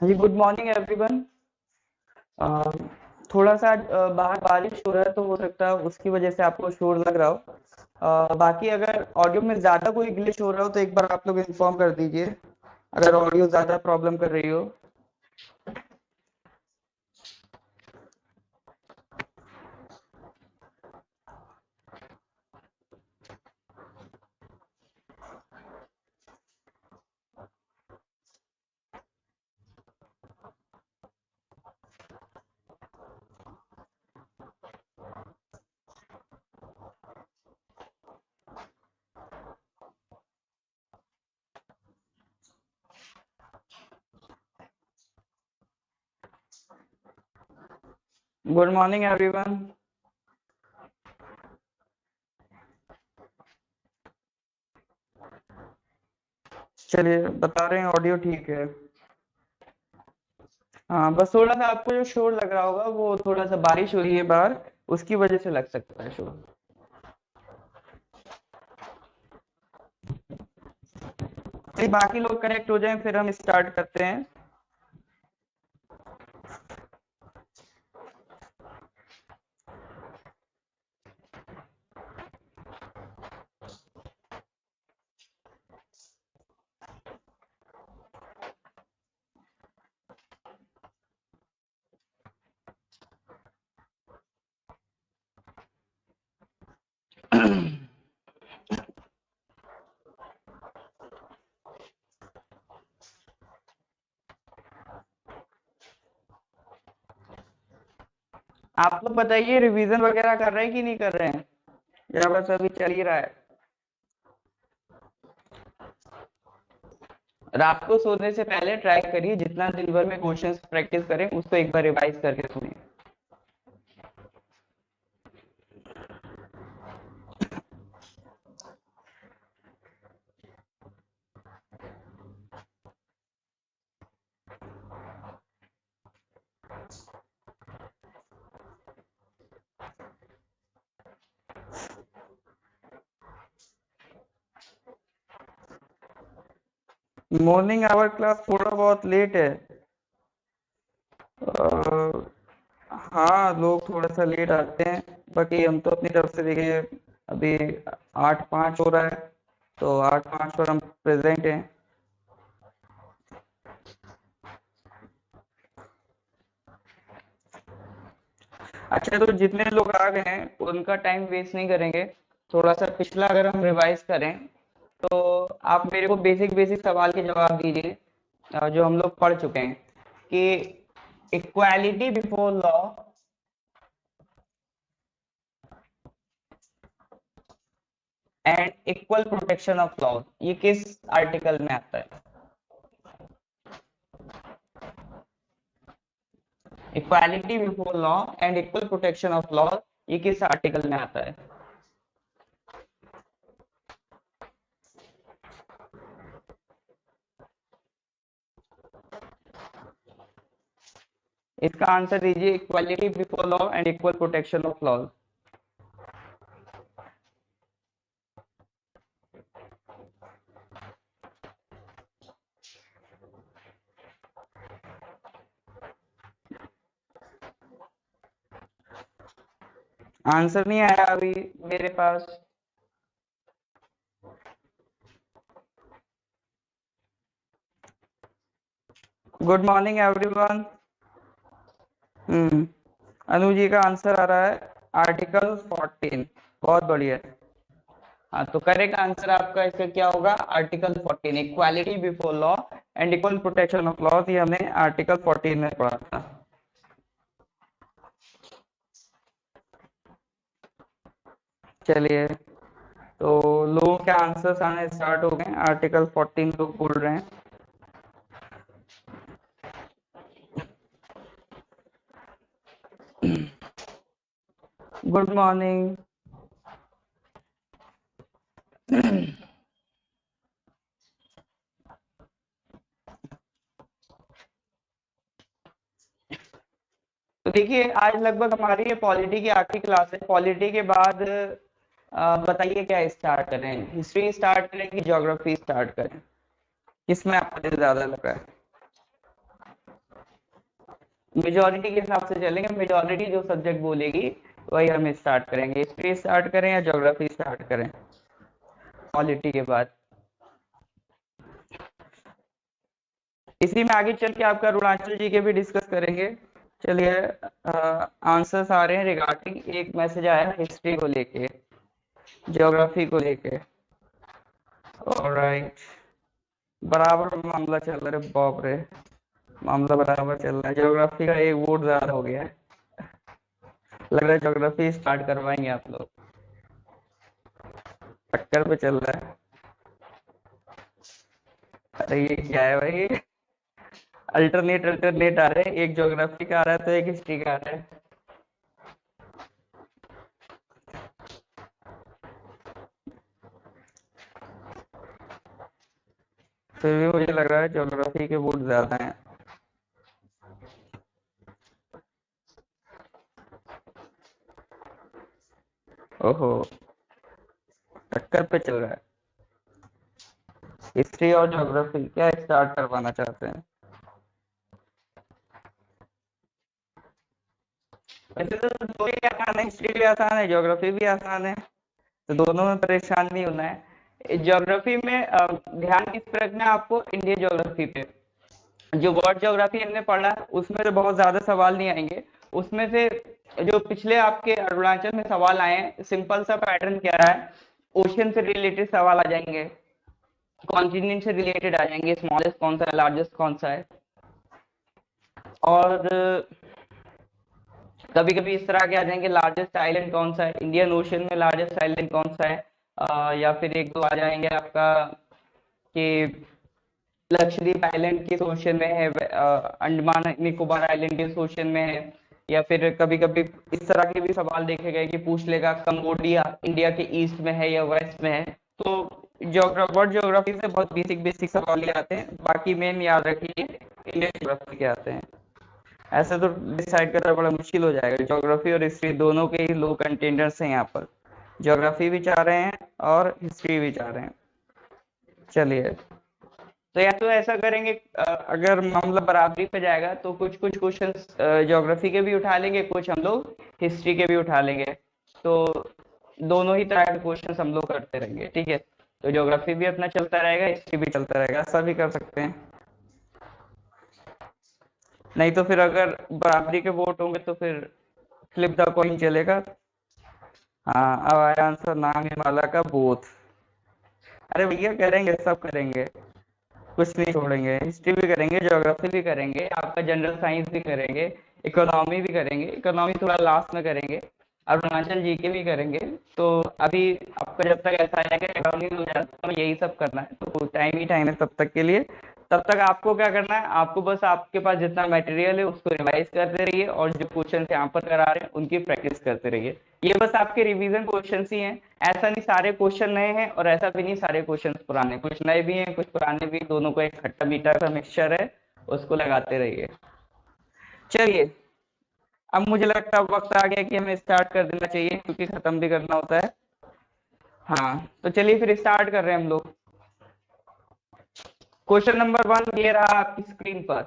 जी, good morning everyone. थोड़ा सा बाहर बारिश हो रहा है तो हो सकता है उसकी वजह से आपको शोर लग रहा हो। बाकी अगर ऑडियो में ज़्यादा कोई ग्लिच हो रहा हो तो एक बार आप लोग इन्फॉर्म कर दीजिए, अगर ऑडियो ज़्यादा प्रॉब्लम कर रही हो। Good morning everyone. चलिए, बता रहे हैं ऑडियो ठीक है। हाँ, बस थोड़ा सा आपको जो शोर लग रहा होगा वो थोड़ा सा बारिश हो रही है बाहर, उसकी वजह से लग सकता है शोर। चलिए, बाकी लोग कनेक्ट हो जाएं फिर हम स्टार्ट करते हैं। आप लोग बताइए, रिवीजन वगैरह कर रहे हैं कि नहीं कर रहे हैं, या बस अभी चल ही रहा है? रात को सोने से पहले ट्राई करिए जितना दिन भर में क्वेश्चंस प्रैक्टिस करें उसको एक बार रिवाइज करके सुनिए। मॉर्निंग आवर क्लास थोड़ा बहुत लेट है। हाँ, लोग थोड़ा सा लेट आते हैं, बाकी हम तो अपनी तरफ से देखिए अभी 8:05 हो रहा है, तो 8:05 पर हम प्रेजेंट हैं। अच्छा, तो जितने लोग आ गए हैं उनका टाइम वेस्ट नहीं करेंगे। थोड़ा सा पिछला अगर हम रिवाइज करें, तो आप मेरे को बेसिक बेसिक सवाल के जवाब दीजिए जो हम लोग पढ़ चुके हैं कि equality before law and equal protection of law, ये किस आर्टिकल में आता है? Equality before law and equal protection of law, ये किस आर्टिकल में आता है? इसका आंसर दीजिए, equality before law and equal protection of law. Answer नहीं आया अभी मेरे पास। Good morning everyone. Anu ji का आंसर आ रहा है आर्टिकल 14। बहुत बढ़िया। हाँ, तो करेक्ट आंसर आपका इसका क्या होगा? Article 14, equality before law and equal protection of law, ये हमने आर्टिकल 14 में पढ़ा था। चलिए, तो लोगों के आंसर्स आने स्टार्ट हो गए। आर्टिकल 14 लोग बोल रहे हैं। Good morning. तो देखिए, आज लगभग हमारी ये पॉलिटी की आखिरी क्लास है। पॉलिटी के बाद बताइए क्या स्टार्ट करें, हिस्ट्री स्टार्ट करें कि ज्योग्राफी स्टार्ट करें? किसमें आपको दिल ज्यादा लगा है? मेजोरिटी के हिसाब से चलेंगे, मेजोरिटी जो सब्जेक्ट बोलेगी वही हम स्टार्ट करेंगे। हिस्ट्री स्टार्ट करें या ज्योग्राफी स्टार्ट करें पॉलिटी के बाद? इसी में आगे चल के आपका अरुणाचल जी के भी डिस्कस करेंगे। चलिए, आंसर्स आ रहे हैं रिगार्डिंग, एक मैसेज आया हिस्ट्री को लेके, ज्योग्राफी को लेके। ऑलराइट, बराबर मामला चल रहा है। बाप रे, मामला बराबर चल रहा है। ज्योग्राफी का एक वोट ज्यादा हो गया है। लग रहा है ज्योग्राफी स्टार्ट करवाएंगे आप लोग। टक्कर पे चल रहा है। अरे ये क्या है भाई? अल्टरनेट अल्टरनेट आ रहे हैं, एक ज्योग्राफी का आ रहा है तो एक हिस्ट्री का आ रहा है। फिर भी मुझे लग रहा है ज्योग्राफी के वोट ज्यादा हैं। ओहो, टक्कर पे चल रहा है। हिस्ट्री और ज्योग्राफी क्या स्टार्ट करवाना चाहते हैं? वैसे तो दोनों ही आसान है, हिस्ट्री भी आसान है, ज्योग्राफी भी आसान है, तो दोनों में परेशान नहीं होना है। ज्योग्राफी में ध्यान किस पर रखना है आपको? इंडियन ज्योग्राफी पे। जो वर्ल्ड ज्योग्राफी हमने पढ़ा उसमें तो बहुत ज्यादा सवाल नहीं आएंगे। उसमें से जो पिछले आपके अरुणाचल में सवाल आए हैं, सिंपल सा पैटर्न क्या है, ओशन से रिलेटेड सवाल आ जाएंगे, कॉन्टिनेंट से रिलेटेड आ जाएंगे, स्मॉलेस्ट कौन सा है, लार्जेस्ट कौन सा है। और कभी कभी इस तरह के आ जाएंगे, लार्जेस्ट आइलैंड कौन सा है, इंडियन ओशन में लार्जेस्ट आइलैंड कौन सा है। या फिर एक दो आ जाएंगे आपका कि लक्षद्वीप आइलैंड किस ओशन में है, अंडमान निकोबार आइलैंड किस ओशन में है। या फिर कभी कभी इस तरह के भी सवाल देखे गए कि पूछ लेगा कंबोडिया इंडिया के ईस्ट में है या वेस्ट में है। तो वर्ल्ड ज्योग्राफी से बहुत बेसिक बेसिक सवाल ही आते हैं, बाकी मेन याद रखिए इंडियन ज्योग्राफी के आते हैं। ऐसे तो डिसाइड करना बड़ा मुश्किल हो जाएगा। ज्योग्राफी और हिस्ट्री दोनों के ही लो कंटेंडर्स हैं यहाँ पर। ज्योग्राफी भी चाह रहे हैं और हिस्ट्री भी चाह रहे हैं। चलिए, तो या तो ऐसा करेंगे, अगर मामला बराबरी पे जाएगा तो कुछ कुछ क्वेश्चन ज्योग्राफी के भी उठा लेंगे, कुछ हम लोग हिस्ट्री के भी उठा लेंगे। तो दोनों ही तरह के क्वेश्चन हम लोग करते रहेंगे, ठीक है। तो ज्योग्राफी भी अपना चलता रहेगा, हिस्ट्री भी चलता रहेगा, ऐसा भी कर सकते हैं। नहीं तो फिर अगर बराबरी के वोट होंगे तो फिर फ्लिप द कॉइन चलेगा। हाँ, अब आया आंसर, नाम हिमालय का बोथ। अरे भैया करेंगे, सब करेंगे, कुछ नहीं छोड़ेंगे। हिस्ट्री भी करेंगे, ज्योग्राफी भी करेंगे, आपका जनरल साइंस भी करेंगे, इकोनॉमी भी करेंगे, इकोनॉमी थोड़ा लास्ट में करेंगे, अरुणाचल जीके भी करेंगे। तो अभी आपका जब तक ऐसा आएगा इकोनॉमी हो जाए तो यही सब करना है, तो टाइम ही टाइम है तब तक के लिए। तब तक आपको क्या करना है, आपको बस आपके पास जितना मटेरियल है उसको रिवाइज करते रहिए, और जो क्वेश्चन यहाँ पर करा रहे हैं उनकी प्रैक्टिस करते रहिए। ये बस आपके रिवीजन क्वेश्चन ही हैं, ऐसा नहीं सारे क्वेश्चन नए हैं और ऐसा भी नहीं सारे क्वेश्चन पुराने, कुछ नए भी हैं कुछ पुराने भी, दोनों को एक खट्टा मीठा का मिक्सचर है, उसको लगाते रहिए। चलिए, अब मुझे लगता है वक्त आ गया कि हमें स्टार्ट कर देना चाहिए, क्योंकि खत्म भी करना होता है। हाँ, तो चलिए फिर स्टार्ट कर रहे हैं हम लोग। क्वेश्चन नंबर 1 ये रहा आपकी स्क्रीन पर।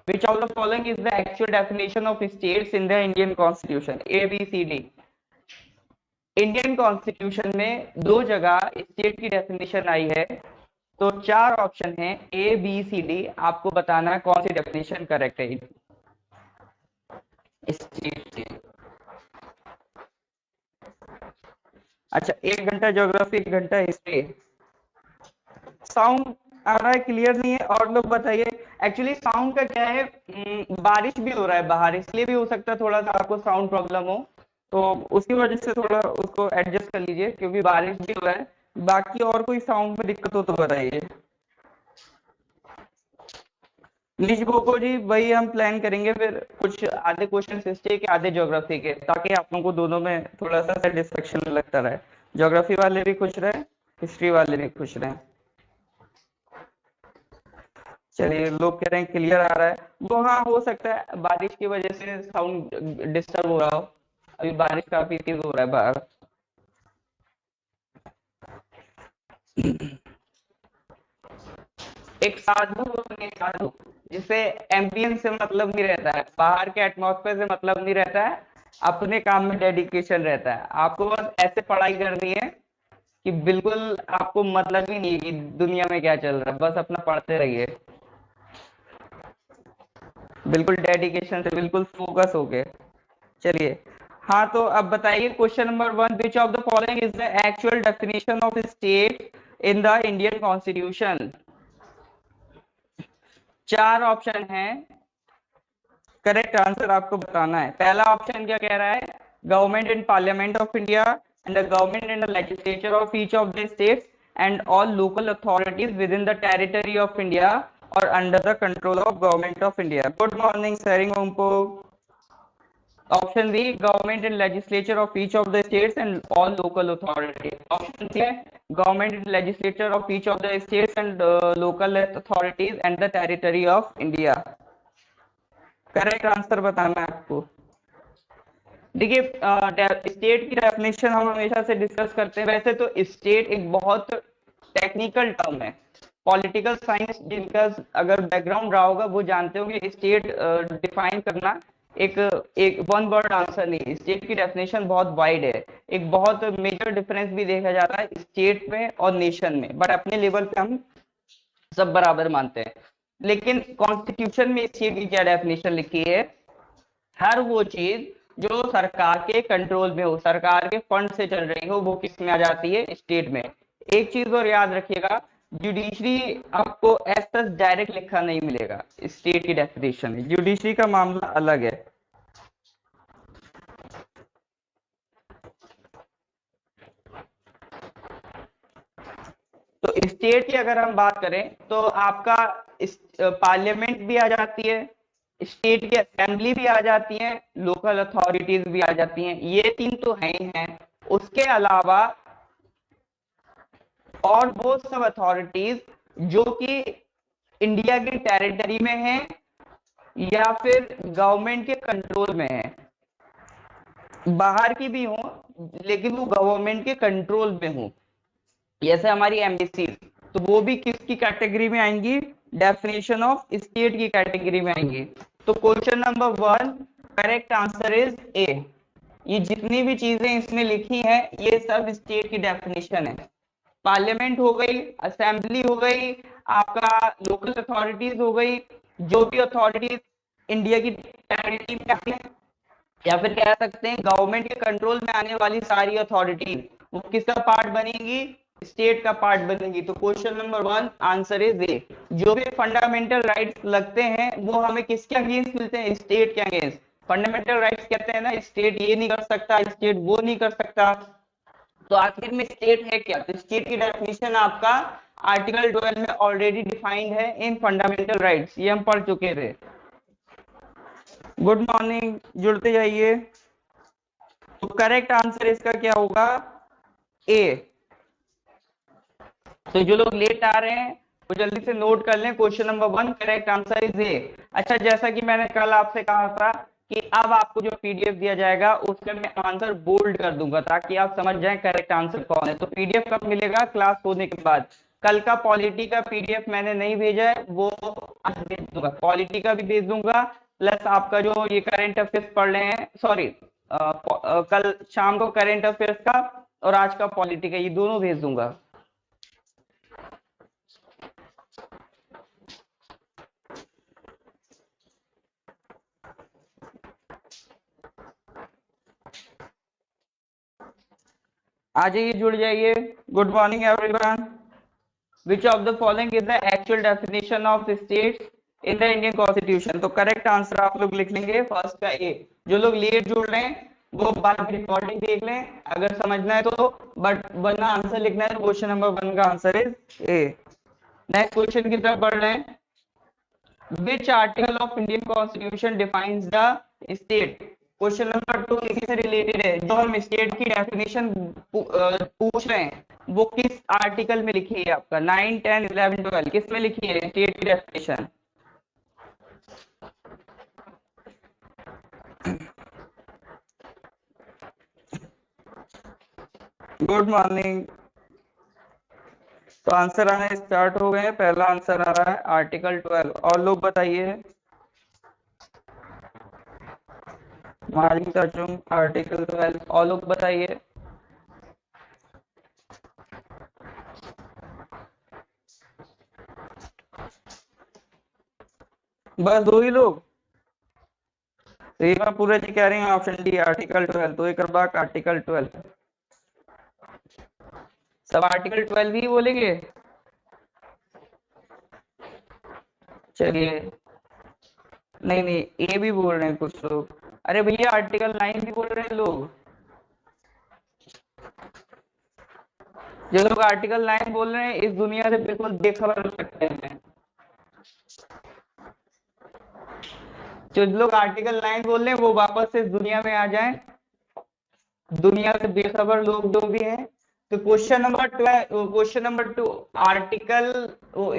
Which of the following is the actual definition of states in the Indian Constitution? A, B, C, D. Indian constitution में दो जगह स्टेट की डेफिनेशन आई है, तो चार ऑप्शन है, ए बी सी डी, आपको बताना है कौन सी डेफिनेशन करेक्ट है स्टेट की। अच्छा, 1 घंटा ज्योग्राफी, 1 घंटा हिस्ट्री। साउंड आ रहा है, क्लियर नहीं है, और लोग बताइए। एक्चुअली साउंड का क्या है, बारिश भी हो रहा है बाहर, इसलिए भी हो सकता है थोड़ा सा आपको साउंड प्रॉब्लम हो, तो उसकी वजह से थोड़ा उसको एडजस्ट कर लीजिए, क्योंकि बारिश भी हो रहा है। बाकी और कोई साउंड में दिक्कत हो तो बताइए। निज बोको जी, वही हम प्लान करेंगे फिर, कुछ आधे क्वेश्चन हिस्ट्री के आधे ज्योग्राफी के, ताकि आप लोगों को दोनों में थोड़ा सा सेटिस्फेक्शन लगता रहे, ज्योग्राफी वाले भी खुश रहे, हिस्ट्री वाले भी खुश रहे। चलिए, लोग कह रहे हैं क्लियर आ रहा है, वो हाँ हो सकता है बारिश की वजह से साउंड डिस्टर्ब हो रहा हो, अभी बारिश काफी तेज हो रहा है बाहर। एक साधु बने साधु, जिसे एम्बियंस से मतलब नहीं रहता है, बाहर के एटमॉस्फेयर से मतलब नहीं रहता है, अपने काम में डेडिकेशन रहता है। आपको बस ऐसे पढ़ाई करनी है कि बिल्कुल आपको मतलब ही नहीं है कि दुनिया में क्या चल रहा है, बस अपना पढ़ते रहिए, बिल्कुल डेडिकेशन से, बिल्कुल फोकस होके। चलिए, हाँ तो अब बताइए question number 1, which of the following is the actual definition of state in the Indian constitution. चार ऑप्शन है, करेक्ट आंसर आपको बताना है। पहला ऑप्शन क्या कह रहा है, government and parliament of India and the government and the legislature of each of the states and all local authorities within the territory of India और under the control of government of India. Good morning सरिंग ओम्पो। Option B, government and legislature of each of the states and all local authorities. Option C है, government and legislature of each of the states and local authorities and the territory of India. Correct answer बताना है आपको। देखिए, state की definition हम हमेशा से discuss करते हैं, वैसे तो स्टेट एक बहुत टेक्निकल टर्म है, पॉलिटिकल साइंस जिनका अगर बैकग्राउंड रहा होगा वो जानते होंगे, स्टेट डिफाइन करना एक एक वन वर्ड आंसर नहीं, स्टेट की डेफिनेशन बहुत वाइड है। एक बहुत मेजर डिफरेंस भी देखा जाता है स्टेट में और नेशन में, बट अपने लेवल पे हम सब बराबर मानते हैं। लेकिन कॉन्स्टिट्यूशन में स्टेट की क्या डेफिनेशन लिखी है, हर वो चीज जो सरकार के कंट्रोल में हो, सरकार के फंड से चल रही हो, वो किस में आ जाती है, स्टेट में। एक चीज और याद रखिएगा, जुडिशरी आपको ऐसा डायरेक्ट लिखा नहीं मिलेगा स्टेट की डेफिनेशन में, जुडिशरी का मामला अलग है। तो स्टेट की अगर हम बात करें तो आपका पार्लियामेंट भी आ जाती है, स्टेट की असेंबली भी आ जाती है, लोकल अथॉरिटीज भी आ जाती हैं, ये तीन तो है ही हैं। उसके अलावा और वो सब अथॉरिटीज जो कि इंडिया की टेरिटरी में है या फिर गवर्नमेंट के कंट्रोल में है, बाहर की भी हो लेकिन वो गवर्नमेंट के कंट्रोल में हो, जैसे हमारी एम्बेसी, तो वो भी किसकी कैटेगरी में आएंगी, डेफिनेशन ऑफ स्टेट की कैटेगरी में आएंगी। तो question number 1 correct answer is a. ये जितनी भी चीजें इसमें लिखी हैं ये सब स्टेट की डेफिनेशन है। पार्लियामेंट हो गई, असेंबली हो गई, आपका लोकल अथॉरिटीज हो गई, जो भी अथॉरिटीज इंडिया की टेरिटरी में आती है, या फिर कह सकते हैं गवर्नमेंट के कंट्रोल में आने वाली सारी अथॉरिटी वो किसका पार्ट बनेंगी, स्टेट का पार्ट बनेंगी। तो question number 1 answer is a. जो भी फंडामेंटल राइट्स लगते हैं वो हमें किसके अगेंस्ट मिलते हैं, स्टेट के अगेंस्ट। फंडामेंटल राइट्स कहते हैं ना स्टेट ये नहीं कर सकता, स्टेट वो नहीं कर सकता। तो आखिर में स्टेट है क्या, तो स्टेट की डेफिनेशन आपका आर्टिकल 12 में ऑलरेडी डिफाइंड है इन फंडामेंटल राइट्स, ये हम पढ़ चुके थे। गुड मॉर्निंग, जुड़ते जाइए। तो करेक्ट आंसर इसका क्या होगा, ए। तो जो लोग लेट आ रहे हैं वो जल्दी से नोट कर लें, question number 1 correct answer is a. अच्छा, जैसा कि मैंने कल आपसे कहा था कि अब आपको जो पीडीएफ दिया जाएगा उसमें मैं आंसर बोल्ड कर दूंगा ताकि आप समझ जाएं करेक्ट आंसर कौन है। तो पीडीएफ कब मिलेगा, क्लास होने के बाद। कल का पॉलिटी का पीडीएफ मैंने नहीं भेजा है, वो आज भेज दूंगा। पॉलिटी का भी भेज दूंगा, प्लस आपका जो ये करंट अफेयर्स पढ़ रहे हैं, सॉरी कल शाम को करंट अफेयर्स का और आज का पॉलिटी का, ये दोनों भेज दूंगा। आ जाइए, जुड़ जाइए। Good morning everyone. Which of the following is the actual definition of states in the Indian constitution. तो करेक्ट आंसर आप लोग लिख लेंगे फर्स्ट का ए। जो लोग लेट जुड़ रहे हैं वो बाद में रिकॉर्डिंग देख लें अगर समझना है तो, बट वरना आंसर लिखना है तो क्वेश्चन नंबर 1 का answer is a. Next question की तरफ बढ़ रहे हैं। Which article of Indian constitution defines the state. Question number 2 इसी से रिलेटेड है। जो हम स्टेट की डेफिनेशन पूछ रहे हैं वो किस आर्टिकल में लिखी है, आपका 9, 10, 11, 12 किस में लिखी है स्टेट की डेफिनेशन। Good morning. तो आंसर आने स्टार्ट हो गए। पहला आंसर आ रहा है आर्टिकल 12। और लोग बताइए। आर्टिकल 12 और लोग बताइए। बस 2 ही लोग। तो ये मैं पूरे जी कह रही हूँ ऑप्शन डी आर्टिकल 12। तो एक बात आर्टिकल 12 सब आर्टिकल 12 ही बोलेंगे। चलिए, नहीं नहीं ए भी बोल रहे हैं कुछ लोग। अरे भैया आर्टिकल 9 भी बोल रहे हैं लोग। जो लोग आर्टिकल 9 बोल रहे हैं इस दुनिया से बिल्कुल बेखबर हो सकते हैं। जो लोग आर्टिकल 9 बोल रहे हैं वो वापस से इस दुनिया में आ जाएं। दुनिया से बेखबर लोग जो भी हैं। तो क्वेश्चन नंबर 2 आर्टिकल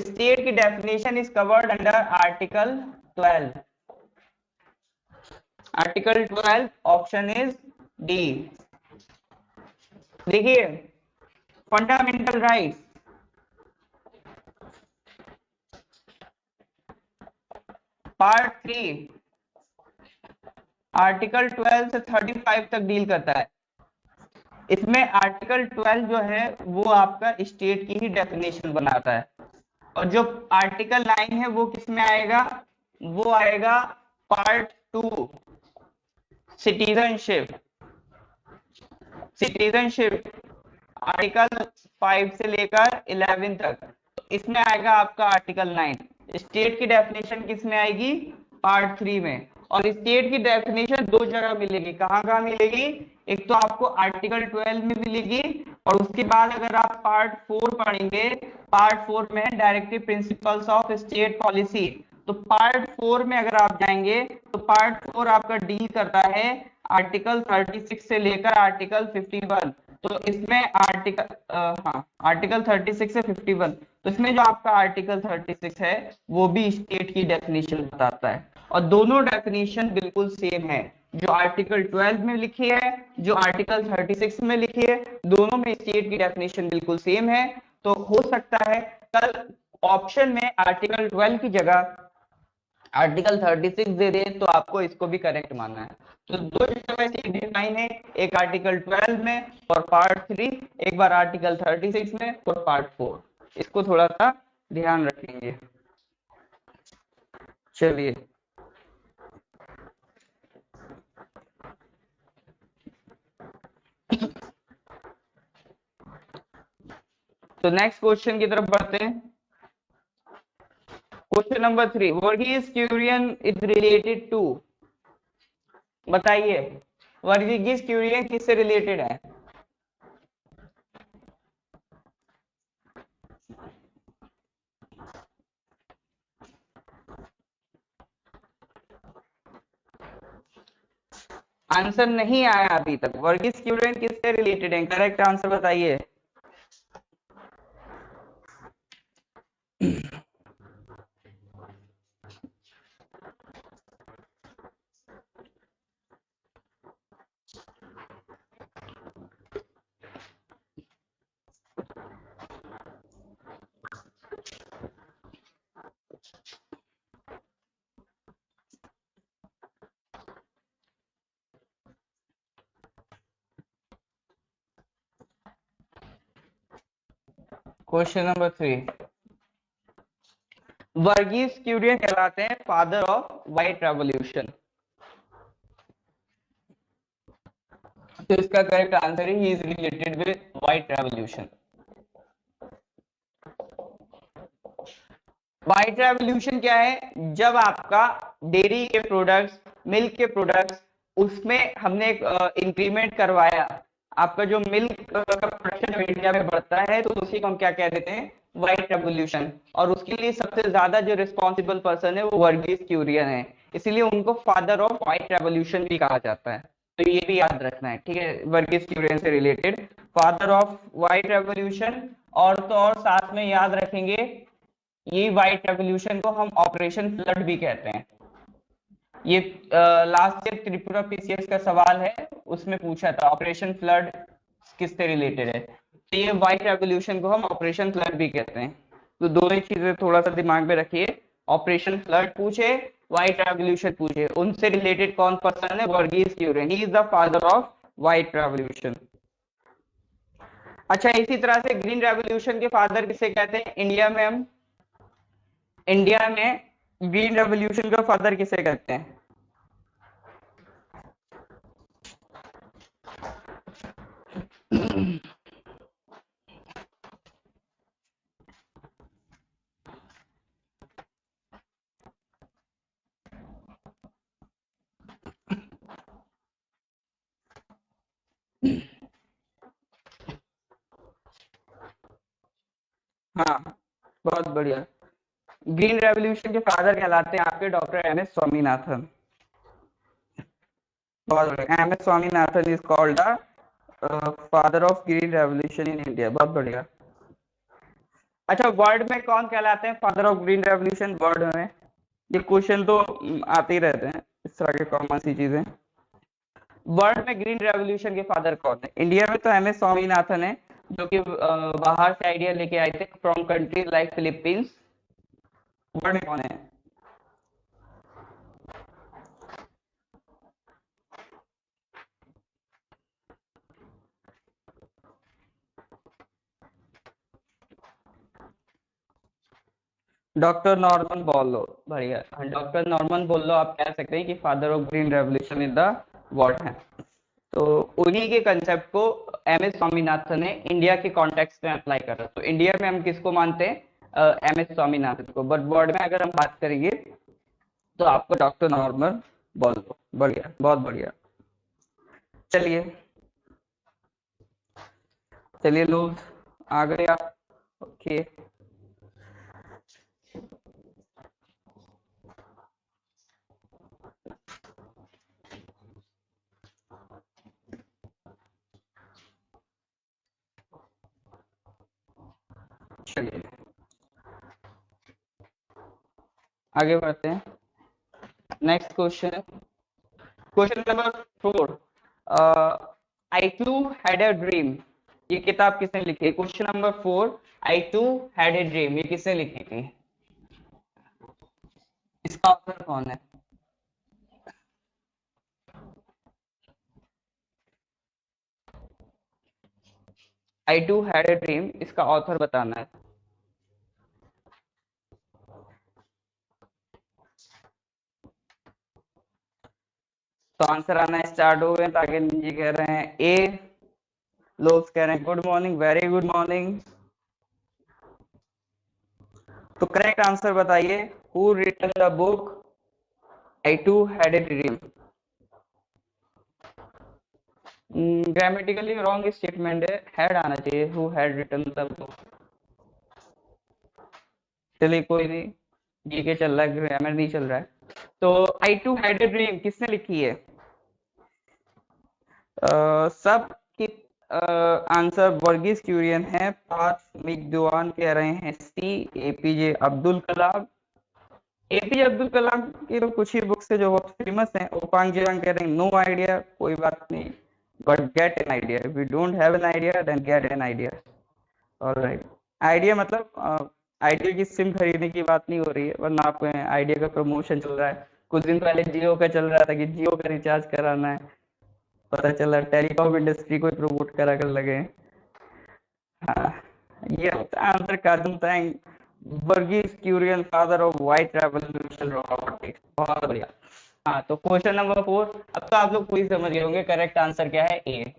स्टेट की definition is covered under article 12। Article 12 option is D. देखिए फंडामेंटल राइट्स, पार्ट 3 आर्टिकल 12 से 35 तक डील करता है। इसमें आर्टिकल 12 जो है वो आपका स्टेट की ही डेफिनेशन बनाता है, और जो आर्टिकल 9 है वो किस में आएगा, वो आएगा पार्ट 2 सिटीजनशिप। आर्टिकल 5 से लेकर 11 तक। तो इसमें आएगा आपका आर्टिकल 9। स्टेट की डेफिनेशन किस में आएगी, पार्ट 3 में। और स्टेट की डेफिनेशन 2 जगह मिलेगी। कहाँ कहाँ मिलेगी, एक तो आपको आर्टिकल 12 में मिलेगी, और उसके बाद अगर आप पार्ट 4 पढ़ेंगे, पार्ट 4 में directive principles of state policy. तो पार्ट 4 में अगर आप जाएंगे तो पार्ट 4 आपका डील करता है आर्टिकल 36 से लेकर आर्टिकल 51। तो इसमें आर्टिकल 36 से 51। तो इसमें जो आपका आर्टिकल 36 है वो भी स्टेट की डेफिनेशन बताता है, और दोनों डेफिनेशन बिल्कुल सेम है। जो आर्टिकल 12 में लिखी है, जो आर्टिकल 36 में लिखी है, दोनों में स्टेट की डेफिनेशन बिल्कुल सेम है। तो हो सकता है आर्टिकल ऑप्शन में आर्टिकल 12 की जगह आर्टिकल 36 दे दे तो आपको इसको भी करेक्ट मानना है। तो दो जगह ऐसी डिजाइन है, एक आर्टिकल 12 में और पार्ट 3, एक बार आर्टिकल 36 में और पार्ट 4। इसको थोड़ा सा ध्यान रखेंगे। चलिए तो नेक्स्ट क्वेश्चन की तरफ बढ़ते हैं। Question number 3, Verghese Kurien is related to, बताइए वर्गीज क्यूरियन किससे रिलेटेड है? आंसर नहीं आया अभी तक। वर्गीज क्यूरियन किससे रिलेटेड है? करेक्ट आंसर बताइए। क्वेश्चन नंबर 3, वर्गीज क्यूरियन कहलाते हैं फादर ऑफ व्हाइट रेवोल्यूशन। तो इसका करेक्ट आंसर है he is related with white revolution. White revolution क्या है? जब आपका डेयरी के प्रोडक्ट्स, मिल्क के प्रोडक्ट्स, उसमें हमने एक इंक्रीमेंट करवाया, आपका जो मिल्क का प्रोडक्शन इंडिया में बढ़ता है, तो उसी को हम क्या कह देते हैं? White revolution. और उसके लिए सबसे ज्यादा जो रिस्पॉन्सिबल पर्सन है वो वर्गीज क्यूरियन है, इसीलिए उनको फादर ऑफ व्हाइट रेवोल्यूशन भी कहा जाता है। तो ये भी याद रखना है, ठीक है? वर्गीज क्यूरियन से related father of White revolution. और तो और साथ में याद रखेंगे, ये व्हाइट रेवोल्यूशन को हम ऑपरेशन फ्लड भी कहते हैं। ये लास्ट ईयर त्रिपुरा पीसीएस का सवाल है, उसमें पूछा था ऑपरेशन फ्लड किससे रिलेटेड है। तो ये व्हाइट रेवोल्यूशन को हम ऑपरेशन फ्लड भी कहते हैं। तो दोनों ही चीजें थोड़ा सा दिमाग में रखिए। ऑपरेशन फ्लड पूछे, व्हाइट रेवोल्यूशन पूछे, उनसे रिलेटेड कौन पर्सन है? Verghese Kurien, he is the father of White Revolution. अच्छा, इसी तरह से ग्रीन रेवोल्यूशन के फादर किसे कहते हैं इंडिया में ग्रीन रेवोल्यूशन का फादर किसे कहते हैं? हाँ, बहुत बढ़िया। ग्रीन रेवोल्यूशन के फादर कहलाते हैं आपके डॉक्टर एम एस स्वामीनाथन। बहुत बढ़िया, M S Swaminathan is called the father of green revolution in India. बहुत बढ़िया। अच्छा, वर्ल्ड में कौन कहलाते हैं father of green revolution world में? ये क्वेश्चन तो आते ही रहते हैं, इस तरह के कॉमन सी चीजें। वर्ल्ड में ग्रीन रेवोल्यूशन के फादर कौन है? इंडिया में तो एम एस स्वामीनाथन है, जो कि बाहर से आइडिया लेके आए थे from countries like Philippines. World में कौन है? डॉक्टर नॉर्मन बोलो। बढ़िया, डॉक्टर नॉर्मन बोलो आप कह सकते हैं कि father of green revolution in the world है। तो उन्हीं के कंसेप्ट को एम एस स्वामीनाथन ने इंडिया के कॉन्टेक्स्ट में अप्लाई कर रहा है। तो इंडिया में हम किसको मानते हैं? एम एस स्वामीनाथन को। बट वर्ल्ड में अगर हम बात करेंगे तो आपको डॉक्टर नॉर्मन बोलो। बढ़िया, बहुत बढ़िया। चलिए चलिए लोग आ गए आप। ओके, चलिए आगे बढ़ते हैं। Next question, question number 4, I too had a dream. ये किताब किसने लिखी है? Question number 4, I too had a dream, ये किसने लिखी थी? इसका ऑथर कौन है? I too had a dream, इसका ऑथर बताना है। तो आंसर आना स्टार्ट हो गए। ताकि जी कह रहे हैं ए, लोग कह रहे हैं good morning, very good morning. तो करेक्ट आंसर बताइए, who written the book I too had a dream? Grammatically wrong statement है, हैड आना चाहिए, who had written the book. चलिए कोई नहीं, जीके चल रहा है, ग्रामर नहीं चल रहा है। तो आई टू हैड ए ड्रीम किसने लिखी है? सब की आंसर वर्गीज क्यूरियन है। पार्थ मिगदुआन कह रहे हैं सी, एपीजे अब्दुल कलाम। एपीजे अब्दुल कलाम की तो कुछ ही बुक्स है जो बहुत फेमस हैं। ओपांग जियांग कह रहे हैं नो आइडिया, कोई बात नहीं, but get an idea, if you don't have an idea then get an idea. Alright, idea मतलब आइडिया की सिम खरीदने की बात नहीं हो रही है, वरना आपको आइडिया का प्रमोशन चल रहा है। कुछ दिन पहले जियो का चल रहा था कि जियो का रिचार्ज कराना है, पता चला टेलीकॉम इंडस्ट्री को प्रमोट करा कर लगे हैं। हाँ, ये होता है आंसर। कादम तांग Verghese Kurien, father of White Revolution robotics. बहुत बढ़िया। हाँ, तो क्वेश्चन नंबर 4, अब तो आप लोग पूरी समझ गए होंगे। करेक्ट आंसर क्या है? A,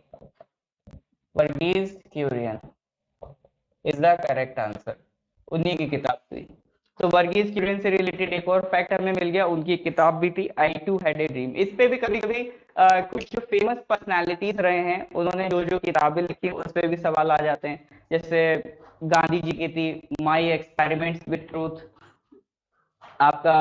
Verghese Kurien is the correct answer. उन्हीं की किताब थी। तो वर्गीज क्यूरियन से रिलेटेड एक और फैक्ट हमें मिल गया, उनकी किताब भी थी आई टू हैड ए ड्रीम। इस पे भी कभी कभी कुछ जो फेमस पर्सनालिटीज रहे हैं उन्होंने जो जो किताबें लिखी उस पे भी सवाल आ जाते हैं। जैसे गांधी जी की थी माई एक्सपेरिमेंट्स विथ ट्रूथ, आपका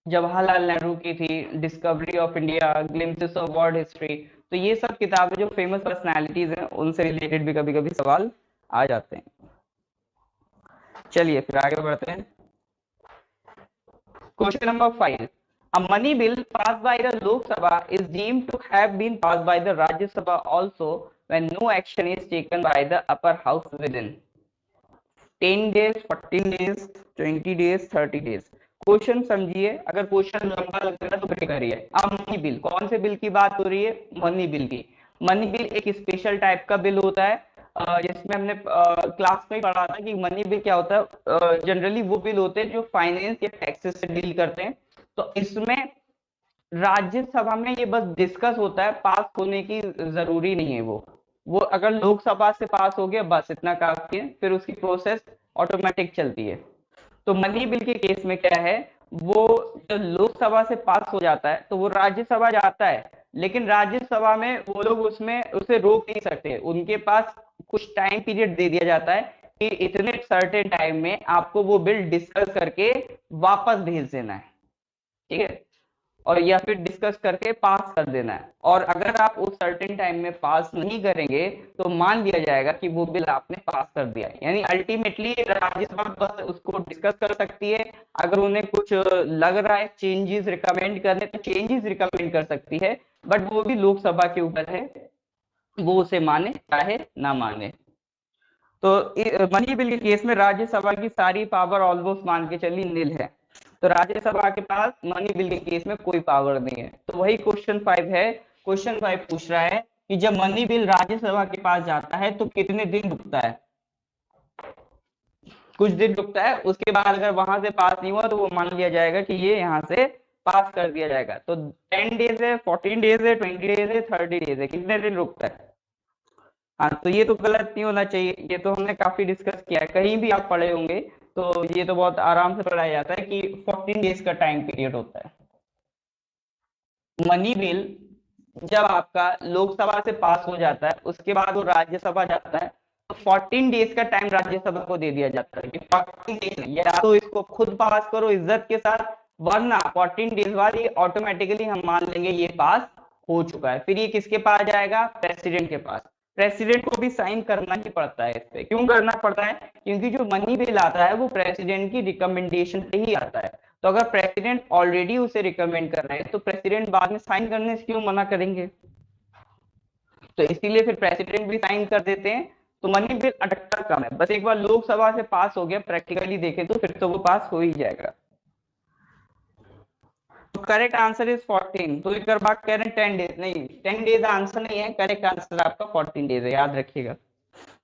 जवाहरलाल नेहरू की थी discovery of India, glimpses of world history. तो ये सब किताबें जो फेमस पर्सनालिटीज हैं उनसे रिलेटेड भी कभी कभी सवाल आ जाते हैं। चलिए फिर आगे बढ़ते हैं। Question number 5. A money bill passed by the Lok Sabha is deemed to have been passed by the Rajya Sabha also when no action is taken by the upper house within 10 days, 14 days, 20 days, 30 days. Question समझिए, अगर question लंबा लग रहा है तो break करिए। अब money bill, कौन से बिल की बात हो रही है? मनी बिल की। मनी बिल एक स्पेशल टाइप का बिल होता है, जिसमें हमने क्लास में ही पढ़ा था कि मनी बिल क्या होता है। जनरली वो बिल होते हैं जो फाइनेंस या टैक्सेस से डील करते हैं। तो इसमें राज्यसभा में ये बस डिस्कस होता है, पास होने की जरूरी नहीं है। वो अगर लोकसभा से पास हो गया बस इतना काफी है, फिर उसकी प्रोसेस ऑटोमेटिक चलती है। तो मनी बिल के केस में क्या है, वो जब लोकसभा से पास हो जाता है तो वो राज्यसभा जाता है, लेकिन राज्यसभा में वो लोग उसमें उसे रोक नहीं सकते। उनके पास कुछ टाइम पीरियड दे दिया जाता है कि इतने सर्टेन टाइम में आपको वो बिल डिस्कस करके वापस भेज देना है, ठीक है, और या फिर डिस्कस करके पास कर देना है। और अगर आप उस सर्टेन टाइम में पास नहीं करेंगे तो मान लिया जाएगा कि वो बिल आपने पास कर दिया है। यानी अल्टीमेटली राज्यसभा बस उसको डिस्कस कर सकती है। अगर उन्हें कुछ लग रहा है चेंजेस रिकमेंड करने, तो चेंजेस रिकमेंड कर सकती है, बट वो भी लोकसभा के ऊपर है, वो उसे माने चाहे ना माने। तो मनी बिल के केस में राज्यसभा की सारी पावर ऑलमोस्ट मान के चली नील है। तो राज्यसभा के पास मनी बिल के केस में कोई पावर नहीं है। तो वही क्वेश्चन 5 है। क्वेश्चन 5 पूछ रहा है कि जब मनी बिल राज्यसभा के पास जाता है तो कितने दिन रुकता है? कुछ दिन रुकता है, उसके बाद अगर वहां से पास नहीं हुआ तो वो मान लिया जाएगा कि ये यहाँ से पास कर दिया जाएगा। तो 10 डेज है, 14 डेज है, 20 डेज है, 30 डेज है, कितने दिन रुकता है? हाँ, तो ये तो गलत नहीं होना चाहिए। ये तो हमने काफी डिस्कस किया है, कहीं भी आप पढ़े होंगे तो ये तो बहुत आराम से पढ़ाया जाता है कि 14 डेज का टाइम पीरियड होता है। मनी बिल जब आपका लोकसभा से पास हो जाता है उसके बाद वो राज्यसभा जाता है, तो 14 डेज का टाइम राज्यसभा को दे दिया जाता है कि 14 डेज या तो इसको खुद पास करो इज्जत के साथ, वरना 14 डेज बाद ये ऑटोमेटिकली हम मान लेंगे ये पास हो चुका है। फिर ये किसके पास जाएगा? प्रेसिडेंट के पास। प्रेसिडेंट को भी साइन करना ही पड़ता है इस पे। क्यों करना पड़ता है? क्योंकि जो मनी बिल आता है वो प्रेसिडेंट की रिकमेंडेशन से ही आता है। तो अगर प्रेसिडेंट ऑलरेडी उसे रिकमेंड कर रहे हैं तो प्रेसिडेंट बाद में साइन करने से क्यों मना करेंगे? तो इसीलिए फिर प्रेसिडेंट भी साइन कर देते हैं। तो मनी बिल अटकता कम है। बस एक बार लोकसभा से पास हो गया, प्रैक्टिकली देखें तो फिर तो वो पास हो ही जाएगा। तो करेक्ट आंसर इज 14। तो एक बात कह रहे हैं 10 डेज, नहीं 10 डेज आंसर नहीं है, करेक्ट आंसर आपका 14 डेज है, याद रखिएगा।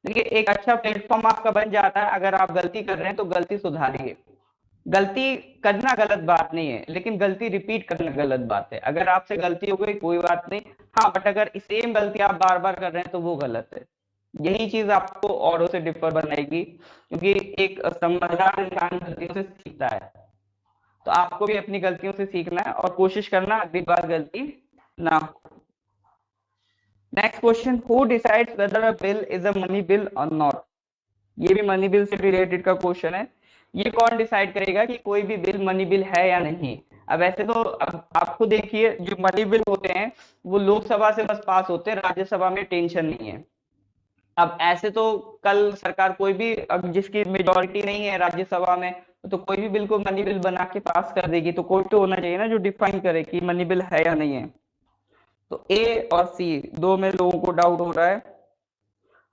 देखिए एक अच्छा प्लेटफॉर्म आपका बन जाता है, अगर आप गलती कर रहे हैं तो गलती सुधारिए। गलती करना गलत बात नहीं है, लेकिन गलती रिपीट करना गलत बात है। अगर आपसे गलती हो गई कोई बात नहीं, हाँ, बट अगर सेम गलती आप बार बार कर रहे हैं तो वो गलत है। यही चीज आपको औरों से डिफर बनाएगी, क्योंकि एक समझदार इंसान गलतियों से सीखता है। तो आपको भी अपनी गलतियों से सीखना है और कोशिश करना अगली बार गलती ना हो। Next question, who decides whether a bill is a money bill और नॉट। ये भी मनी बिल से रिलेटेड का क्वेश्चन है। ये कौन डिसाइड करेगा कि कोई भी बिल मनी बिल है या नहीं। अब ऐसे तो अब आपको देखिए, जो मनी बिल होते हैं वो लोकसभा से बस पास होते हैं, राज्यसभा में टेंशन नहीं है। अब ऐसे तो कल सरकार कोई भी, अब जिसकी मेजोरिटी नहीं है राज्यसभा में, तो कोई भी बिल को मनी बिल बना के पास कर देगी। तो कोई तो होना चाहिए ना जो डिफाइन करे कि मनी बिल है या नहीं है। तो ए और सी दो में लोगों को डाउट हो रहा है।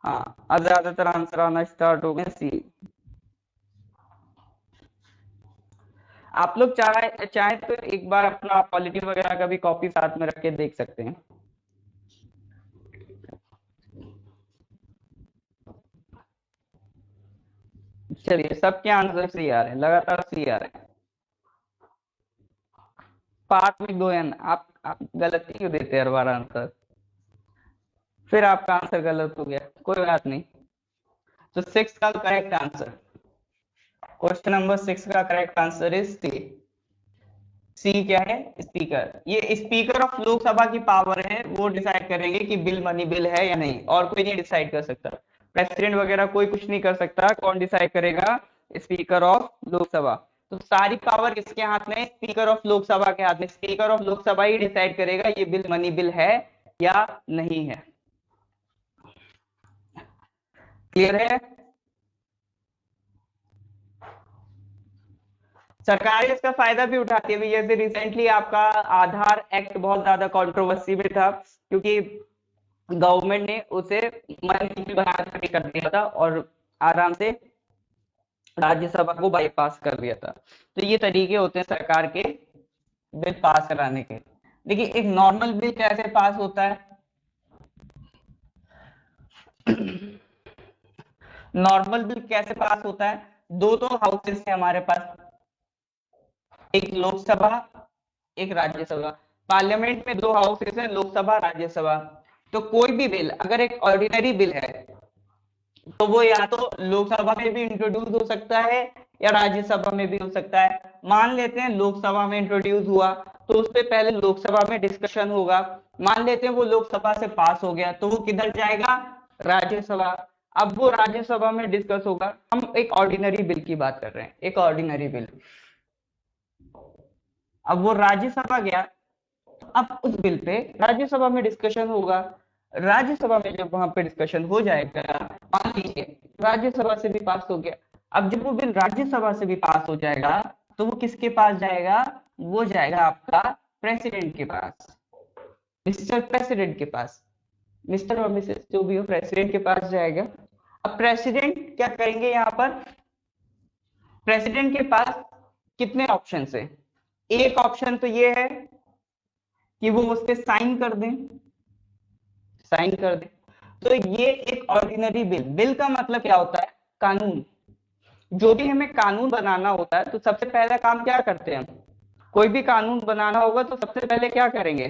हाँ, अब ज्यादातर आंसर आना स्टार्ट हो गए सी। आप लोग चाहे चाहे तो एक बार अपना पॉलिटी वगैरह का भी कॉपी साथ में रख के देख सकते हैं। चलिए, सबके आंसर सही आ रहे हैं, लगातार सही आ रहे हैं। पार्ट में दो एन, आप गलती क्यों देते हैं हर बार आंसर। फिर आपका आंसर गलत हो गया, कोई बात नहीं। तो 6 का करेक्ट आंसर, क्वेश्चन नंबर 6 का करेक्ट आंसर इज सी। सी क्या है, स्पीकर। ये स्पीकर ऑफ लोकसभा की पावर है, वो डिसाइड करेंगे कि बिल मनी बिल है या नहीं, और कोई नहीं डिसाइड कर सकता। प्रेसिडेंट वगैरह कोई कुछ नहीं कर सकता। कौन डिसाइड करेगा, स्पीकर ऑफ लोकसभा। तो सारी पावर किसके हाथ में, स्पीकर ऑफ लोकसभा के हाथ में। Speaker of Lok Sabha he decide करेगा ये बिल मनी बिल है या नहीं है। क्लियर है। सरकार इसका फायदा भी उठाती है। जैसे रिसेंटली आपका आधार एक्ट बहुत ज्यादा कंट्रोवर्सी में था, क्योंकि गवर्नमेंट ने उसे मनी बना करके कर दिया था और आराम से राज्यसभा को बाईपास कर दिया था। तो ये तरीके होते हैं सरकार के बिल पास कराने के। देखिए एक नॉर्मल बिल कैसे पास होता है, नॉर्मल बिल कैसे पास होता है, दो तो हाउसेस है हमारे पास, एक लोकसभा एक राज्यसभा। पार्लियामेंट में दो हाउसेस हैं, लोकसभा राज्यसभा। तो कोई भी बिल अगर एक ऑर्डिनरी बिल है तो वो या तो लोकसभा में भी इंट्रोड्यूस हो सकता है या राज्यसभा में भी हो सकता है। मान लेते हैं लोकसभा में इंट्रोड्यूस हुआ तो उस पर पहले लोकसभा में डिस्कशन होगा। मान लेते हैं वो लोकसभा से पास हो गया तो वो किधर जाएगा, राज्यसभा। अब वो राज्यसभा में डिस्कस होगा। हम एक ऑर्डिनरी बिल की बात कर रहे हैं, एक ऑर्डिनरी बिल। अब वो राज्यसभा गया, अब उस बिल पे राज्यसभा में डिस्कशन होगा। राज्यसभा में जब वहां पे डिस्कशन हो जाएगा, मान लीजिए राज्यसभा से भी पास हो गया। अब जब वो बिल राज्यसभा से भी पास हो जाएगा तो वो किसके पास जाएगा, वो जाएगा आपका प्रेसिडेंट के पास, मिस्टर प्रेसिडेंट के पास। मिस्टर और मिसेस जो भी हो, प्रेसिडेंट के पास जाएगा। अब प्रेसिडेंट क्या करेंगे, यहाँ पर प्रेसिडेंट के पास कितने ऑप्शन है। एक ऑप्शन तो ये है कि वो उस पर साइन कर दें, साइन कर दें। तो ये एक ऑर्डिनरी बिल, बिल का मतलब क्या होता है, कानून। जो भी हमें कानून बनाना होता है तो सबसे पहला काम क्या करते हैं हम, कोई भी कानून बनाना होगा तो सबसे पहले क्या करेंगे,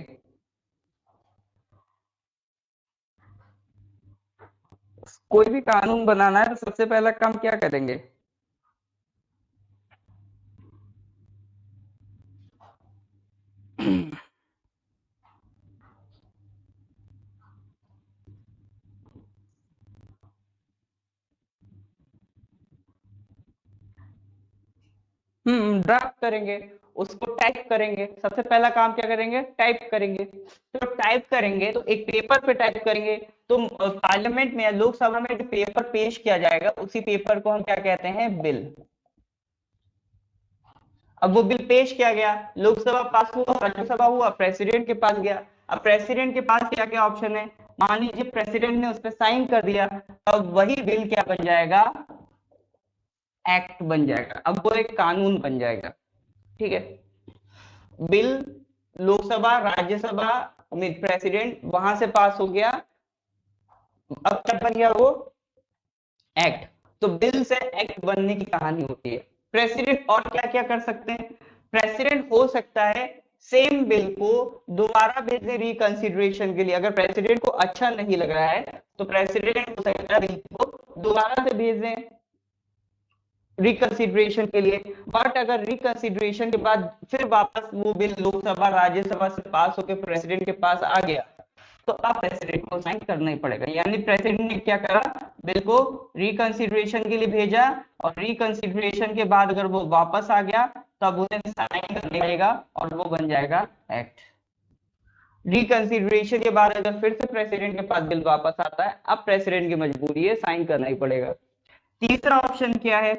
कोई भी कानून बनाना है तो सबसे पहला काम क्या करेंगे, ड्राफ्ट करेंगे, उसको टाइप करेंगे। सबसे पहला काम क्या करेंगे, टाइप करेंगे। तो टाइप करेंगे तो एक पेपर पे टाइप करेंगे। तो पार्लियामेंट में या लोकसभा में जो पेपर पेश किया जाएगा उसी पेपर को हम क्या कहते हैं, बिल। अब वो बिल पेश किया गया, लोकसभा पास हुआ, राज्यसभा हुआ, प्रेसिडेंट के पास गया। अब प्रेसिडेंट के पास क्या क्या ऑप्शन है, मान लीजिए प्रेसिडेंट ने उस पर साइन कर दिया तब वही बिल क्या बन जाएगा, एक्ट बन जाएगा। अब वो एक कानून बन जाएगा। ठीक है, बिल लोकसभा राज्यसभा प्रेसिडेंट वहां से पास हो गया, अब क्या बन गया वो, एक्ट। तो बिल से एक्ट बनने की कहानी होती है। प्रेसिडेंट और क्या क्या कर सकते हैं, प्रेसिडेंट हो सकता है सेम बिल को दोबारा भेजने रिकंसिडरेशन के लिए। अगर प्रेसिडेंट को अच्छा नहीं लग रहा है तो प्रेसिडेंट हो सकता है बिल को दोबारा से भेज दें रिकंसिडरेशन के लिए। बट अगर रिकंसिडरेशन के बाद फिर वापस वो बिल लोकसभा राज्यसभा से पास होकर प्रेसिडेंट के पास आ गया, तो अब प्रेसिडेंट को साइन करना ही पड़ेगा। यानी प्रेसिडेंट ने क्या करा, बिल को रिकंसिडरेशन के लिए भेजा, और रिकंसिडरेशन के बाद अगर वो वापस आ गया तब उन्हें साइन करना पड़ेगा और वो बन जाएगा एक्ट। रिकंसिडरेशन के बाद अगर फिर से प्रेसिडेंट के पास बिल वापस आता है, अब प्रेसिडेंट की मजबूरी है, साइन करना ही पड़ेगा। तीसरा ऑप्शन क्या है,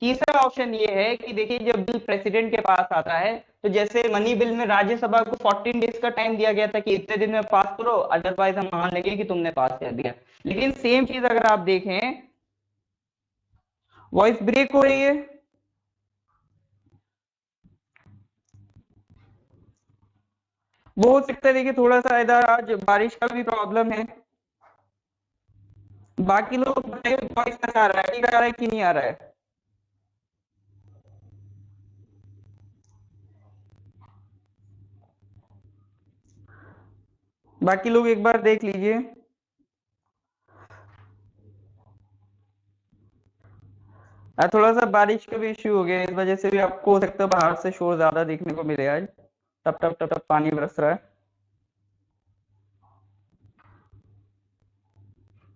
तीसरा ऑप्शन ये है कि देखिए जब बिल प्रेसिडेंट के पास आता है, तो जैसे मनी बिल में राज्यसभा को 14 डेज का टाइम दिया गया था कि इतने दिन में पास करो, अदरवाइज हम मान लेंगे कि तुमने पास कर दिया। लेकिन सेम चीज अगर आप देखें, वॉइस ब्रेक हो रही है, वो हो सकता है देखिए थोड़ा सा इधर आज बारिश का भी प्रॉब्लम है। बाकी लोग बताइए वॉइस कैसा आ रहा है, ठीक आ रहा है कि नहीं आ रहा है। बाकी लोग एक बार देख लीजिए। थोड़ा सा बारिश का भी इश्यू हो गया, इस वजह से भी आपको हो सकता है बाहर से शोर ज्यादा देखने को मिले आज। टप टप टप टप पानी बरस रहा है।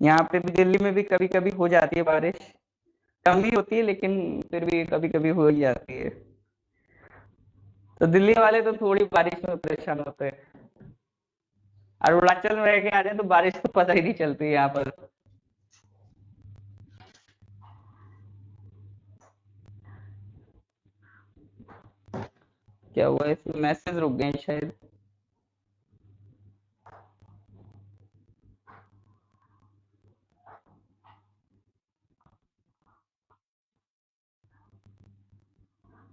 यहाँ पे भी दिल्ली में भी कभी कभी हो जाती है बारिश, कम ही होती है लेकिन फिर भी कभी कभी हो ही जाती है। तो दिल्ली वाले तो थोड़ी बारिश में परेशान होते हैं। अरुणाचल में रह के आ जाए तो बारिश तो पता ही नहीं चलती यहाँ पर। क्या हुआ, इसमें मैसेज रुक गए शायद।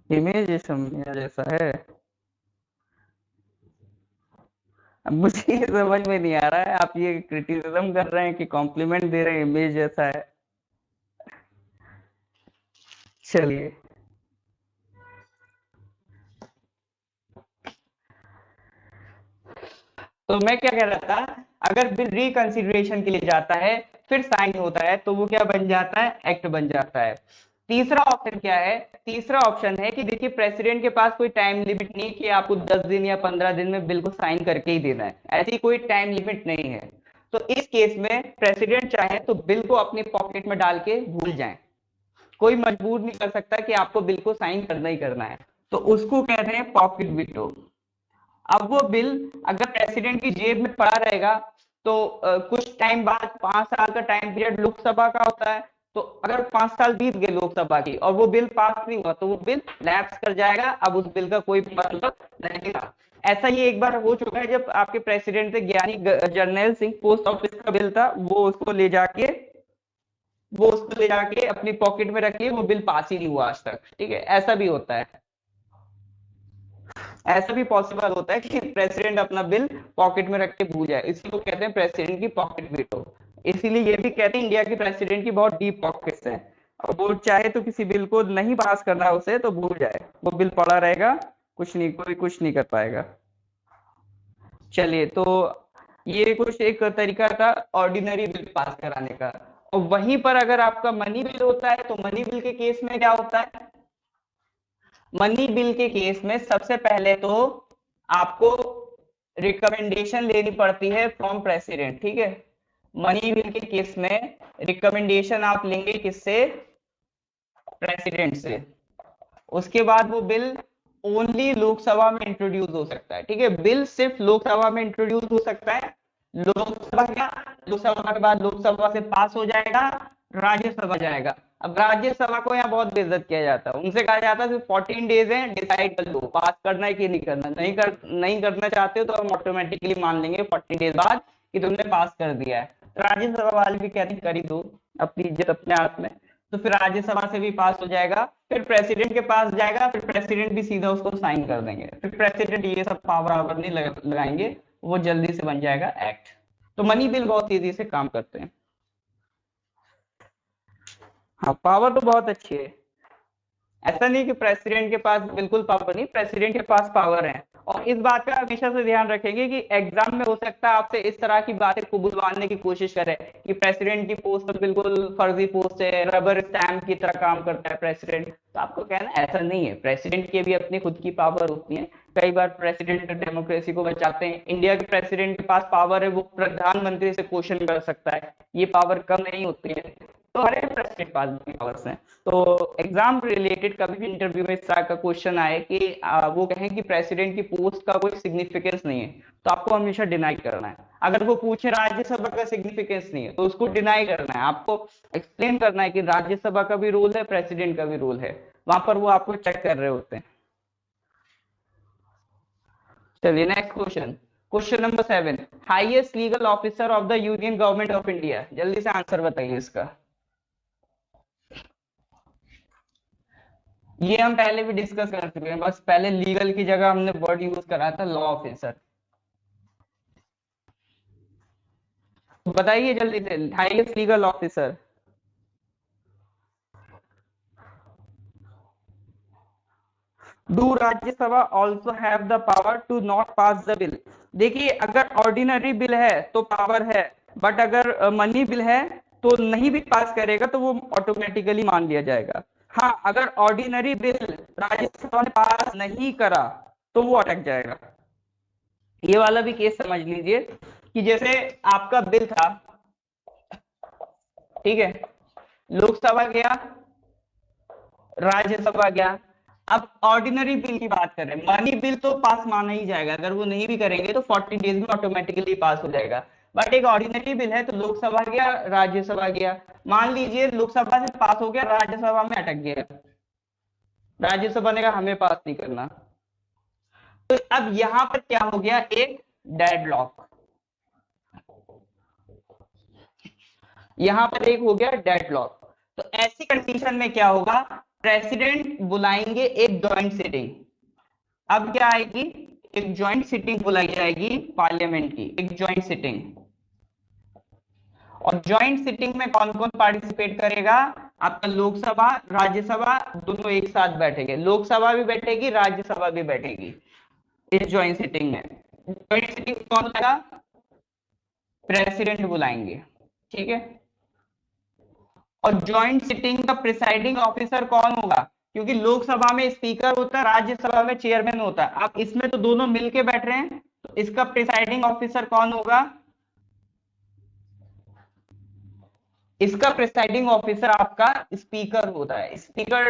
इमेज जैसा है। अब मुझे ये समझ में नहीं आ रहा है, आप ये क्रिटिसिज्म कर रहे हैं कि कॉम्प्लीमेंट दे रहे हैं, इमेज जैसा है। चलिए, तो मैं क्या कह रहा था, अगर बिल रिकंसिडरेशन के लिए जाता है फिर साइन होता है तो वो क्या बन जाता है, एक्ट बन जाता है। तीसरा ऑप्शन क्या है, तीसरा ऑप्शन है कि देखिए प्रेसिडेंट के पास कोई टाइम लिमिट नहीं कि आपको 10 दिन या 15 दिन में बिल को साइन करके ही देना है, ऐसी कोई टाइम लिमिट नहीं है। तो इस केस में प्रेसिडेंट चाहे तो बिल को अपने पॉकेट में डाल के भूल जाए, कोई मजबूर नहीं कर सकता कि आपको बिल को साइन करना ही करना है। तो उसको कहते हैं पॉकेट वीटो। अब वो बिल अगर प्रेसिडेंट की जेब में पड़ा रहेगा तो कुछ टाइम बाद 5 साल का टाइम पीरियड लोकसभा का होता है, तो अगर 5 साल बीत गए लोकसभा की और वो बिल पास नहीं हुआ तो वो बिल लैप्स कर जाएगा, अब उस बिल का कोई मतलब नहीं रहा। ऐसा ही एक बार हो चुका है जब आपके प्रेसिडेंट थे ज्ञानी जर्नैल सिंह, पोस्ट ऑफिस का बिल था, वो उसको ले जाके अपनी पॉकेट में रखिए, वो बिल पास ही नहीं हुआ आज तक। ठीक है, ऐसा भी होता है, ऐसा भी पॉसिबल होता है कि प्रेसिडेंट अपना बिल पॉकेट में रख के भूल जाए, इसी को कहते हैं प्रेसिडेंट की पॉकेट वीटो। इसीलिए ये भी कहते हैं इंडिया की प्रेसिडेंट की बहुत डीप पॉकेट्स हैं, और वो चाहे तो किसी बिल को नहीं पास करना उसे तो भूल जाए, वो बिल पड़ा रहेगा, कुछ नहीं, कोई कुछ नहीं कर पाएगा। चलिए, तो ये कुछ एक तरीका था ऑर्डिनरी बिल पास कराने का। और वहीं पर अगर आपका मनी बिल होता है तो मनी बिल के केस में क्या होता है, मनी बिल के केस में सबसे पहले तो आपको रिकमेंडेशन लेनी पड़ती है फ्रॉम प्रेसिडेंट। ठीक है, मनी बिल के केस में रिकमेंडेशन आप लेंगे किससे, प्रेसिडेंट से। उसके बाद वो बिल ओनली लोकसभा में इंट्रोड्यूस हो सकता है। ठीक है, बिल सिर्फ लोकसभा में इंट्रोड्यूस हो सकता है। लोकसभा के बाद लोकसभा से पास हो जाएगा, राज्यसभा जाएगा। अब राज्यसभा को यहाँ बहुत बेइज्जत किया जाता है, उनसे कहा जाता है 14 डेज है, डिसाइड कर लो पास करना है कि नहीं करना, नहीं करना चाहते हो तो हम ऑटोमेटिकली मान लेंगे 14 डेज बाद कि तुमने पास कर दिया है। राज्यसभा वाले भी कहते हैं कर ही दो, अपनी इज्जत अपने हाथ में। तो फिर राज्यसभा से भी पास हो जाएगा, फिर प्रेसिडेंट के पास जाएगा, फिर प्रेसिडेंट भी सीधा उसको साइन कर देंगे, फिर प्रेसिडेंट ये सब पावर आवर नहीं लगाएंगे, वो जल्दी से बन जाएगा एक्ट। तो मनी बिल बहुत तेजी से काम करते हैं। हाँ, पावर तो बहुत अच्छी है। ऐसा नहीं कि प्रेसिडेंट के पास बिल्कुल पावर नहीं, प्रेसिडेंट के पास पावर है। और इस बात का हमेशा से ध्यान रखेंगे कि एग्जाम में हो सकता है आपसे इस तरह की बातें कबूलवाने की कोशिश करे कि प्रेसिडेंट की पोस्ट तो बिल्कुल फर्जी पोस्ट है, रबर स्टैम्प की तरह काम करता है प्रेसिडेंट। तो आपको कहना ऐसा नहीं है, प्रेसिडेंट की भी अपनी खुद की पावर होती है। कई बार प्रेसिडेंट डेमोक्रेसी को बचाते हैं। इंडिया के प्रेसिडेंट के पास पावर है, वो प्रधानमंत्री से क्वेश्चन कर सकता है, ये पावर कम नहीं होती है। तो हर एक प्रेसिडेंट पास पावर्स हैं। तो एग्जाम रिलेटेड कभी भी इंटरव्यू में इस तरह का क्वेश्चन आए कि वो कहें कि प्रेसिडेंट की पोस्ट का कोई सिग्निफिकेंस नहीं है, तो आपको हमेशा डिनाई करना है। अगर वो पूछे राज्यसभा का सिग्निफिकेंस नहीं है, तो उसको डिनाई करना है। आपको एक्सप्लेन करना है कि राज्यसभा का भी रोल है, प्रेसिडेंट का भी रोल है। वहां पर वो आपको चेक कर रहे होते हैं। चलिए next question. Question number 7, highest legal officer of the union government of India. जल्दी से आंसर बताइए इसका। ये हम पहले भी डिस्कस कर चुके हैं, बस पहले लीगल की जगह हमने वर्ड यूज करा था लॉ ऑफिसर। तो बताइए जल्दी से, highest legal officer. Do Rajya Sabha also have the power to not pass the bill. देखिए, अगर ऑर्डिनरी बिल है तो पावर है, बट अगर मनी बिल है तो नहीं भी पास करेगा तो वो ऑटोमेटिकली मान लिया जाएगा। हाँ, अगर ऑर्डिनरी बिल राज्यसभा ने पास नहीं करा तो वो अटक जाएगा। ये वाला भी केस समझ लीजिए कि जैसे आपका बिल था, ठीक है, लोकसभा गया, राज्यसभा गया। अब ऑर्डिनरी बिल की बात करें, मनी बिल तो पास माना ही जाएगा, अगर वो नहीं भी करेंगे तो 40 डेज में ऑटोमेटिकली पास हो जाएगा। बट एक ऑर्डिनरी बिल है, तो लोकसभा गया, राज्यसभा गया। मान लीजिए लोकसभा से पास हो गया, राज्यसभा में अटक गया, राज्यसभा ने कहा हमें पास नहीं करना। तो अब यहां पर क्या हो गया, एक डेडलॉक। यहां पर एक हो गया डेडलॉक। तो ऐसी कंडीशन में क्या होगा, प्रेसिडेंट बुलाएंगे एक जॉइंट सिटिंग। अब क्या आएगी, एक जॉइंट सिटिंग बुलाई जाएगी पार्लियामेंट की, एक जॉइंट सिटिंग। और जॉइंट सिटिंग में कौन कौन पार्टिसिपेट करेगा, आपका लोकसभा राज्यसभा दोनों एक साथ बैठेंगे, लोकसभा भी बैठेगी, राज्यसभा भी बैठेगी इस जॉइंट सिटिंग में। जॉइंट सिटिंग कौन बुलाएगा, प्रेसिडेंट बुलाएंगे, ठीक है। और जॉइंट सिटिंग का प्रिसाइडिंग ऑफिसर कौन होगा, क्योंकि लोकसभा में स्पीकर होता है, राज्यसभा में चेयरमैन होता है। अब इसमें तो दोनों मिलके बैठ रहे हैं, तो इसका प्रिसाइडिंग ऑफिसर कौन होगा, इसका प्रिसाइडिंग ऑफिसर आपका स्पीकर होता है, स्पीकर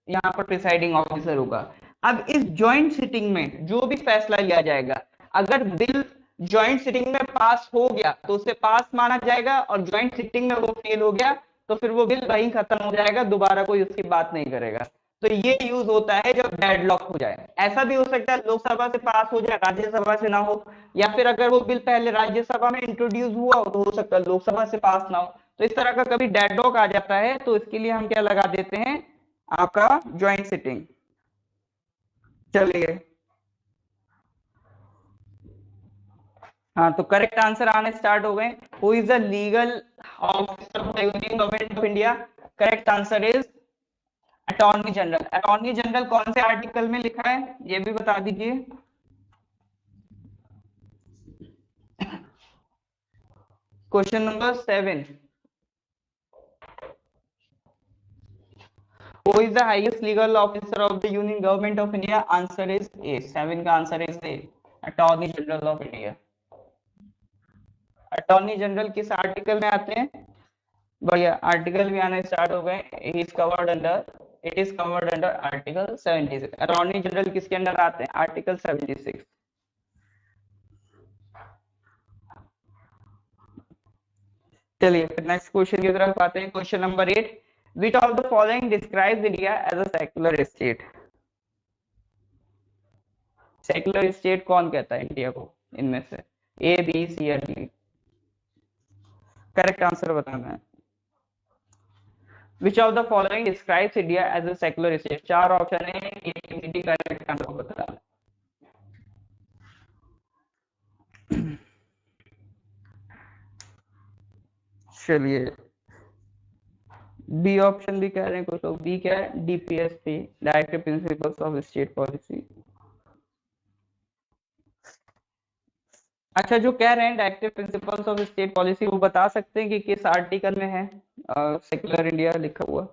यहाँ पर प्रिसाइडिंग ऑफिसर होगा। अब इस जॉइंट सिटिंग में जो भी फैसला लिया जाएगा, अगर बिल जॉइंट सिटिंग में पास हो गया तो उसे पास माना जाएगा, और जॉइंट सिटिंग में वो फेल हो गया तो फिर वो बिल वहीं खत्म हो जाएगा, दोबारा कोई उसकी बात नहीं करेगा। तो ये यूज होता है जब डेडलॉक हो जाए। ऐसा भी हो सकता है लोकसभा से पास हो जाए, राज्यसभा से ना हो, या फिर अगर वो बिल पहले राज्यसभा में इंट्रोड्यूस हुआ हो तो हो सकता है लोकसभा से पास ना हो। तो इस तरह का कभी डेडलॉक आ जाता है, तो इसके लिए हम क्या लगा देते हैं, आपका ज्वाइंट सिटिंग। चलिए, हाँ, तो करेक्ट आंसर आने स्टार्ट हो गए। Who is the legal officer of the union government of India. Correct answer is attorney general. Attorney general कौन से आर्टिकल में लिखा है, ये भी बता दीजिए। Question number 7, who is the highest legal officer of the union government of India? Answer is A, 7 का answer is A, attorney general of India. Attorney general किस आर्टिकल में आते हैं, बढ़िया, आर्टिकल भी आने स्टार्ट हो गए। Is covered under, it is covered under article 76। Attorney general किसके अंडर आते हैं, आर्टिकल 76। चलिए फिर नेक्स्ट क्वेश्चन की तरफ आते हैं। Question number 8, which of the following describes India as a secular state. Secular state कौन कहता है इंडिया को, इनमें से ए बी सी या डी। करेक्ट आंसर बताना है। Which of the following describes India as a secular state? चार ऑप्शन है, ABCD, करेक्ट आंसर बताना है। चलिए, बी ऑप्शन भी कह रहे हैं कुछ लोग। बी क्या है? DPSP, directive principles of state policy. अच्छा, जो कह रहे हैं directive principles of state policy, वो बता सकते हैं कि किस आर्टिकल में है सेक्युलर इंडिया लिखा हुआ?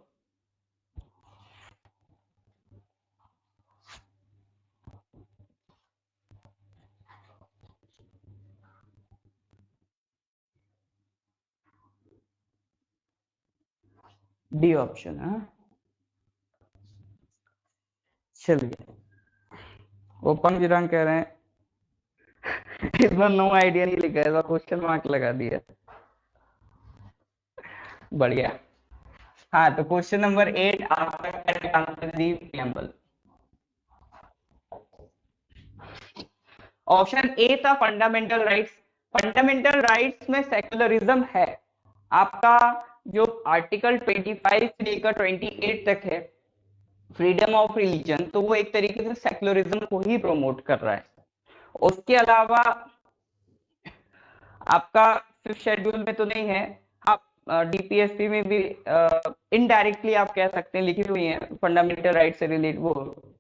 डी ऑप्शन है। चलिए, ओपन विरांग कह रहे हैं इस बार नो आइडिया नहीं लिखा है, इस बार क्वेश्चन मार्क लगा दिया। बढ़िया। हाँ, तो क्वेश्चन नंबर 8 आपका correct answer the preamble. Option A था फंडामेंटल राइट्स। फंडामेंटल राइट्स में सेक्युलरिज्म है। आपका जो आर्टिकल 25 से लेकर 28 तक है, फ्रीडम ऑफ रिलीजन, तो वो एक तरीके से सेक्युलरिज्म को ही प्रमोट कर रहा है। उसके अलावा आपका फिफ्थ शेड्यूल में तो नहीं है। आप DPSP में भी इनडायरेक्टली आप कह सकते हैं लिखी हुई है फंडामेंटल राइट से रिलेट वो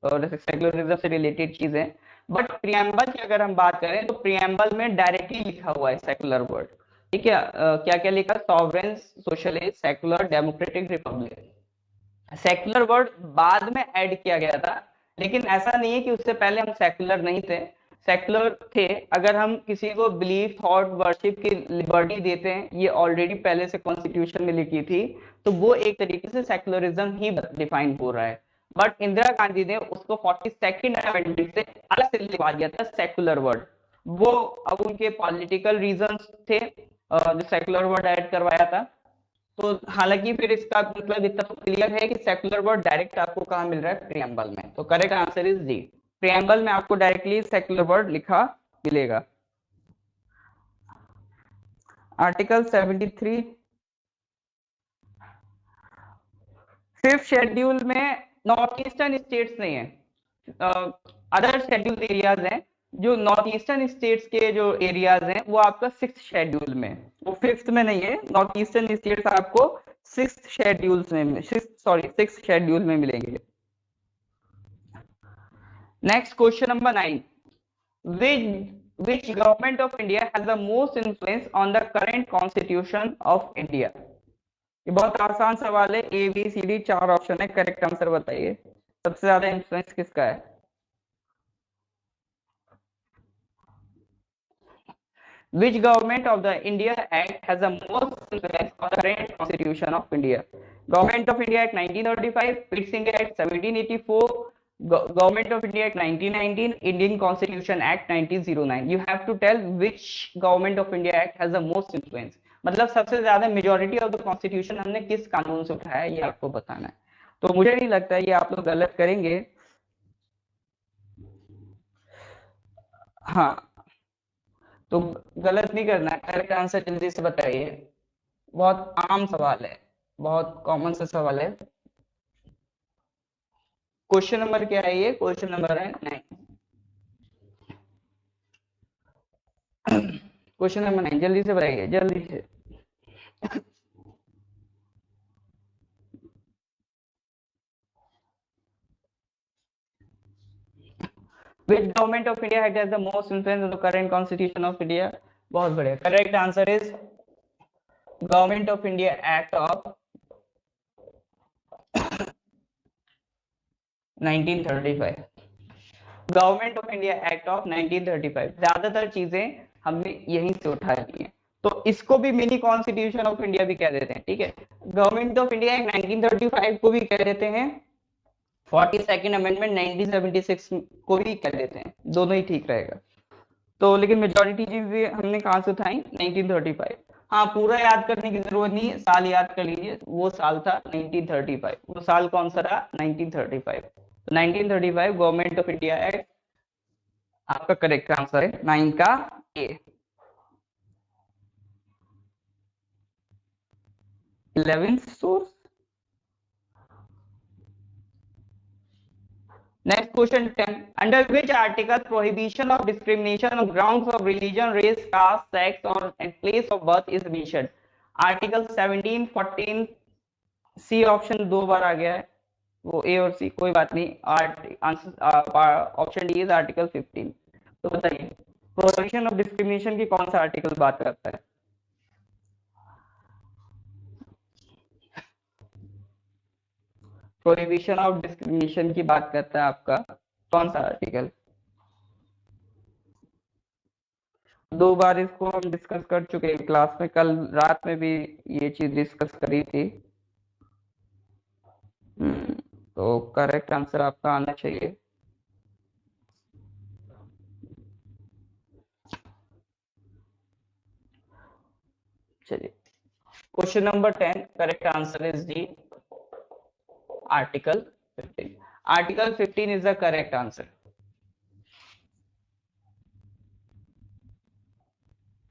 सेक्युलरिज्म से रिलेटेड चीजें। बट प्रियम्बल की अगर हम बात करें तो प्रियम्बल में डायरेक्टली लिखा हुआ है सेक्युलर वर्ड। ठीक है, क्या क्या लिखा? Sovereign, socialist, secular, democratic, Republic. Secular word बाद में ऐड किया गया था, लेकिन ऐसा नहीं है कि उससे पहले हम सेक्युलर नहीं थे, सेक्युलर थे। अगर हम किसी को बिलीफ, थॉट, वर्शिप की लिबर्टी देते हैं, ये ऑलरेडी पहले से कॉन्स्टिट्यूशन में लिखी थी, तो वो एक तरीके से सेक्युलरिज्म ही डिफाइन हो रहा है। बट इंदिरा गांधी ने उसको 42nd अमेंडमेंट से अलग से लिखवा दिया था सेक्युलर वर्ड। वो अब उनके पॉलिटिकल रीजंस थे जो सेक्युलर वर्ड ऐड करवाया था। तो हालांकि फिर इसका मतलब इतना तो क्लियर है कि सेक्युलर वर्ड डायरेक्ट आपको कहाँ मिल रहा है? प्रियम्बल में। तो correct answer is D. Preamble में आपको डायरेक्टली सेक्युलर वर्ड लिखा मिलेगा। आर्टिकल 73 फिफ्थ शेड्यूल में नॉर्थ ईस्टर्न स्टेट्स नहीं है, अदर शेड्यूल एरियाज हैं। जो नॉर्थ ईस्टर्न स्टेट्स के जो एरियाज हैं वो आपका सिक्स शेड्यूल में, वो फिफ्थ में नहीं है। नॉर्थ ईस्टर्न स्टेट्स आपको सिक्स शेड्यूल में मिलेंगे। Next question number 9, which government of India has the most influence on the current constitution of India? ये बहुत आसान सवाल है, ABCD चार ऑप्शन है, करेक्ट आंसर बताइए। सबसे ज्यादा इन्फ्लुएंस किसका है? Which government of the India Act has the most influence on the current constitution of India? Government of India Act 1935, Pitt Singh Act 1784, Government of India Act 1919, Indian Constitution Act 1909. You have to tell which Government of India Act has the most influence. मतलब सबसे ज्यादा majority of the constitution हमने किस कानून से उठाया है, ये आपको बताना है। तो मुझे नहीं लगता ये आप लोग गलत करेंगे। हाँ, तो गलत नहीं करना है, करेक्ट आंसर जल्दी से बताइए। बहुत आम सवाल है, बहुत कॉमन सा सवाल है। क्वेश्चन नंबर क्या है? ये क्वेश्चन नंबर है 9। क्वेश्चन नंबर 9 जल्दी से बताइए, जल्दी से। Which government of India has the most influence on the current constitution of India? बहुत बढ़िया, correct answer is government of India act of 1935। Government of India act of 1935, ज्यादातर चीजें हमने यहीं से उठा ली हैं, तो इसको भी मिनी कॉन्स्टिट्यूशन ऑफ इंडिया भी कह देते हैं। ठीक है, गवर्नमेंट ऑफ इंडिया एक्ट 1935 को भी कह देते हैं, 42nd अमेंडमेंट 1976 को भी कह देते हैं, दोनों ही ठीक रहेगा। तो लेकिन मेजोरिटी चीजें हमने कहां से उठाई? 1935। हाँ, पूरा याद करने की जरूरत नहीं है, साल याद कर लीजिए। वो साल था 1935। वो साल कौन सा रहा? 1935। तो 1935 गवर्नमेंट ऑफ इंडिया एक्ट आपका करेक्ट आंसर है 9 का ए। 11th source. Next question 10. Under which article prohibition of discrimination on grounds of religion, race, caste, sex or and place of birth is mentioned? Article 17, 14, C option दो बार आ गया है, वो ए और सी, कोई बात नहीं। Answer option D is article 15। तो बताइए प्रोहिबिशन ऑफ डिस्क्रिमिनेशन की कौन सा आर्टिकल बात करता है? प्रोहिबिशन ऑफ डिस्क्रिमिनेशन की बात करता है आपका कौन सा आर्टिकल? दो बार इसको हम डिस्कस कर चुके हैं क्लास में, कल रात में भी ये चीज डिस्कस करी थी। तो करेक्ट आंसर आपका आना चाहिए। चलिए question number 10, correct answer is D, article 15। Article 15 is the correct answer.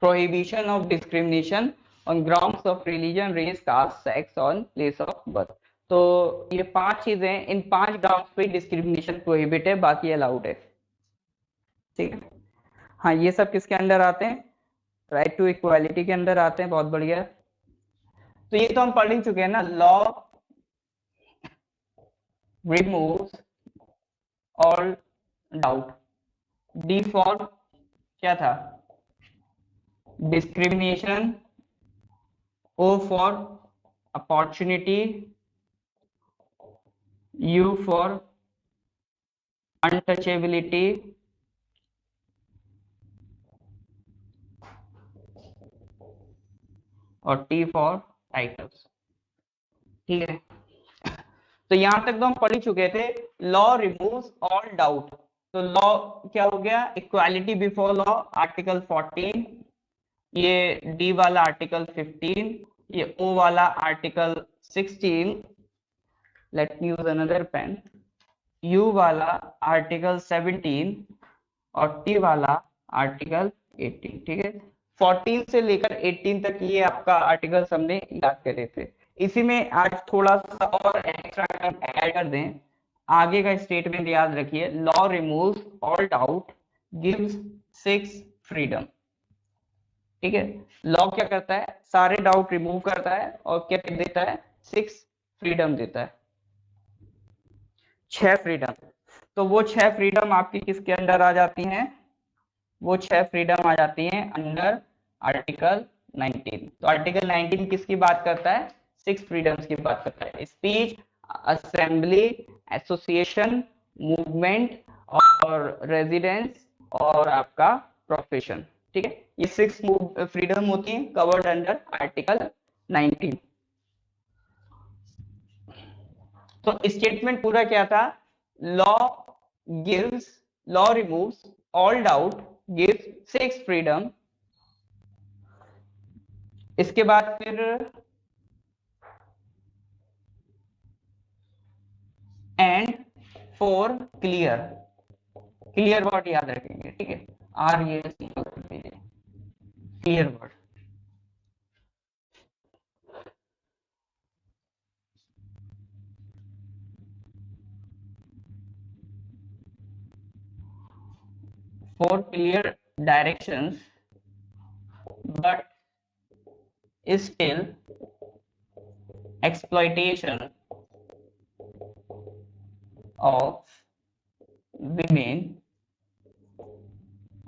Prohibition of discrimination on grounds of religion, race, caste, sex on place of birth। तो ये पांच चीजें, इन पांच ग्राउंड्स पे डिस्क्रिमिनेशन प्रोहिबिट है, बाकी अलाउड है। ठीक है, हाँ ये सब किसके अंडर आते हैं? राइट टू इक्वालिटी के अंदर आते हैं। बहुत बढ़िया। तो ये तो हम पढ़ ही चुके हैं ना, law removes all doubt. D for क्या था? Discrimination. O for opportunity, U for untouchability, और T for titles। ठीक है, तो यहां तक तो हम पढ़ ही चुके थे। लॉ रिमूव्स ऑल डाउट, तो लॉ क्या हो गया? Equality before law, article 14। ये डी वाला आर्टिकल 15, ये ओ वाला article 16। Let me use another pen. U वाला आर्टिकल 17 और टी वाला आर्टिकल 18। ठीक है, 14 से लेकर 18 तक ये आपका आर्टिकल हमने याद करे थे। इसी में आज थोड़ा सा और एक्स्ट्रा ऐड कर दें। आगे का स्टेटमेंट याद रखिए, law removes all doubt, gives 6 freedom. ठीक है, लॉ क्या करता है? सारे डाउट रिमूव करता है और क्या देता है? 6 फ्रीडम देता है, 6 फ्रीडम। तो वो 6 फ्रीडम आपकी किसके अंडर आ जाती हैं? वो 6 फ्रीडम आ जाती हैं अंडर आर्टिकल 19। तो आर्टिकल 19 किसकी बात करता है? 6 फ्रीडम्स की बात करता है। स्पीच, असेंबली, एसोसिएशन, मूवमेंट और रेजिडेंस और आपका प्रोफेशन। ठीक है, ये 6 फ्रीडम होती हैं कवर्ड अंडर आर्टिकल 19। तो स्टेटमेंट पूरा क्या था? Law gives, law removes all doubt, gives 6 freedom. इसके बाद फिर and for clear, clear word याद रखेंगे। ठीक है, आर ये clear word. for clear directions but still exploitation of women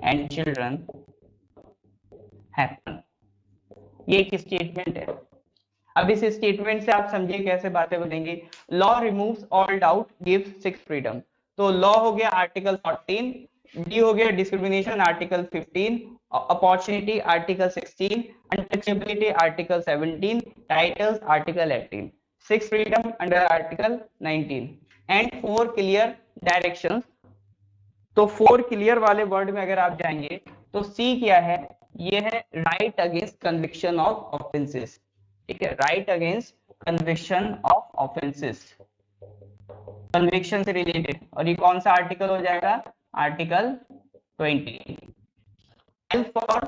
and children happen। ये एक स्टेटमेंट है। अब इस स्टेटमेंट से आप समझिए कैसे बातें बनेंगी। Law removes all doubt, gives 6 freedom. तो लॉ हो गया आर्टिकल 14, डी हो गया discrimination article 15, opportunity article 16, untouchability article 17, titles article 18, 6 freedom under article 19 and 4 clear directions. तो 4 क्लियर वाले वर्ड में अगर आप जाएंगे तो सी क्या है? ये है right against conviction of offences. ठीक है, right against conviction of offences, conviction से रिलेटेड। और ये कौन सा आर्टिकल हो जाएगा? Article 20। For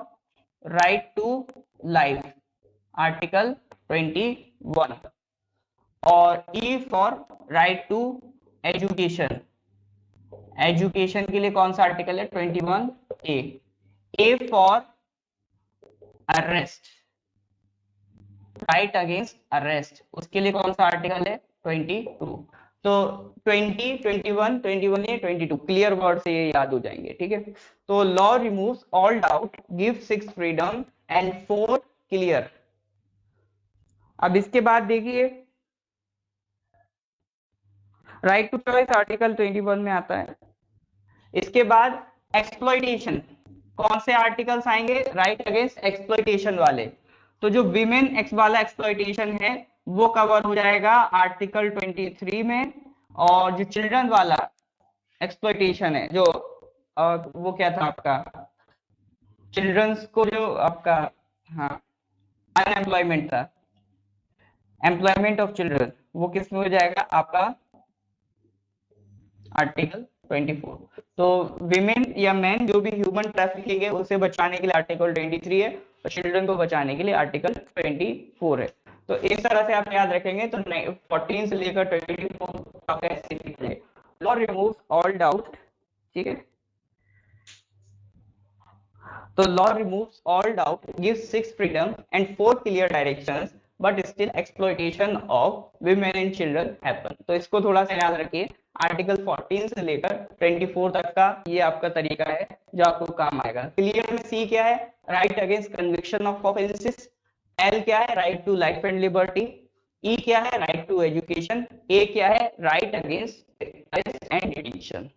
right to life, article 21, और E for right to education, education के लिए कौन सा आर्टिकल है 21A। A for arrest, right against arrest, उसके लिए कौन सा आर्टिकल है 22। तो 20, 21, 21A, 22 क्लियर वर्ड से ये याद हो जाएंगे, ठीक है। तो law removes all doubt, give 6 freedom and 4 clear. अब इसके बाद देखिए राइट टू चॉइस आर्टिकल 21 में आता है। इसके बाद एक्सप्लॉइटेशन, कौन से आर्टिकल्स आएंगे राइट अगेंस्ट एक्सप्लॉइटेशन वाले। तो जो विमेन एक्स वाला एक्सप्लॉइटेशन है वो कवर हो जाएगा आर्टिकल 23 में, और जो चिल्ड्रन वाला एक्सप्लॉइटेशन है जो वो क्या था आपका चिल्ड्रंस को जो आपका हाँ अनएम्प्लॉयमेंट था, एम्प्लॉयमेंट ऑफ चिल्ड्रन, वो किस में हो जाएगा आपका आर्टिकल 24। तो विमेन या मैन जो भी ह्यूमन ट्रैफिकिंग है उसे बचाने के लिए आर्टिकल 23 है, और चिल्ड्रन को बचाने के लिए आर्टिकल 24 है। तो इस तरह से आप याद रखेंगे तो 14 से लेकर 24 आपका ऐसे निकले। लॉ रिमूव्स ऑल डाउट, ठीक है। तो law removes all doubt, gives 6 freedom and 4 clear directions, but still exploitation of women and children happen. तो इसको थोड़ा सा याद रखिए, आर्टिकल 14 से लेकर 24 तक का ये आपका तरीका है जो आपको काम आएगा। क्लियर में सी क्या है right against conviction of offences, L क्या है right to life and liberty, E क्या है राइट टू एजुकेशन, ए क्या है right against arrest and detention.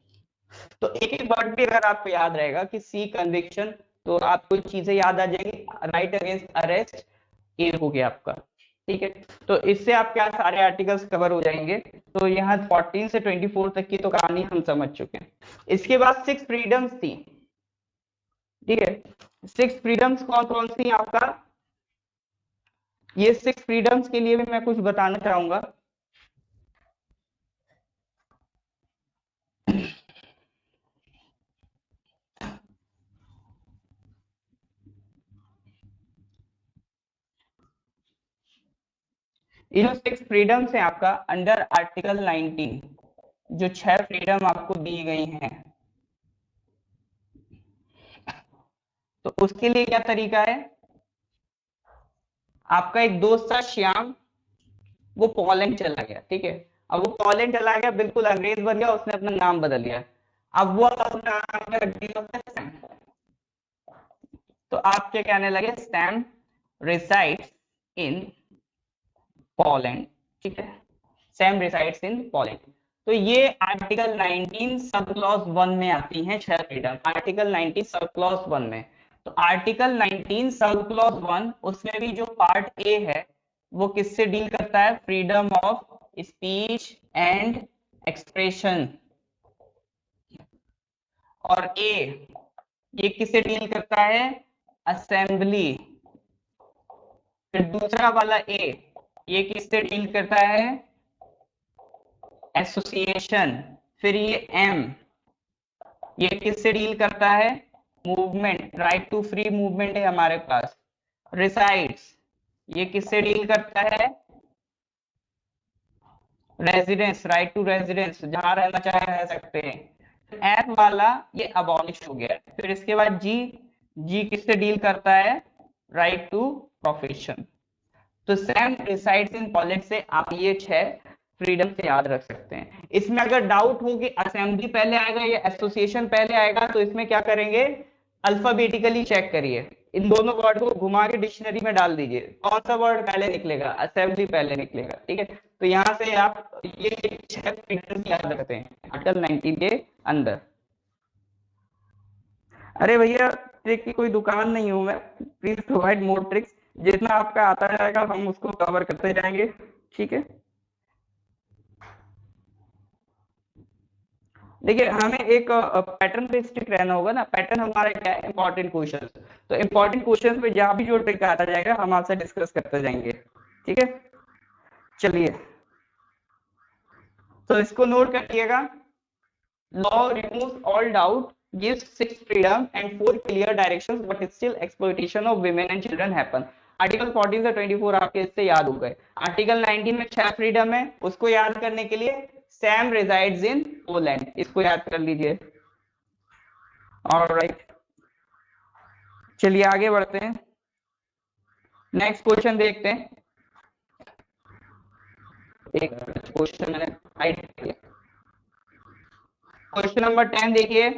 तो एक एक वर्ड भी अगर आपको याद रहेगा कि सी कन्विक्शन, तो आपको चीजें याद आ जाएंगी। राइट अगेंस्ट अरेस्ट ए हो गया आपका, ठीक है। तो इससे आप क्या सारे आर्टिकल्स कवर हो जाएंगे। तो यहाँ 14 से 24 तक की तो कहानी हम समझ चुके हैं। इसके बाद 6 फ्रीडम्स थी, ठीक है। 6 फ्रीडम्स कौन कौन सी आपका, ये 6 फ्रीडम्स के लिए भी मैं कुछ बताना चाहूंगा। ये जो 6 फ्रीडम्स है आपका अंडर आर्टिकल 19, जो 6 फ्रीडम आपको दी गई हैं, तो उसके लिए क्या तरीका है। आपका एक दोस्त था श्याम, वो पोलैंड चला गया, ठीक है। अब वो पोलैंड चला गया, बिल्कुल अंग्रेज बन गया, उसने अपना नाम बदल लिया। अब वो अपना नाम रख दिया सैम। तो आप क्या कहने लगे सैम रिसाइड्स इन पोलैंड, ठीक है। Sam resides in Poland. तो ये आर्टिकल 19 सब क्लॉज 1 में आती हैं 6 फ्रीडम, आर्टिकल 19 सब क्लॉज 1 में। तो आर्टिकल 19 सब क्लॉज 1 उसमें भी जो पार्ट ए है वो किससे डील करता है, freedom of speech and expression. और ए ये किससे डील करता है, असेंबली। फिर दूसरा वाला ए ये किससे डील करता है, एसोसिएशन। फिर ये एम ये किससे डील करता है, movement, right to free movement है हमारे पास। रिसाइड्स ये किससे डील करता है, रेजिडेंस, राइट टू रेजिडेंस, जहां रहना चाहे रह सकते हैं। एफ वाला ये अबॉलिश हो गया। फिर इसके बाद जी, जी किससे डील करता है, राइट टू प्रोफेशन। तो सैम रिसाइड्स इन पोलैंड से आप ये 6 फ्रीडम से याद रख सकते हैं। इसमें अगर डाउट हो कि असेंबली पहले आएगा या एसोसिएशन पहले आएगा, तो इसमें क्या करेंगे, अल्फाबेटिकली चेक करिए, इन दोनों वर्ड को घुमा के डिक्शनरी में डाल दीजिए, कौन सा वर्ड पहले निकलेगा, असेंबली पहले निकलेगा, ठीक है। तो यहाँ से आप ये 6 फ्रीडम याद रखते हैं आर्टिकल 19 के अंदर। अरे भैया ट्रिक की कोई दुकान नहीं हूं मैं, प्लीज प्रोवाइड मोर ट्रिक्स, जितना आपका आता जाएगा हम उसको कवर करते जाएंगे, ठीक है। देखिए हमें एक पैटर्न पे स्टिक रहना होगा ना, पैटर्न हमारा क्या है, इंपॉर्टेंट क्वेश्चन। तो इंपॉर्टेंट क्वेश्चन पे जहां भी जो ट्रिक आता जाएगा हम आपसे डिस्कस करते जाएंगे, ठीक है। चलिए तो इसको नोट करिएगा, law removes all doubt, gives 6 freedom and 4 clear directions, but still exploitation of women and children happen। Article 14 से 24 आपके इससे याद हो गए। आर्टिकल 19 में 6 फ्रीडम है, उसको याद करने के लिए सैम रिजाइड्स इन पोलैंड, इसको याद कर लीजिए। ऑलराइट, चलिए आगे बढ़ते हैं, नेक्स्ट क्वेश्चन देखते हैं। एक क्वेश्चन मैंने हाइड किया, क्वेश्चन नंबर 10 देखिए।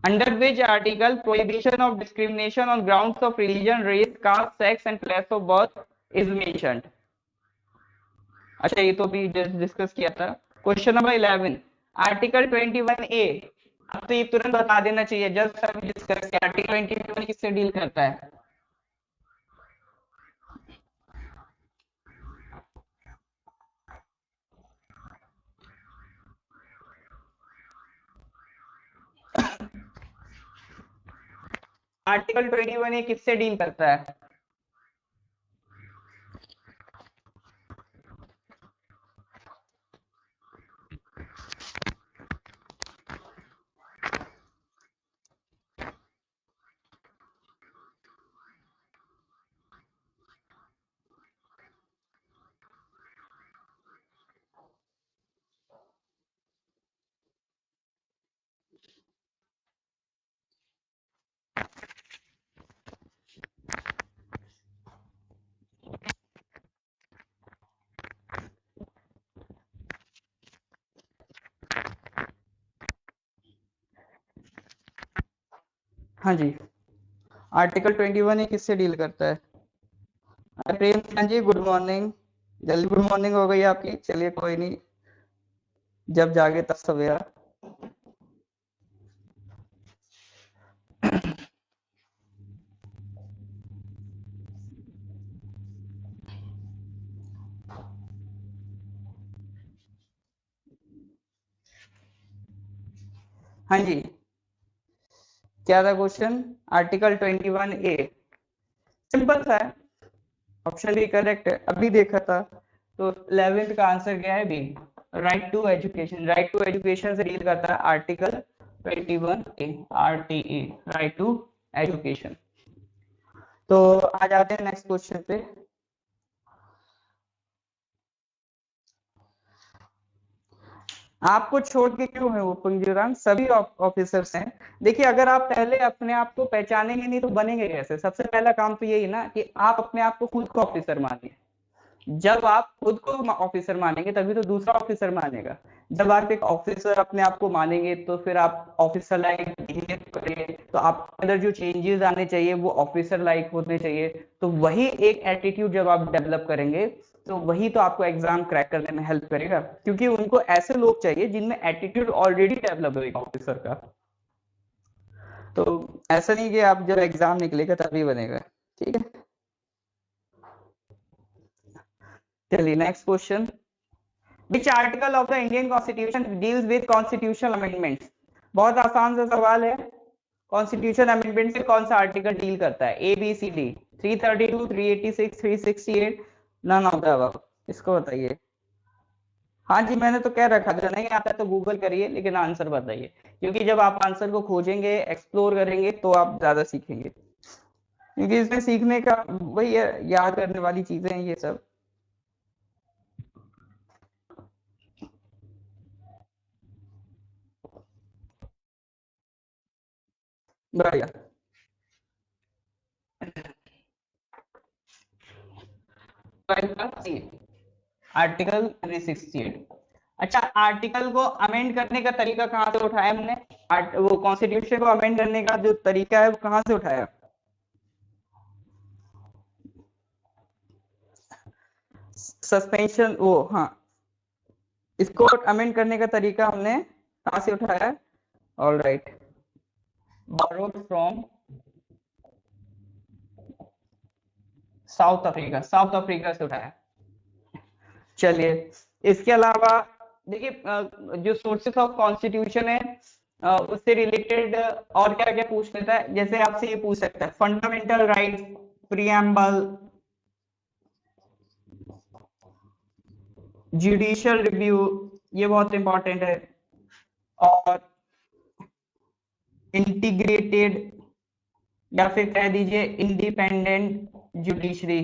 Under which article prohibition of discrimination on grounds of religion, race, caste, sex and place of birth is mentioned. अच्छा, ये तो भी डिस्कस किया था। Question number 11, article 21A। अब तो ये तुरंत बता देना चाहिए, जस्ट अभी डिस्कस किया। आर्टिकल 21 किससे डील करता है? आर्टिकल 21A किससे डील करता है? हाँ जी, आर्टिकल 21A किससे डील करता है? Prem Chand ji, good morning. जल्दी गुड मॉर्निंग हो गई आपकी, चलिए कोई नहीं, जब जागे तब सवेरा। हाँ जी, क्या था क्वेश्चन? आर्टिकल 21A सिंपल सा है, ऑप्शन भी करेक्ट है, अभी देखा था। तो 11th का आंसर क्या है? B, right to education. Right to education से डील करता है article 21A, RTE, right to education. तो आ जाते हैं नेक्स्ट क्वेश्चन पे। आपको छोड़ के क्यों है वो पुंजीराम? सभी ऑफिसर्स हैं। देखिए, अगर आप पहले अपने आप को पहचानेंगे नहीं तो बनेंगे कैसे? सबसे पहला काम तो यही ना कि आप अपने आप को खुद को ऑफिसर मानिए। जब आप खुद को ऑफिसर मानेंगे तभी तो दूसरा ऑफिसर मानेगा। जब आप एक ऑफिसर अपने आप को मानेंगे तो फिर आप ऑफिसर लाइक बिहेव करेंगे, तो आपके अंदर जो चेंजेस आने चाहिए वो ऑफिसर लाइक होने चाहिए। तो वही एक एटीट्यूड जब आप डेवलप करेंगे तो वही तो आपको एग्जाम क्रैक करने में हेल्प करेगा, क्योंकि उनको ऐसे लोग चाहिए जिनमें एटीट्यूड ऑलरेडी डेवलप है ऑफिसर का। तो ऐसा नहीं कि आप जब एग्जाम निकलेगा तभी बनेगा, ठीक है। चलिए next question, which article of the Indian constitution deals with constitutional amendments? बहुत आसान सा सवाल है, कॉन्स्टिट्यूशन अमेंडमेंट से कौन सा आर्टिकल डील करता है? A B C D, 332, 386, 368, none of the above, इसको बताइए। हाँ जी, मैंने तो कह रखा था, नहीं आता तो गूगल करिए, लेकिन आंसर बताइए, क्योंकि जब आप आंसर को खोजेंगे, एक्सप्लोर करेंगे तो आप ज्यादा सीखेंगे, क्योंकि इसमें सीखने का वही है, याद करने वाली चीजें हैं ये सब। बढ़िया। आर्टिकल 368। अच्छा, आर्टिकल को अमेंड करने का तरीका कहाँ से उठाया हमने? वो कॉन्स्टिट्यूशन को अमेंड करने का जो तरीका है वो कहाँ से उठाया? सस्पेंशन, वो हाँ, इसको अमेंड करने का तरीका हमने कहाँ से उठाया? All right, borrowed from south Africa, south Africa से उठाया। चलिए, इसके अलावा देखिए, जो सोर्सेस ऑफ कॉन्स्टिट्यूशन है उससे रिलेटेड और क्या क्या पूछ लेता है, जैसे आपसे ये पूछ सकता है fundamental rights, preamble, judicial review, ये बहुत इंपॉर्टेंट है, और इंटीग्रेटेड या फिर कह दीजिए इंडिपेंडेंट जुडिशरी।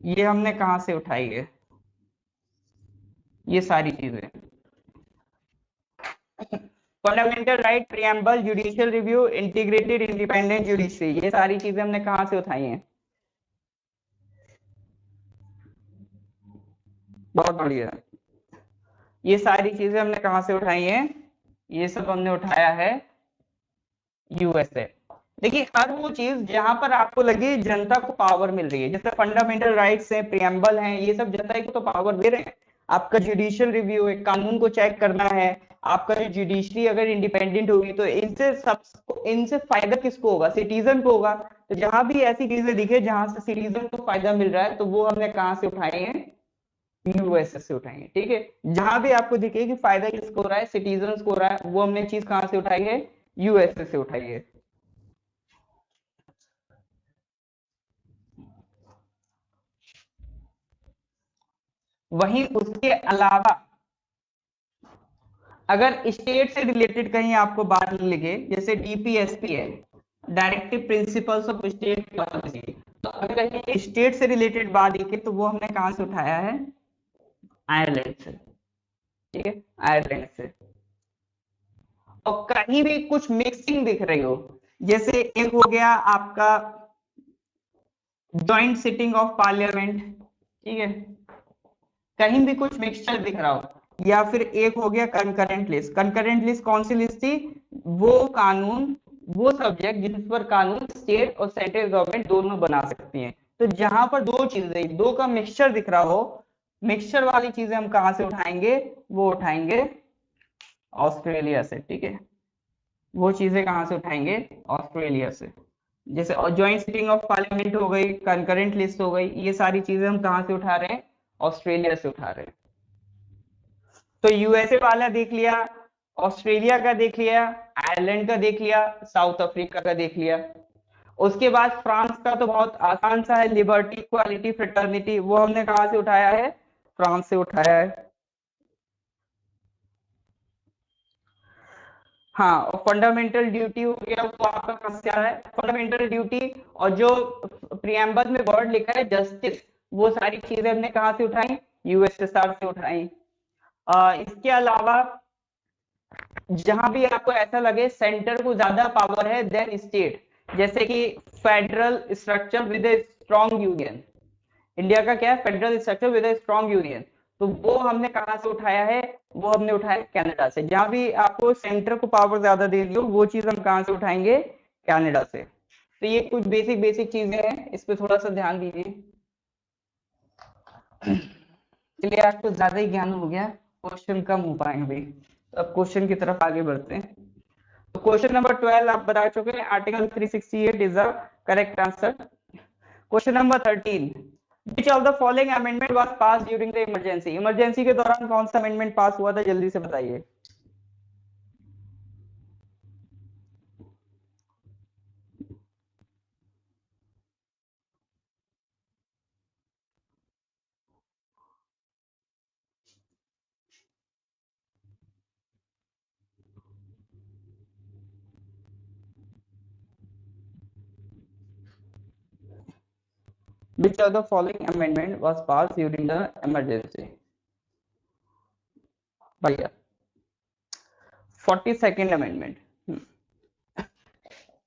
ये हमने कहाँ से उठाई है ये सारी चीजें? Fundamental right, preamble, judicial review, integrated independent judiciary, ये सारी चीजें हमने कहाँ से उठाई हैं? बहुत बढ़िया। ये सारी चीजें हमने कहाँ से उठाई हैं? ये सब हमने उठाया है यूएसए। देखिए, हर वो चीज जहां पर आपको लगे जनता को पावर मिल रही है, जैसे फंडामेंटल राइट्स है, प्रियम्बल है, ये सब जनता को तो पावर दे रहे हैं। आपका जुडिशियल रिव्यू है, कानून को चेक करना है। आपका जो जुडिशरी अगर इंडिपेंडेंट होगी तो इनसे फायदा किसको होगा? सिटीजन को होगा। तो जहां भी ऐसी चीजें दिखे जहां से सिटीजन को फायदा मिल रहा है, तो वो हमने कहाँ से उठाए हैं? यूएसए से उठाएंगे। ठीक है, जहां भी आपको दिखे कि फायदा किसको हो रहा है, सिटीजन को हो रहा है, वो हमने चीज कहां से उठाई है? यूएसए से उठाई है। वहीं उसके अलावा अगर स्टेट से रिलेटेड कहीं आपको बात लिखे, जैसे डीपीएसपी है, directive principles of state policy, तो अगर कहीं स्टेट से रिलेटेड बात लिखे तो वो हमने कहां से उठाया है? आयरलैंड से। ठीक है, आयरलैंड से। और कहीं भी कुछ मिक्सिंग दिख रही हो, जैसे एक हो गया आपका ज्वाइंट सिटिंग ऑफ पार्लियामेंट, ठीक है, कहीं भी कुछ मिक्सचर दिख रहा हो, या फिर एक हो गया कंकरेंट लिस्ट। कंकरेंट लिस्ट कौन सी लिस्ट थी? वो कानून, वो सब्जेक्ट जिस पर कानून स्टेट और सेंट्रल गवर्नमेंट दोनों बना सकती हैं। तो जहां पर दो चीजें, दो का मिक्सचर दिख रहा हो, मिक्सचर वाली चीजें हम कहां से उठाएंगे? वो उठाएंगे ऑस्ट्रेलिया से। ठीक है, वो चीजें कहां से उठाएंगे? ऑस्ट्रेलिया से। जैसे ज्वाइंट सिटिंग ऑफ पार्लियामेंट हो गई, कंकरेंट लिस्ट हो गई, ये सारी चीजें हम कहां से उठा रहे हैं? ऑस्ट्रेलिया से उठा रहे हैं। तो यूएसए वाला देख लिया, ऑस्ट्रेलिया का देख लिया, आयरलैंड का देख लिया, साउथ अफ्रीका का देख लिया। उसके बाद फ्रांस का तो बहुत आसान सा है, लिबर्टी, इक्वालिटी, फ्रेटर्निटी, वो हमने कहां से उठाया है? फ्रांस से उठाया है। हाँ, और फंडामेंटल ड्यूटी हो गया, वो आपका कहाँ से आ रहा है? Fundamental duty. और जो प्रियम्बल में वर्ड लिखा है जस्टिस, वो सारी चीजें हमने कहाँ से उठाई? यूएसएसआर से उठाई। इसके अलावा जहां भी आपको ऐसा लगे सेंटर को ज्यादा पावर है देन स्टेट, जैसे कि federal structure with a strong union, India का क्या है? Federal structure with a strong union, तो वो हमने कहां से उठाया है? वो हमने उठाया कनाडा से। जहां भी आपको सेंटर को पावर ज्यादा दे रही हो, वो चीज हम कहां से उठाएंगे? कनाडा से। तो ये कुछ बेसिक बेसिक चीजें हैं, इस पे थोड़ा सा ध्यान दीजिए। चलिए, आपको ज्यादा ही ज्ञान हो गया, क्वेश्चन कम हो पाएंगे भाई। तो अब क्वेश्चन की तरफ आगे बढ़ते हैं। तो क्वेश्चन नंबर 12 आप बता चुके हैं, article 368 is the correct answer. Question number 13, which of the following amendment was pass during the emergency? Emergency के दौरान कौन सा अमेंडमेंट पास हुआ था, जल्दी से बताइए। Which of the following amendment was passed during the emergency? भैया, 42nd amendment।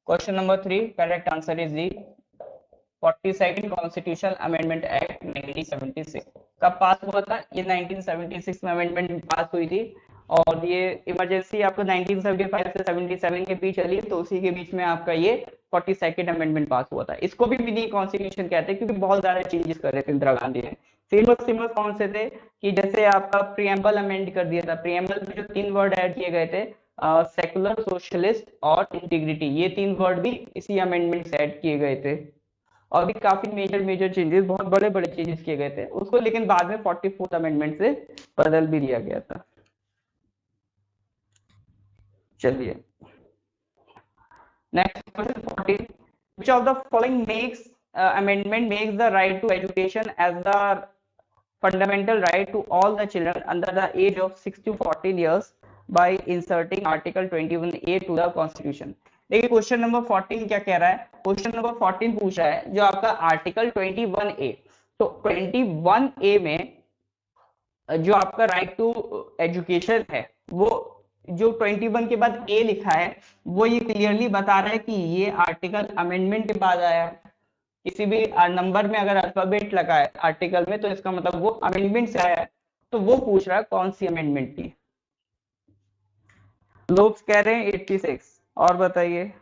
Question number 3, correct answer is the 42nd constitutional amendment act 1976। कब पास हुआ था? ये 1976 में अमेंडमेंट पास हुई थी। और ये इमरजेंसी आपको 1975 से 77 के बीच चली, तो उसी के बीच में आपका ये 42nd अमेंडमेंट पास हुआ था। इसको भी मिनी कॉन्स्टिट्यूशन कहते हैं, क्योंकि बहुत ज्यादा चेंजेस कर रहे थे इंदिरा गांधी ने। फेमस फेमस कौन से थे कि जैसे आपका प्रियम्बल अमेंड कर दिया था। प्रियम्बल में जो 3 वर्ड ऐड किए गए थे, सेकुलर, सोशलिस्ट और इंटीग्रिटी, ये 3 वर्ड भी इसी अमेंडमेंट से ऐड किए गए थे। और भी काफी मेजर मेजर चेंजेस, बहुत बड़े बड़े चेंजेस किए गए थे उसको, लेकिन बाद में 44th अमेंडमेंट से बदल भी दिया गया था। चलिए, next question 14, which of the following makes amendment makes the right to education as the fundamental right to all the children under the age of 6 to 14 years by inserting Article 21A to the Constitution. देखिए question number 14 क्या कह रहा है, question number 14 पूछ रहा है जो आपका आर्टिकल 21A, तो 21A में जो आपका राइट टू एजुकेशन है, वो जो 21 के बाद ए लिखा है वो ये क्लियरली बता रहा है कि ये आर्टिकल अमेंडमेंट के बाद आया है। किसी भी नंबर में अगर अल्फाबेट लगा है आर्टिकल में तो इसका मतलब वो अमेंडमेंट से आया है। तो वो पूछ रहा है कौन सी अमेंडमेंट थी। लोग कह रहे हैं 86। और बताइए।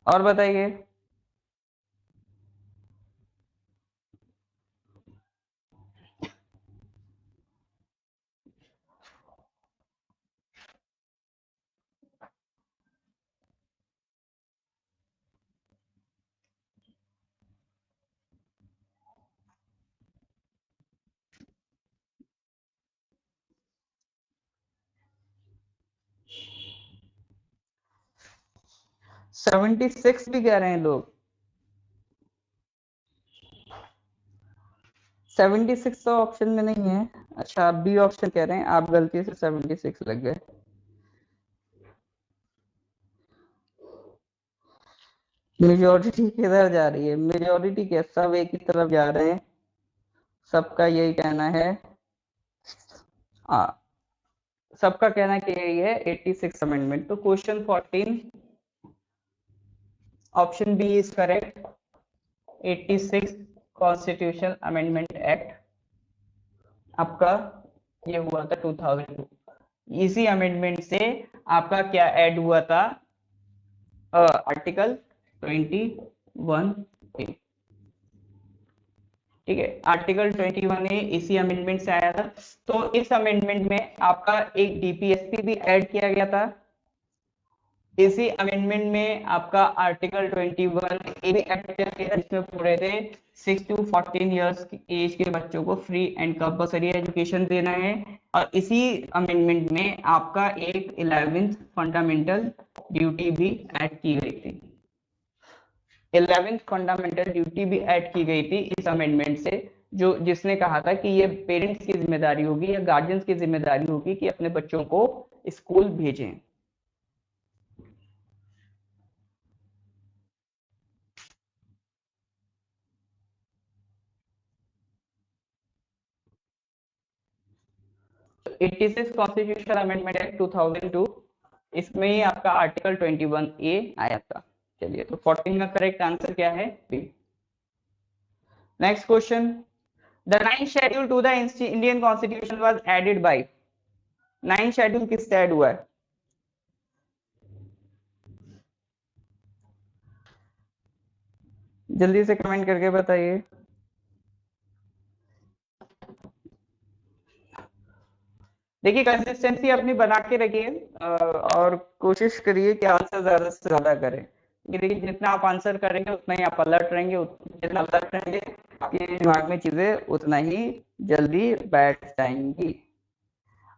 और बताइए। 76 भी कह रहे हैं लोग। 76 तो ऑप्शन में नहीं है। अच्छा, आप बी ऑप्शन कह रहे हैं, आप गलती से 76 लग गए। मेजोरिटी किधर जा रही है, मेजोरिटी क्या, सब एक ही तरफ जा रहे हैं, सबका यही कहना है। सबका कहना कि यही है 86 अमेंडमेंट। तो question 14 option B is correct. 86 constitution amendment act आपका ये हुआ था 2002। इसी अमेंडमेंट से आपका क्या ऐड हुआ था, आर्टिकल 21A। ठीक है, आर्टिकल 21A इसी अमेंडमेंट से आया था। तो इस अमेंडमेंट में आपका एक डीपीएसपी भी ऐड किया गया था। इसी अमेंडमेंट में आपका आर्टिकल 21A भी ऐड किया गया जिसमें पूछ रहे थे 6 to 14 ईयर्स की एज के बच्चों को फ्री एंड कंपल्सरी एजुकेशन देना है। और इसी अमेंडमेंट में आपका एक 11th फंडामेंटल ड्यूटी भी ऐड की गई थी। 11th फंडामेंटल ड्यूटी भी ऐड की गई थी इस अमेंडमेंट से, जो जिसने कहा था कि ये पेरेंट्स की जिम्मेदारी होगी या गार्जियंस की जिम्मेदारी होगी कि अपने बच्चों को स्कूल भेजें। तो 86 कॉन्स्टिट्यूशनल अमेंडमेंट एक्ट 2002, इसमें ही आपका आर्टिकल 21A आया था। चलिए, तो 14 का करेक्ट आंसर क्या है, B. Next question, the 9th schedule to the Indian constitution was added by. 9th schedule किससे ऐड हुआ है? जल्दी से कमेंट करके बताइए। देखिए, कंसिस्टेंसी अपनी बना के रखिए और कोशिश करिए कि आंसर ज्यादा से ज्यादा करें। ये देखिए, जितना आप आंसर करेंगे उतना ही आप अलर्ट रहेंगे, जितना अलर्ट रहेंगे आपके दिमाग में चीजें उतना ही जल्दी बैठ जाएंगी।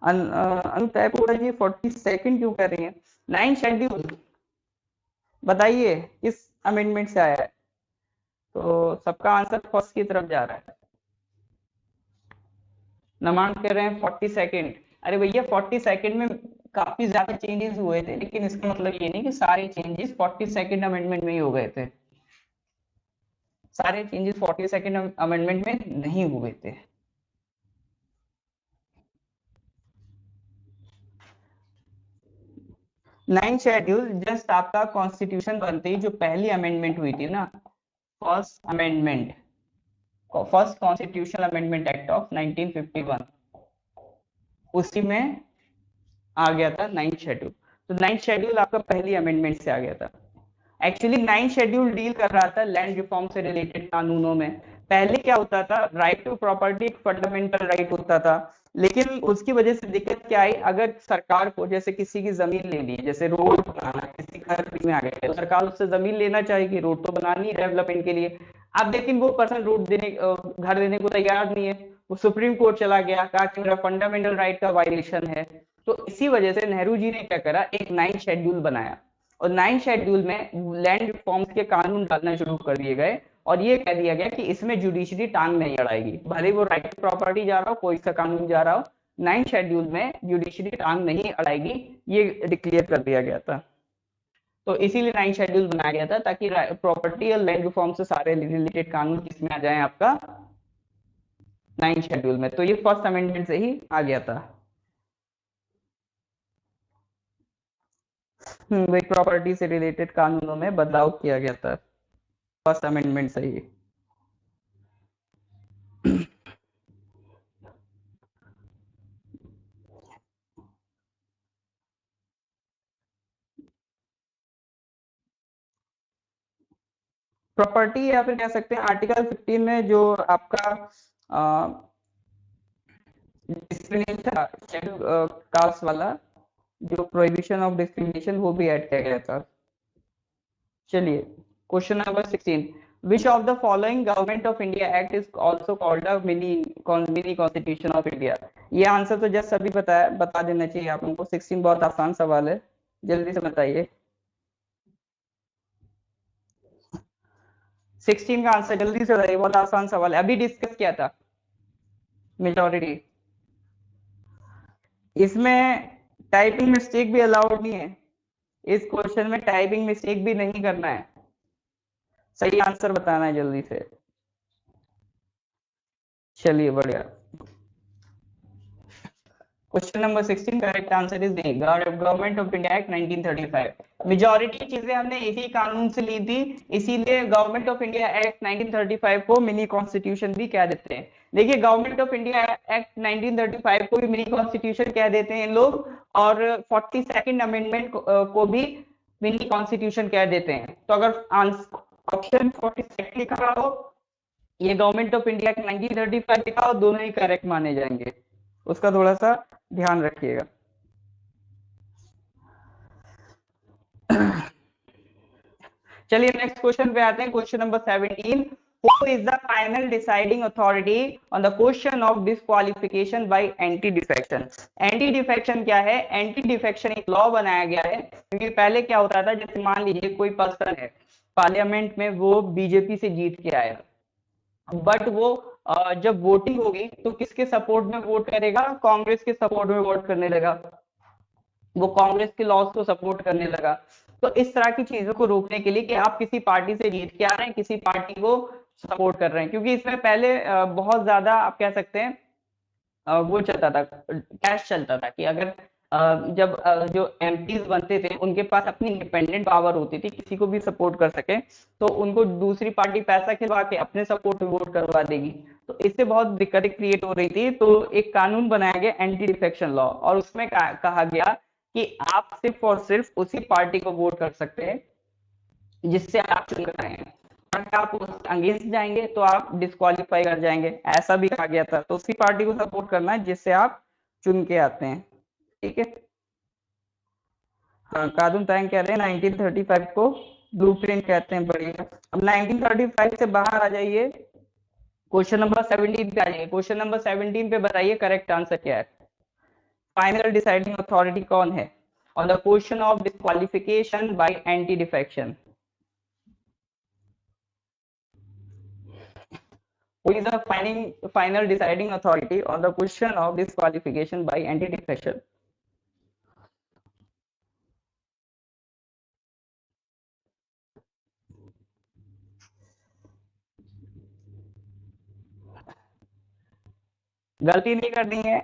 अनुतैपुरा जी 42 क्यों कर रही है? 9 शेड्यूल बताइए किस अमेंडमेंट से आया है? तो सबका आंसर फर्स्ट की तरफ जा रहा है। नमान कह रहे हैं 42। अरे भैया, 42 में काफी ज्यादा चेंजेस हुए थे, लेकिन इसका मतलब ये नहीं कि सारे चेंजेस 42 अमेंडमेंट में ही हो गए थे। सारे चेंजेस 42 अमेंडमेंट में नहीं हुए थे। नाइन शेड्यूल जस्ट आपका कॉन्स्टिट्यूशन बनते ही जो पहली अमेंडमेंट हुई थी ना, first amendment, first constitutional amendment act of 1951, उसी में आ गया था 9th शेड्यूल। तो 9th शेड्यूल आपका पहली अमेंडमेंट से आ गया था। एक्चुअली 9th शेड्यूल डील कर रहा था लैंड रिफॉर्म से रिलेटेड कानूनों में। पहले क्या होता था, राइट टू प्रॉपर्टी एक फंडामेंटल राइट होता था, लेकिन उसकी वजह से दिक्कत क्या आई, अगर सरकार को जैसे किसी की जमीन लेनी है, जैसे रोड बनाना, किसी घर में आ गया तो सरकार उससे जमीन लेना चाहेगी, रोड तो बनानी है डेवलपमेंट के लिए। अब लेकिन वो पर्सन रोड देने, घर देने को तैयार नहीं है, वो सुप्रीम कोर्ट चला गया, कहा कि मेरा फंडामेंटल राइट का वायलेशन है। तो इसी वजह से नेहरू जी ने क्या करा, एक 9th शेड्यूल बनाया, और 9th शेड्यूल में लैंड रिफॉर्म्स के कानून डालना शुरू कर दिए गए। और ये कह दिया गया कि इसमें जुडिशरी टांग नहीं अड़ाएगी, भले वो राइट टू प्रॉपर्टी जा रहा हो, कोई सा कानून जा रहा हो, 9 शेड्यूल में जुडिशरी टांग नहीं अड़ाएगी, ये डिक्लेयर कर दिया गया था। तो इसीलिए 9 शेड्यूल बनाया गया था, ताकि प्रॉपर्टी और लैंड रिफॉर्म से सारे रिलेटेड कानून किसमें आ जाए, आपका 9 शेड्यूल में। तो ये फर्स्ट अमेंडमेंट से ही आ गया था। वही प्रॉपर्टी से रिलेटेड कानूनों में बदलाव किया गया था फर्स्ट अमेंडमेंट से ही। प्रॉपर्टी या फिर कह सकते हैं आर्टिकल 15 में जो आपका डिस्क्रिमिनेशन था, शेड्यूल कास्ट वाला, जो प्रोहिबिशन ऑफ डिस्क्रिमिनेशन, वो भी ऐड किया गया था। चलिए, question number 16, which of the following government of India act is also called a mini constitution of India? ये आंसर तो जस्ट अभी बता देना चाहिए आप लोगों को। 16 बहुत आसान सवाल है, जल्दी से बताइए। 16 का आंसर जल्दी से बताइए, बहुत आसान सवाल है, अभी डिस्कस किया था। मेजोरिटी, इसमें टाइपिंग मिस्टेक भी अलाउड नहीं है, इस क्वेश्चन में टाइपिंग मिस्टेक भी नहीं करना है, सही आंसर बताना है जल्दी से। चलिए बढ़िया। Question number 16, correct answer is D, government of India act 1935। Majority चीजें हमने इसी कानून से ली थी, इसीलिए गवर्नमेंट ऑफ इंडिया एक्ट 1935 को मिनी कॉन्स्टिट्यूशन भी कह देते हैं। देखिए, गवर्नमेंट ऑफ इंडिया एक्ट 1935 को भी मिनी कॉन्स्टिट्यूशन कह देते हैं लोग, और 42nd अमेंडमेंट को भी मिनी कॉन्स्टिट्यूशन कह देते हैं। तो अगर ऑप्शन 42 लिखा हो, ये गवर्नमेंट ऑफ इंडिया एक्ट 1935 लिखा हो, दोनों ही करेक्ट माने जाएंगे, उसका थोड़ा सा ध्यान रखिएगा। चलिए नेक्स्ट क्वेश्चन पे आते हैं, question number 17, who is the final deciding authority on the question of disqualification by anti defection? Anti defection क्या है? एंटी डिफेक्शन एक लॉ बनाया गया है, क्योंकि पहले क्या होता था, जैसे मान लीजिए कोई पर्सन है पार्लियामेंट में, वो बीजेपी से जीत के आया, बट वो जब वोटिंग होगी तो किसके सपोर्ट में वोट करेगा? कांग्रेस के सपोर्ट में वोट करने लगा, वो कांग्रेस के लॉज को सपोर्ट करने लगा। तो इस तरह की चीजों को रोकने के लिए कि आप किसी पार्टी से जीत के आ रहे हैं, किसी पार्टी को सपोर्ट कर रहे हैं, क्योंकि इसमें पहले बहुत ज्यादा आप कह सकते हैं वो चलता था, कैश चलता था, कि अगर जब जो एमपीज बनते थे उनके पास अपनी इंडिपेंडेंट पावर होती थी, किसी को भी सपोर्ट कर सके, तो उनको दूसरी पार्टी पैसा खिलवा के अपने सपोर्ट में वोट करवा देगी। तो इससे बहुत दिक्कतें क्रिएट हो रही थी, तो एक कानून बनाया गया एंटी डिफेक्शन लॉ, और उसमें कहा गया कि आप सिर्फ और सिर्फ उसी पार्टी को वोट कर सकते हैं जिससे आप चुन कर आए हैं, अगर आप अगेंस्ट जाएंगे तो आप डिस्क्वालीफाई कर जाएंगे, ऐसा भी कहा गया था। तो उसी पार्टी को सपोर्ट करना है जिससे आप चुन के आते हैं, ठीक है। हाँ, कादुन तायंग कह रहे हैं 1935 को ब्लूप्रिंट कहते हैं, बढ़िया। अब 1935 से बाहर आ जाइए, क्वेश्चन नंबर 17 पे आ जाइए। क्वेश्चन नंबर 17 पे बताइए करेक्ट आंसर क्या है। फाइनल डिसाइडिंग अथॉरिटी कौन है on the question of disqualification bye anti defection? Who is the final deciding authority on the question of disqualification by anti-defection? गलती नहीं करनी है।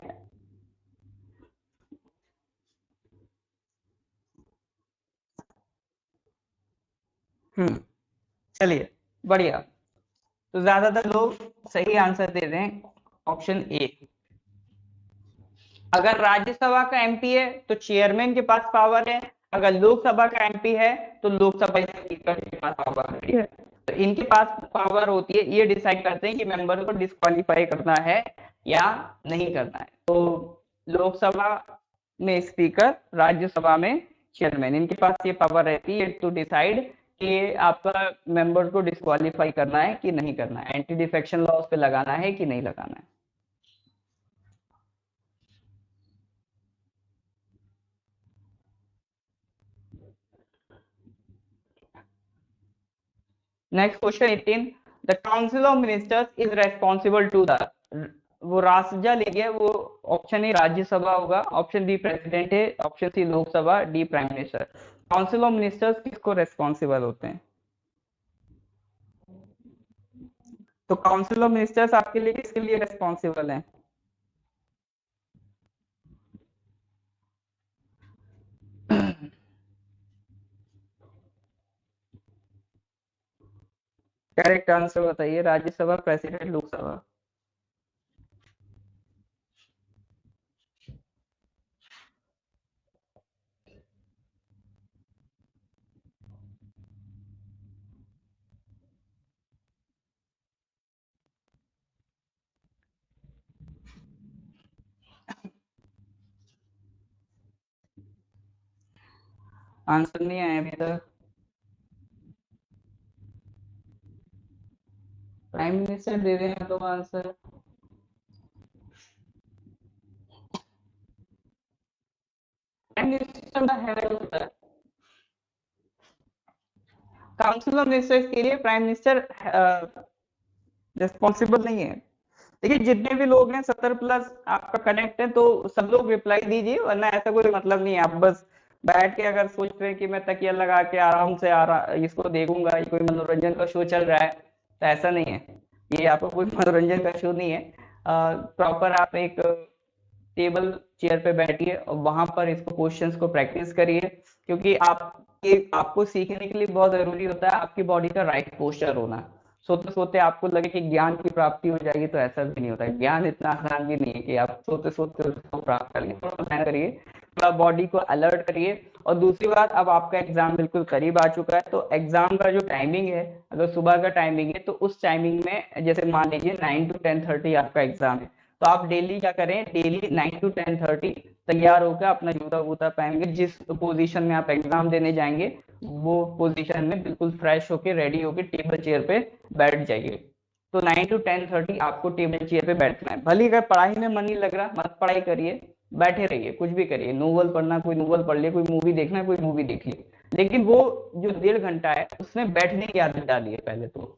चलिए बढ़िया। तो ज्यादातर लोग सही आंसर दे रहे हैं, ऑप्शन ए। अगर राज्यसभा का एमपी है तो चेयरमैन के पास पावर है, अगर लोकसभा का एमपी है तो लोकसभा स्पीकर के पास पावर है, ठीक है। तो इनके पास पावर होती है, ये डिसाइड करते हैं कि मेंबर को डिस्क्वालीफाई करना है या नहीं करना है। तो लोकसभा में स्पीकर, राज्यसभा में चेयरमैन, इनके पास ये पावर रहती है टू डिसाइड कि आपका मेंबर को डिस्क्वालीफाई करना है कि नहीं करना है, एंटी डिफेक्शन लॉज पे लगाना है कि नहीं लगाना है। Next question 18, the council of ministers is responsible to the, वो रासजा ले गया, वो ऑप्शन ए राज्यसभा होगा, ऑप्शन बी प्रेसिडेंट है, option C Lok Sabha, D prime minister. Council of ministers किसको रेस्पॉन्सिबल होते हैं? तो काउंसिल ऑफ मिनिस्टर्स आपके लिए किसके लिए रेस्पॉन्सिबल है? करेक्ट आंसर बताइए, राज्यसभा, प्रेसिडेंट, लोकसभा। आंसर नहीं आया अभी तक। प्राइम मिनिस्टर दे देना तो आंसर। प्राइम मिनिस्टर का हेड होता है। काउंसिल ऑफ मिनिस्टर्स के लिए प्राइम मिनिस्टर रिस्पॉन्सिबल नहीं है। देखिए जितने भी लोग हैं 70+ आपका कनेक्ट है तो सब लोग रिप्लाई दीजिए, वरना ऐसा कोई मतलब नहीं है आप बस बैठ के अगर सोच रहे हैं कि मैं तकिया लगा के आराम से इसको देखूंगा, ये कोई मनोरंजन का शो चल रहा है, तो ऐसा नहीं है। ये आपका कोई मनोरंजन का शो नहीं है। प्रॉपर आप एक टेबल चेयर पे बैठिए और वहां पर इसको क्वेश्चंस को प्रैक्टिस करिए, क्योंकि आपको सीखने के लिए बहुत जरूरी होता है आपकी बॉडी का राइट पोस्चर होना। सोते सोते आपको लगे कि ज्ञान की प्राप्ति हो जाएगी, तो ऐसा भी नहीं होता है। ज्ञान इतना आसान भी नहीं है कि आप सोते सोते उसको प्राप्त कर लें। थोड़ा मेहनत करिए, थोड़ा बॉडी को अलर्ट करिए। और दूसरी बात, अब आपका एग्जाम बिल्कुल करीब आ चुका है, तो एग्जाम का जो टाइमिंग है, अगर सुबह का टाइमिंग है तो उस टाइमिंग में जैसे मान लीजिए 9 to 10:30 आपका एग्जाम है, तो आप डेली क्या करें, डेली 9 to 10:30 तैयार होकर अपना जूता वूता पहन के जिस पोजीशन में आप एग्जाम देने जाएंगे वो पोजीशन में बिल्कुल फ्रेश होके रेडी होके टेबल चेयर पे बैठ जाइए। तो 9 to 10:30 आपको टेबल चेयर पे बैठना है। भले अगर पढ़ाई में मन नहीं लग रहा, मत पढ़ाई करिए, बैठे रहिए, कुछ भी करिए, नोवेल पढ़ना कोई नोवेल पढ़ लिए, कोई मूवी देखना कोई मूवी देख लिए, लेकिन वो जो 1.5 घंटा है उसमें बैठने की आदत डालिए पहले तो,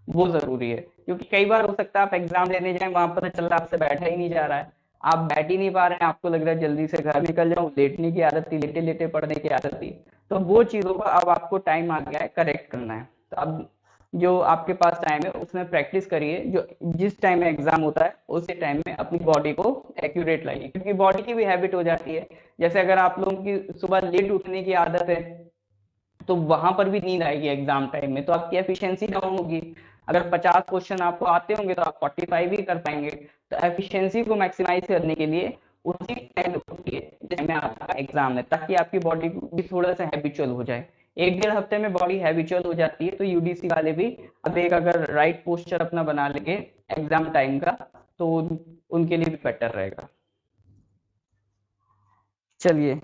वो जरूरी है। क्योंकि कई बार हो सकता है आप एग्जाम देने जाएं, वहां पता चल रहा है आपसे बैठा ही नहीं जा रहा है, आप बैठ ही नहीं पा रहे हैं, आपको लग रहा है जल्दी से घर निकल जाऊं, लेटने की आदत थी, लेटे लेटे पढ़ने की आदत थी। तो वो चीजों का अब आपको टाइम आ गया है करेक्ट करना है। तो अब जो आपके पास टाइम है उसमें प्रैक्टिस करिए, जो जिस टाइम में एग्जाम होता है उसी टाइम में अपनी बॉडी को एक्यूरेट लाइए, क्योंकि बॉडी की भी हैबिट हो जाती है। जैसे अगर आप लोगों की सुबह लेट उठने की आदत है तो वहां पर भी नींद आएगी एग्जाम टाइम में, तो आपकी एफिशिएंसी डाउन होगी। अगर 50 क्वेश्चन आपको आते होंगे तो आप 45 ही कर पाएंगे। तो एफिशिएंसी को मैक्सिमाइज करने के लिए उसी टाइम उठिए जिसमें आपका एग्जाम है, ताकि आपकी बॉडी भी थोड़ा सा हैबिचुअल हो जाए। 1-1.5 हफ्ते में बॉडी हैबिचुअल हो जाती है, तो यूडीसी वाले भी अब एक अगर राइट पोस्चर अपना बना लेंगे एग्जाम टाइम का, तो उनके लिए भी बेटर रहेगा। चलिए,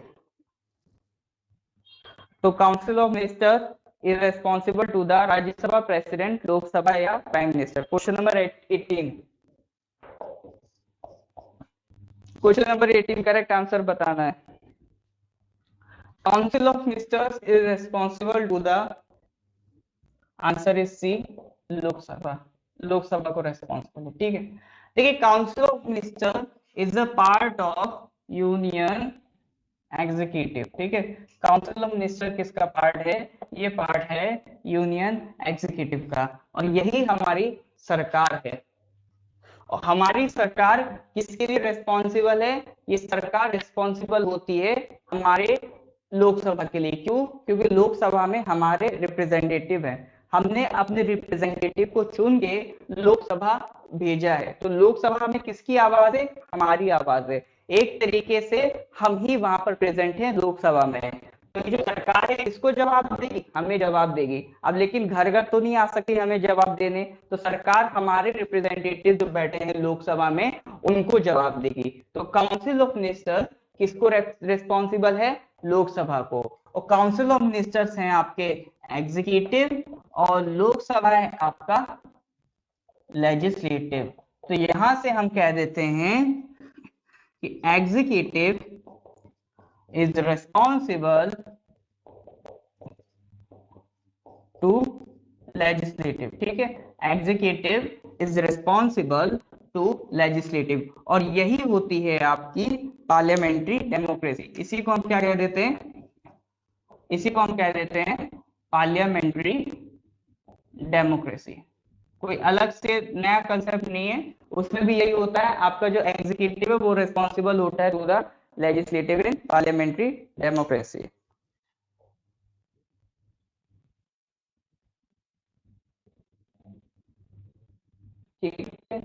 तो council of minister is responsible to the Rajya Sabha, president, Lok Sabha या prime minister. Question number 18। Question number 18 correct answer बताना है। Council of ministers is responsible to the, answer is C, Lok Sabha. Lok Sabha को रेस्पॉन्सिबल, ठीक है। देखिए council of minister is a part of union executive, ठीक है। Council of minister किसका पार्ट है? ये पार्ट है यूनियन एग्जीक्यूटिव का, और यही हमारी सरकार है। और हमारी सरकार किसके लिए रिस्पॉन्सिबल है? ये सरकार रिस्पॉन्सिबल होती है हमारे लोकसभा के लिए। क्यों? क्योंकि लोकसभा में हमारे रिप्रेजेंटेटिव हैं, हमने अपने रिप्रेजेंटेटिव को चुन के लोकसभा भेजा है। तो लोकसभा में किसकी आवाज है? हमारी आवाज है। एक तरीके से हम ही वहां पर प्रेजेंट हैं लोकसभा में। तो ये जो सरकार है इसको जवाब देगी, हमें जवाब देगी। अब लेकिन घर घर तो नहीं आ सकती हमें जवाब देने, तो सरकार हमारे रिप्रेजेंटेटिव जो बैठे हैं लोकसभा में उनको जवाब देगी। तो काउंसिल ऑफ मिनिस्टर किसको रिस्पॉन्सिबल है? लोकसभा को। और काउंसिल ऑफ मिनिस्टर्स हैं आपके एग्जीक्यूटिव, और लोकसभा है आपका लेजिस्लेटिव। तो यहां से हम कह देते हैं कि executive is responsible to legislative, ठीक है। Executive is responsible to legislative, और यही होती है आपकी पार्लियामेंट्री डेमोक्रेसी। इसी को हम क्या कह देते हैं, इसी को हम कह देते हैं पार्लियामेंट्री डेमोक्रेसी। कोई अलग से नया कंसेप्ट नहीं है, उसमें भी यही होता है, आपका जो एग्जीक्यूटिव है वो रिस्पॉन्सिबल होता है to the legislative in parliamentary democracy. ठीक है,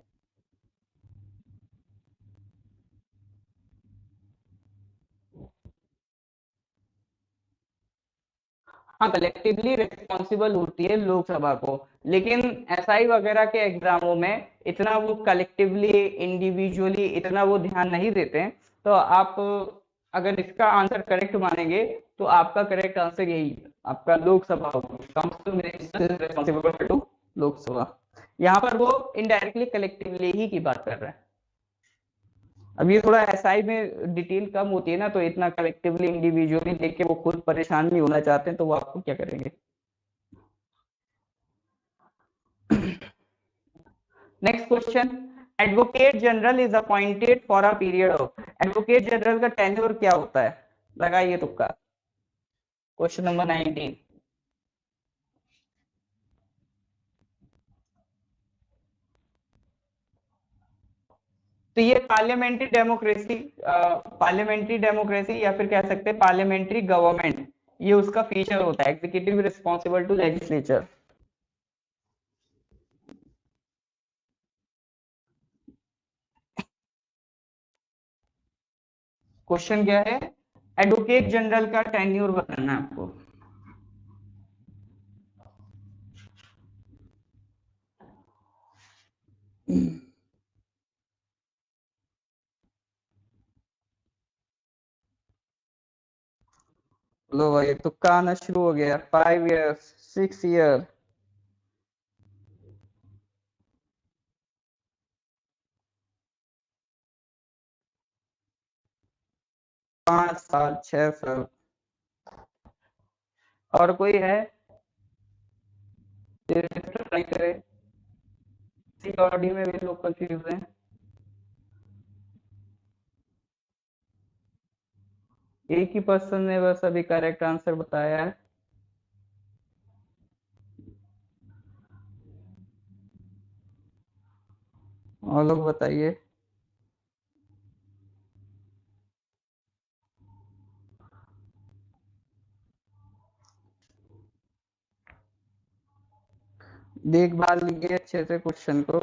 हाँ कलेक्टिवली रिस्पॉन्सिबल होती है लोकसभा को, लेकिन एसआई वगैरह के एग्जामों में इतना वो कलेक्टिवली इंडिविजुअली इतना वो ध्यान नहीं देते हैं। तो आप अगर इसका आंसर करेक्ट मानेंगे तो आपका करेक्ट आंसर यही है, आपका लोकसभा होगी, council minister responsible to Lok Sabha. यहाँ पर वो इनडायरेक्टली कलेक्टिवली ही की बात कर रहे हैं। अब ये थोड़ा एसआई में डिटेल कम होती है ना, तो इतना कलेक्टिवली इंडिविजुअली देख के वो खुद परेशान नहीं होना चाहते हैं, तो वो आपको क्या करेंगे। Next question, advocate general is appointed for a period of, advocate general का टेन्योर क्या होता है, लगाइए तुक्का। Question number 19। तो ये पार्लियामेंट्री डेमोक्रेसी, पार्लियामेंट्री डेमोक्रेसी या फिर कह सकते हैं पार्लियामेंट्री गवर्नमेंट, ये उसका फीचर होता है, executive responsible to legislature. Question क्या है, एडवोकेट जनरल का टेन्योर बताना है आपको। लो भाई तुक्का आना शुरू हो गया, 5 ईयर, 6 ईयर, 5 साल, 6 साल। और कोई है ट्राई करे, ऑडियो में भी लोग कंफ्यूज हैं। एक ही पर्सन ने बस अभी करेक्ट आंसर बताया है। और लोग बताइए। देख भाल लीजिए अच्छे से क्वेश्चन को,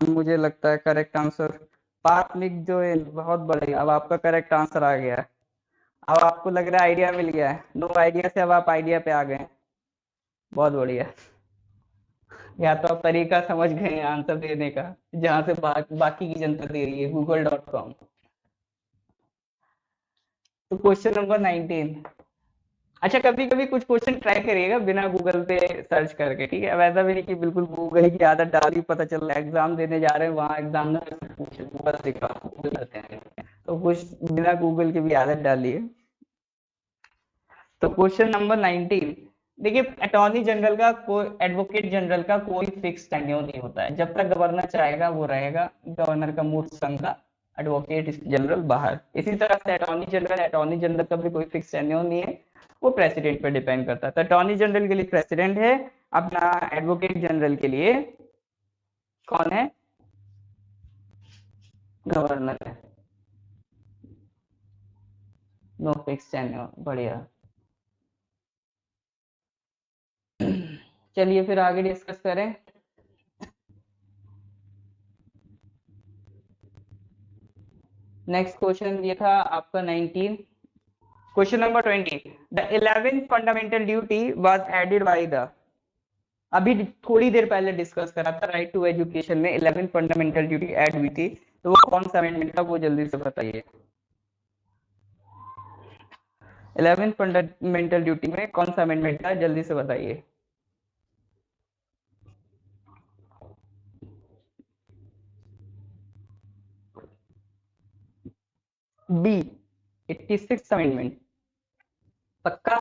मुझे लगता है करेक्ट आंसर पार्टनिक जो है बहुत बड़े, अब आपका करेक्ट आंसर आ गया है। अब आपको लग रहा है आइडिया मिल गया है, नो आइडिया से अब आप आइडिया पे आ गए, बहुत बढ़िया। या तो आप तरीका समझ गए हैं आंसर देने का, जहां से बाकी की जनता दे रही है, google.com। तो क्वेश्चन नंबर 19। अच्छा कभी कभी कुछ क्वेश्चन ट्राई करिएगा बिना गूगल पे सर्च करके, ठीक है, अब ऐसा भी नहीं कि बिल्कुल गूगल की आदत डाली, पता चल रहा है एग्जाम देने जा रहे हैं वहां एग्जामिनर से पूछे गूगल से क्या गूगल करते हैं, तो कुछ बिना गूगल की भी आदत डाली है। तो क्वेश्चन नंबर 19, देखिए अटॉर्नी जनरल का कोई, एडवोकेट जनरल का कोई फिक्स टेन्योर नहीं होता है, जब तक गवर्नर चाहेगा वो रहेगा, गवर्नर का मूड संग का, एडवोकेट जनरल बाहर। इसी तरह से अटॉर्नी जनरल का भी कोई फिक्स टेन्योर नहीं है, वो प्रेसिडेंट पे डिपेंड करता है। तो अटॉर्नी जनरल के लिए प्रेसिडेंट है, अपना एडवोकेट जनरल के लिए कौन है, गवर्नर है। नो फिक्स टेन्योर, बढ़िया। चलिए फिर आगे डिस्कस करें। नेक्स्ट क्वेश्चन ये था आपका 19। Question number 20, the 11th fundamental duty was added by the, अभी थोड़ी देर पहले डिस्कस करा था, राइट टू एजुकेशन में 11th फंडामेंटल ड्यूटी ऐड हुई थी, तो वो कौन सा अमेंडमेंट था, वो जल्दी से बताइए। 11th फंडामेंटल ड्यूटी में कौन सा अमेंडमेंट था, जल्दी से बताइए। बी, 86 अमेंडमेंट, पक्का।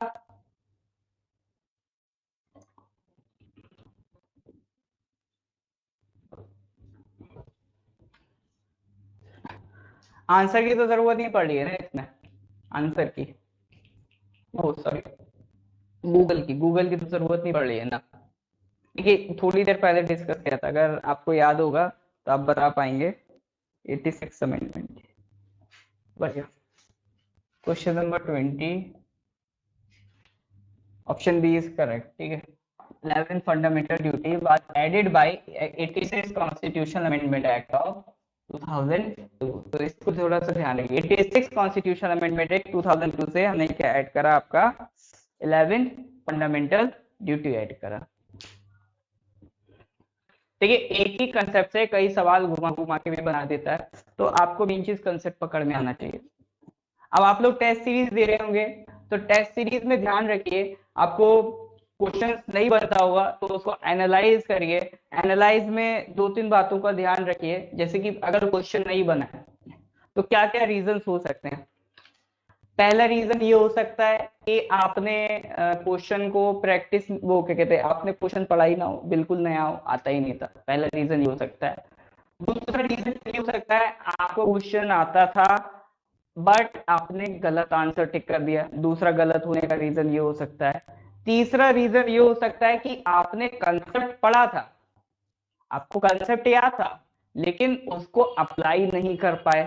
आंसर की तो जरूरत नहीं पड़ रही है ना इसमें, आंसर की, ओ सॉरी, गूगल की तो जरूरत नहीं पड़ रही है ना। देखिए थोड़ी देर पहले डिस्कस किया था, अगर आपको याद होगा तो आप बता पाएंगे। 86 अमेंडमेंट, बढ़िया। Question number 20, option B is correct, ठीक है। 11 fundamental duty was added by 86 constitutional amendment act of 2002। तो इसको थोड़ा सा ध्यान रखिए, 86 कॉन्स्टिट्यूशनल अमेंडमेंट एक्ट 2002 से हमने क्या ऐड करा, आपका 11 फंडामेंटल ड्यूटी ऐड करा। देखिए एक ही कंसेप्ट से कई सवाल घुमा घुमा के भी बना देता है, तो आपको मेन चीज कंसेप्ट पकड़ में आना चाहिए। अब आप लोग टेस्ट सीरीज दे रहे होंगे, तो टेस्ट सीरीज में ध्यान रखिए, आपको क्वेश्चन नहीं बनता होगा तो उसको एनालाइज करिए। एनालाइज में दो तीन बातों का ध्यान रखिए, जैसे कि अगर क्वेश्चन नहीं बना है तो क्या क्या रीजन हो सकते हैं। पहला रीजन ये हो सकता है कि आपने क्वेश्चन को प्रैक्टिस, वो क्या कहते हैं, आपने क्वेश्चन पढ़ा ही ना हो, बिल्कुल नया हो, आता ही नहीं था, पहला रीजन ये हो सकता है। दूसरा रीजन ये हो सकता है आपको क्वेश्चन आता था बट आपने गलत आंसर टिक कर दिया, दूसरा गलत होने का रीजन ये हो सकता है। तीसरा रीजन ये हो सकता है कि आपने कंसेप्ट पढ़ा था, आपको कंसेप्ट याद था, लेकिन उसको अप्लाई नहीं कर पाए।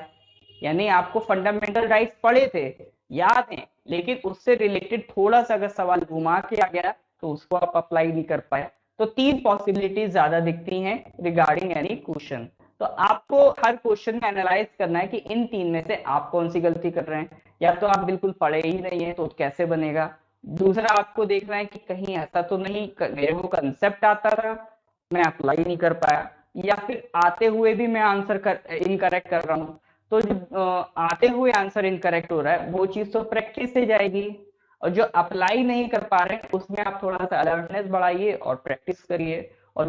यानी आपको फंडामेंटल राइट्स पढ़े थे, याद है, लेकिन उससे रिलेटेड थोड़ा सा अगर सवाल घुमा के आ गया तो उसको आप अप्लाई नहीं कर पाए। तो तीन पॉसिबिलिटीज ज्यादा दिखती हैं रिगार्डिंग एनी क्वेश्चन। तो आपको हर क्वेश्चन में एनालाइज करना है कि इन तीन में से आप कौन सी गलती कर रहे हैं। या तो आप बिल्कुल पढ़े ही नहीं है तो कैसे बनेगा। दूसरा आपको देखना है कि कहीं ऐसा तो नहीं मेरे को कंसेप्ट आता था, मैं अप्लाई नहीं कर पाया, या फिर आते हुए भी मैं आंसर इनकरेक्ट कर रहा हूँ। तो जो आते हुए आंसर इनकरेक्ट हो रहा है वो चीज तो प्रैक्टिस से जाएगी, और जो अप्लाई नहीं कर पा रहे हैं उसमें आप थोड़ा सा अलर्टनेस बढ़ाइए और प्रैक्टिस करिए। और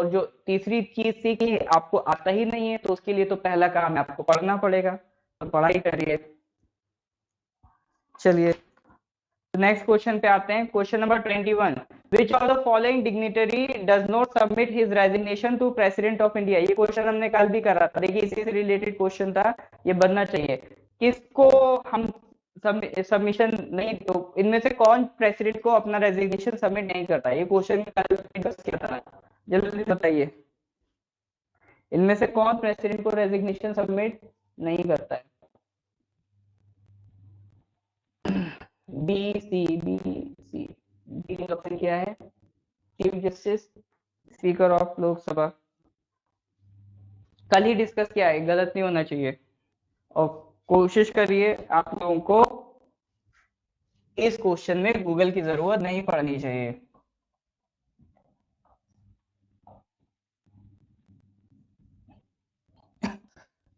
जो तीसरी चीज थी कि आपको आता ही नहीं है तो उसके लिए तो पहला काम है आपको पढ़ना पड़ेगा, तो पढ़ाई करिए। चलिए नेक्स्ट क्वेश्चन पे आते हैं, question number 21। Which of the following dignitary does not submit his resignation to president of India. ये क्वेश्चन हमने कल भी करा था, देखिए इसी से रिलेटेड क्वेश्चन था, ये बनना चाहिए। किसको हम सबमिशन नहीं, तो इनमें से कौन प्रेसिडेंट को अपना रेजिग्नेशन सबमिट नहीं करता, ये क्वेश्चन कल डिस्कस किया था, जल्दी बताइए। इनमें से कौन प्रेसिडेंट को रेजिग्नेशन सबमिट नहीं करता है। B C B C, B का ऑप्शन क्या है, chief justice, speaker of Lok Sabha. कल ही डिस्कस किया है, गलत नहीं होना चाहिए। और कोशिश करिए आप लोगों को इस क्वेश्चन में गूगल की जरूरत नहीं पड़नी चाहिए।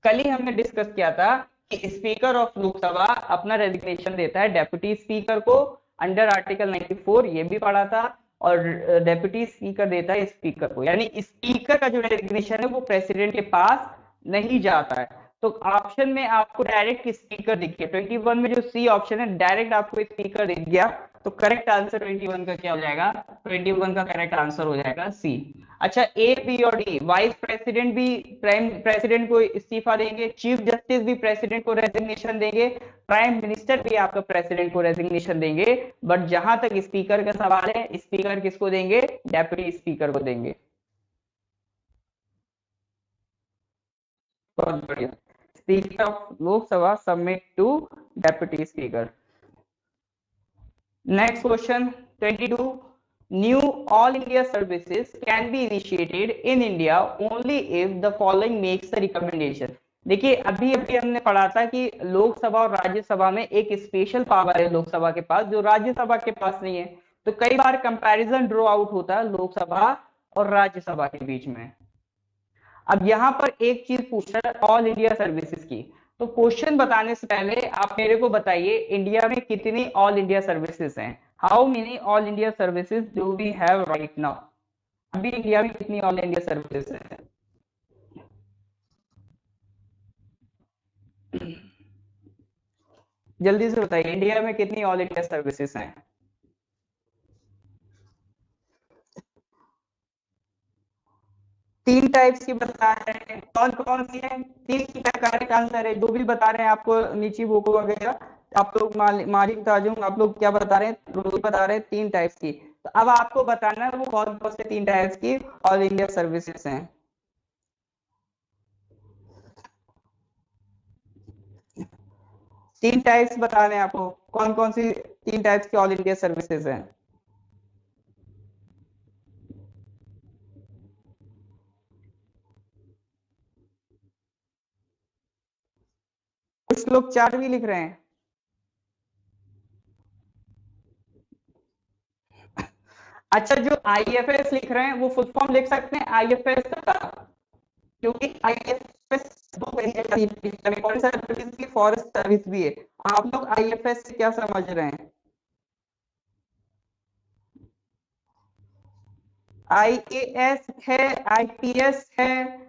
कल ही हमने डिस्कस किया था कि स्पीकर ऑफ लोकसभा अपना रेजिग्नेशन देता है डेप्यूटी स्पीकर को, अंडर आर्टिकल 94, ये भी पढ़ा था। और डेप्यूटी स्पीकर देता है स्पीकर को, यानी स्पीकर का जो रेजिग्नेशन है वो प्रेसिडेंट के पास नहीं जाता है। तो ऑप्शन में आपको डायरेक्ट स्पीकर दिख गया, 21 में जो सी ऑप्शन है डायरेक्ट आपको स्पीकर दिख गया, तो करेक्ट आंसर 21 का क्या हो जाएगा, 21 का करेक्ट आंसर हो जाएगा सी। अच्छा ए बी और डी, वाइस प्रेसिडेंट भी प्राइम प्रेसिडेंट को इस्तीफा देंगे, चीफ जस्टिस भी प्रेसिडेंट को रेजिग्नेशन देंगे, प्राइम मिनिस्टर भी आपका प्रेसिडेंट को रेजिग्नेशन देंगे। बट जहां तक स्पीकर का सवाल है, स्पीकर किसको देंगे, डेप्यूटी स्पीकर को देंगे। बहुत बढ़िया, speaker of Lok Sabha submit to deputy speaker. Next question 22. New all India services can be initiated in India only if the following makes the recommendation. देखिए अभी अभी हमने पढ़ा था कि लोकसभा और राज्यसभा में एक स्पेशल पावर है लोकसभा के पास जो राज्यसभा के पास नहीं है। तो कई बार कंपैरिजन ड्रॉ आउट होता है लोकसभा और राज्यसभा के बीच में। अब यहाँ पर एक चीज पूछ रहा है ऑल इंडिया सर्विसेज की, तो क्वेश्चन बताने से पहले आप मेरे को बताइए इंडिया में कितनी ऑल इंडिया सर्विसेज हैं। How many all India services do we have right now. अभी इंडिया में कितनी ऑल इंडिया सर्विसेज हैं। जल्दी से बताइए इंडिया में कितनी ऑल इंडिया सर्विसेज हैं। तीन टाइप्स की बता रहे हैं, कौन कौन सी है? तीन की करेक्ट आंसर है, जो भी बता रहे हैं आपको नीचे बुक वगैरह, आप लोग मालिक ताजुम आप लोग क्या बता रहे हैं, रूल बता रहे हैं तीन टाइप्स की। तो अब आपको बताना है वो कौन कौन से तीन टाइप्स की ऑल इंडिया सर्विसेज हैं। तीन टाइप्स बता रहे हैं आपको, कौन कौन सी तीन टाइप्स की ऑल इंडिया सर्विसेज हैं। कुछ लोग चार भी लिख रहे हैं। अच्छा, जो आईएफएस लिख रहे हैं वो फुल फॉर्म लिख सकते हैं आईएफएस का? क्योंकि आईएफएस दो तरीके कौन सा सर्विस की फॉरेस्ट सर्विस भी है। आप लोग आईएफएस से क्या समझ रहे हैं? आईएएस है, आईपीएस है,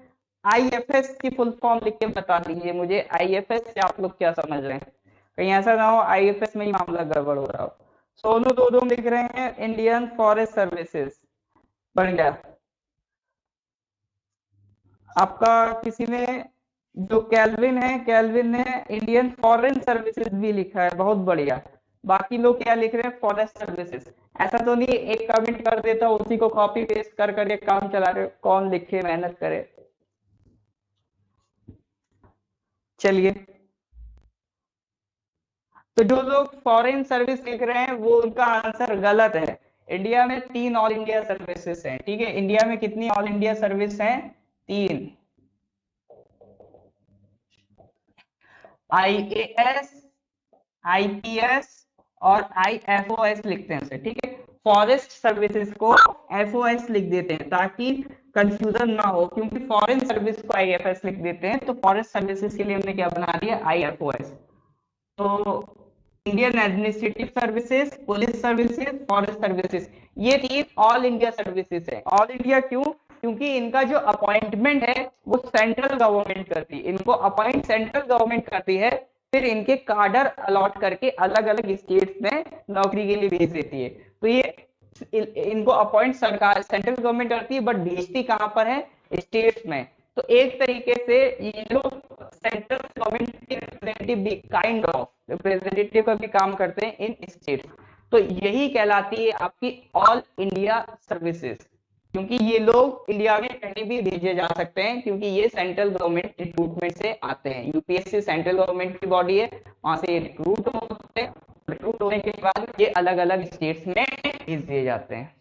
आईएफएस की फुल फॉर्म लिख के बता दीजिए मुझे, आईएफएस से आप लोग क्या समझ रहे हैं? कहीं ऐसा ना हो आईएफएस में ही मामला गड़बड़ हो रहा हो। सोनू दो दो लिख रहे हैं इंडियन फॉरेस्ट सर्विसेज। बढ़िया। आपका किसी ने, जो कैल्विन है, कैल्विन ने इंडियन फॉरेन सर्विसेज भी लिखा है, बहुत बढ़िया। बाकी लोग क्या लिख रहे हैं? Forest services. ऐसा तो नहीं एक कमेंट कर देता उसी को कॉपी पेस्ट कर करके काम चला रहे हो, कौन लिखे मेहनत करे। चलिए, तो जो लोग फॉरेन सर्विस लिख रहे हैं वो उनका आंसर गलत है। इंडिया में तीन ऑल इंडिया सर्विसेज हैं, ठीक है? इंडिया में कितनी ऑल इंडिया सर्विस हैं? तीन। आईएएस, आईपीएस और आईएफओएस लिखते हैं उसे, ठीक है? फॉरेस्ट सर्विसेज को एफओएस लिख देते हैं ताकि कंफ्यूजन ना हो, क्योंकि फॉरेन सर्विस को आईएफएस लिख देते हैं तो फॉरेस्ट सर्विसेज के लिए हमने क्या बना दिया? आईएफओएस। तो Indian administrative services, police services, forest services, ये तीन ऑल इंडिया सर्विसेज है। ऑल इंडिया क्यों? क्योंकि इनका जो अपॉइंटमेंट है वो सेंट्रल गवर्नमेंट करती है, इनको अपॉइंट सेंट्रल गवर्नमेंट करती है, फिर इनके कार्डर अलॉट करके अलग अलग स्टेट्स में नौकरी के लिए भेज देती है। तो ये इनको अपॉइंट सरकार सेंट्रल गवर्नमेंट करती है, बट भेजती कहां पर है? स्टेट्स में। तो एक तरीके से ये लोग सेंट्रल गवर्नमेंट के रिप्रेजेंटेटिव भी, काइंड ऑफ रिप्रेजेंटेटिव का भी काम करते हैं इन स्टेट। तो यही कहलाती है आपकी ऑल इंडिया सर्विसेज, क्योंकि ये लोग इंडिया में कहीं भी भेजे जा सकते हैं, क्योंकि ये सेंट्रल गवर्नमेंट रिक्रूटमेंट से आते हैं। यूपीएससी सेंट्रल गवर्नमेंट की बॉडी है, वहां से रिक्रूट होते हैं, रिक्रूट होने के बाद ये अलग अलग स्टेट्स में भेज दिए जाते हैं।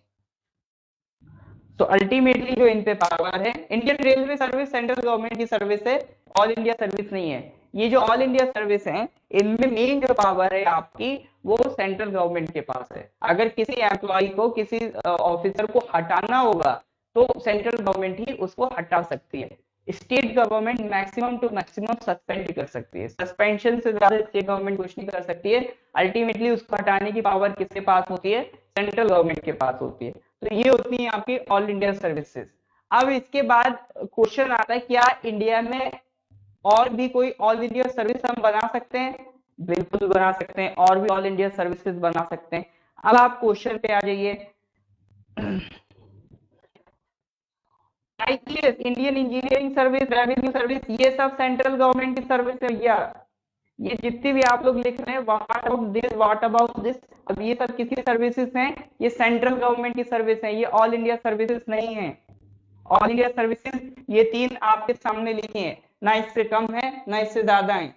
तो अल्टीमेटली जो इन पे पावर है, Indian railway service central government की सर्विस है, ऑल इंडिया सर्विस नहीं है। ये जो ऑल इंडिया सर्विस है, इनमें मेन जो पावर है आपकी वो सेंट्रल गवर्नमेंट के पास है। अगर किसी एम्प्लॉय को, किसी ऑफिसर को हटाना होगा तो सेंट्रल गवर्नमेंट ही उसको हटा सकती है। State government maximum to maximum suspend कर सकती है, सस्पेंशन से ज्यादा स्टेट गवर्नमेंट कुछ नहीं कर सकती है। अल्टीमेटली उसको हटाने की पावर किसके पास होती है? सेंट्रल गवर्नमेंट के पास होती है। तो ये होती है आपकी ऑल इंडिया सर्विसेज। अब इसके बाद क्वेश्चन आता है, क्या इंडिया में और भी कोई ऑल इंडिया सर्विस हम बना सकते हैं? बिल्कुल बना सकते हैं, और भी ऑल इंडिया सर्विसेज बना सकते हैं। अब आप क्वेश्चन पे आ जाइए। IPS, Indian engineering service, revenue service, ये सब सेंट्रल गवर्नमेंट की सर्विस है भैया। ये जितनी भी आप लोग लिख रहे हैं what about this, what about this, अब ये सब किसी सर्विसेज हैं? ये सेंट्रल गवर्नमेंट की सर्विस है, ये ऑल इंडिया सर्विसेज नहीं है। ऑल इंडिया सर्विसेज ये तीन आपके सामने लिखी है, ना इससे कम है ना इससे ज्यादा है।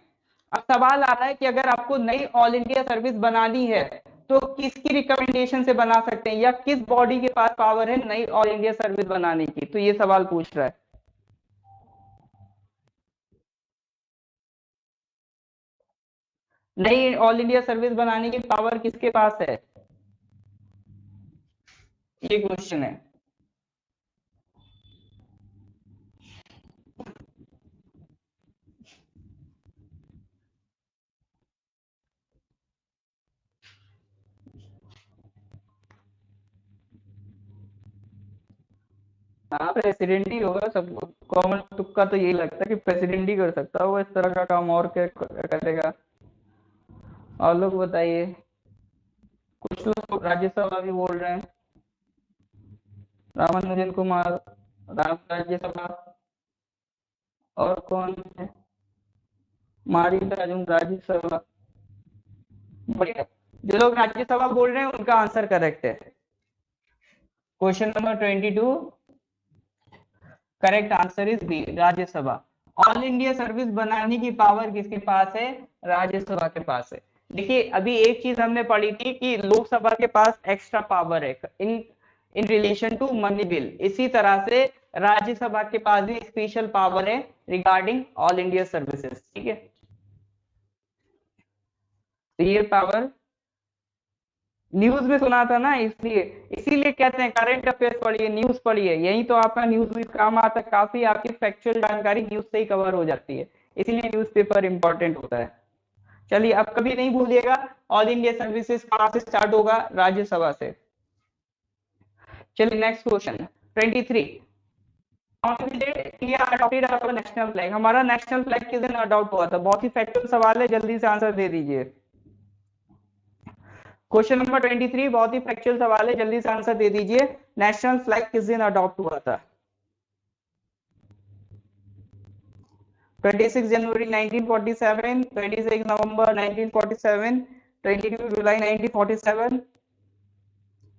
अब सवाल आता है कि अगर आपको नई ऑल इंडिया सर्विस बनानी है तो किसकी रिकमेंडेशन से बना सकते हैं, या किस बॉडी के पास पावर है नई ऑल इंडिया सर्विस बनाने की? तो ये सवाल पूछ रहा है। नई ऑल इंडिया सर्विस बनाने की पावर किसके पास है? ये क्वेश्चन है। हाँ, प्रेसिडेंट ही होगा सब। कॉमन तुक्का तो यही लगता है कि प्रेसिडेंट ही कर सकता होगा इस तरह का काम, और क्या करेगा? और लोग बताइए। कुछ लोग राज्यसभा भी बोल रहे हैं, रामानुजन कुमार। राज्यसभा। और कौन है? मारी राजू राज्यसभा। बढ़िया। जो लोग राज्यसभा बोल रहे हैं उनका आंसर करेक्ट है। Question number 22, correct answer is B, Rajya Sabha. All India service बनाने की पावर किसके पास है? राज्यसभा के पास है। देखिए अभी एक चीज हमने पढ़ी थी कि लोकसभा के पास एक्स्ट्रा पावर है in in relation to money bill, इसी तरह से राज्यसभा के पास भी स्पेशल पावर है रिगार्डिंग ऑल इंडिया सर्विसेज। ठीक है, तो ये पावर न्यूज में सुना था ना, इसलिए इसीलिए कहते हैं करंट अफेयर्स पढ़िए, न्यूज पढ़िए, यही तो आपका न्यूज भी काम आता है। काफी आपकी फैक्चुअल जानकारी न्यूज से ही कवर हो जाती है, इसीलिए न्यूज़पेपर इंपॉर्टेंट होता है। चलिए अब कभी नहीं भूलिएगा, ऑल इंडिया सर्विसेज कहाँ से स्टार्ट होगा? राज्यसभा से। चलिए नेक्स्ट क्वेश्चन 23, नेशनल फ्लैग, हमारा नेशनल फ्लैग किस दिन अडॉप्ट हुआ था? बहुत ही फैक्चुअल सवाल है, जल्दी से आंसर दे दीजिए। क्वेश्चन नंबर 23 बहुत ही फैक्चुअल सवाल है, जल्दी से आंसर दे दीजिए। नेशनल फ्लैग किस दिन अडॉप्ट हुआ था? 26 जनवरी 1947, 26 नवंबर 1947, 22 जुलाई 1947,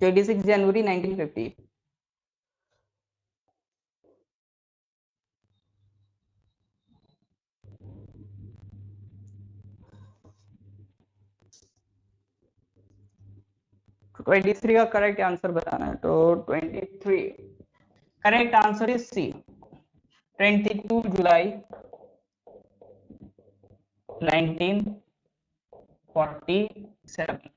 26 जनवरी 1950। तो 23 का करेक्ट आंसर बताना है, तो 23 करेक्ट आंसर इज सी, 22 जुलाई 1947।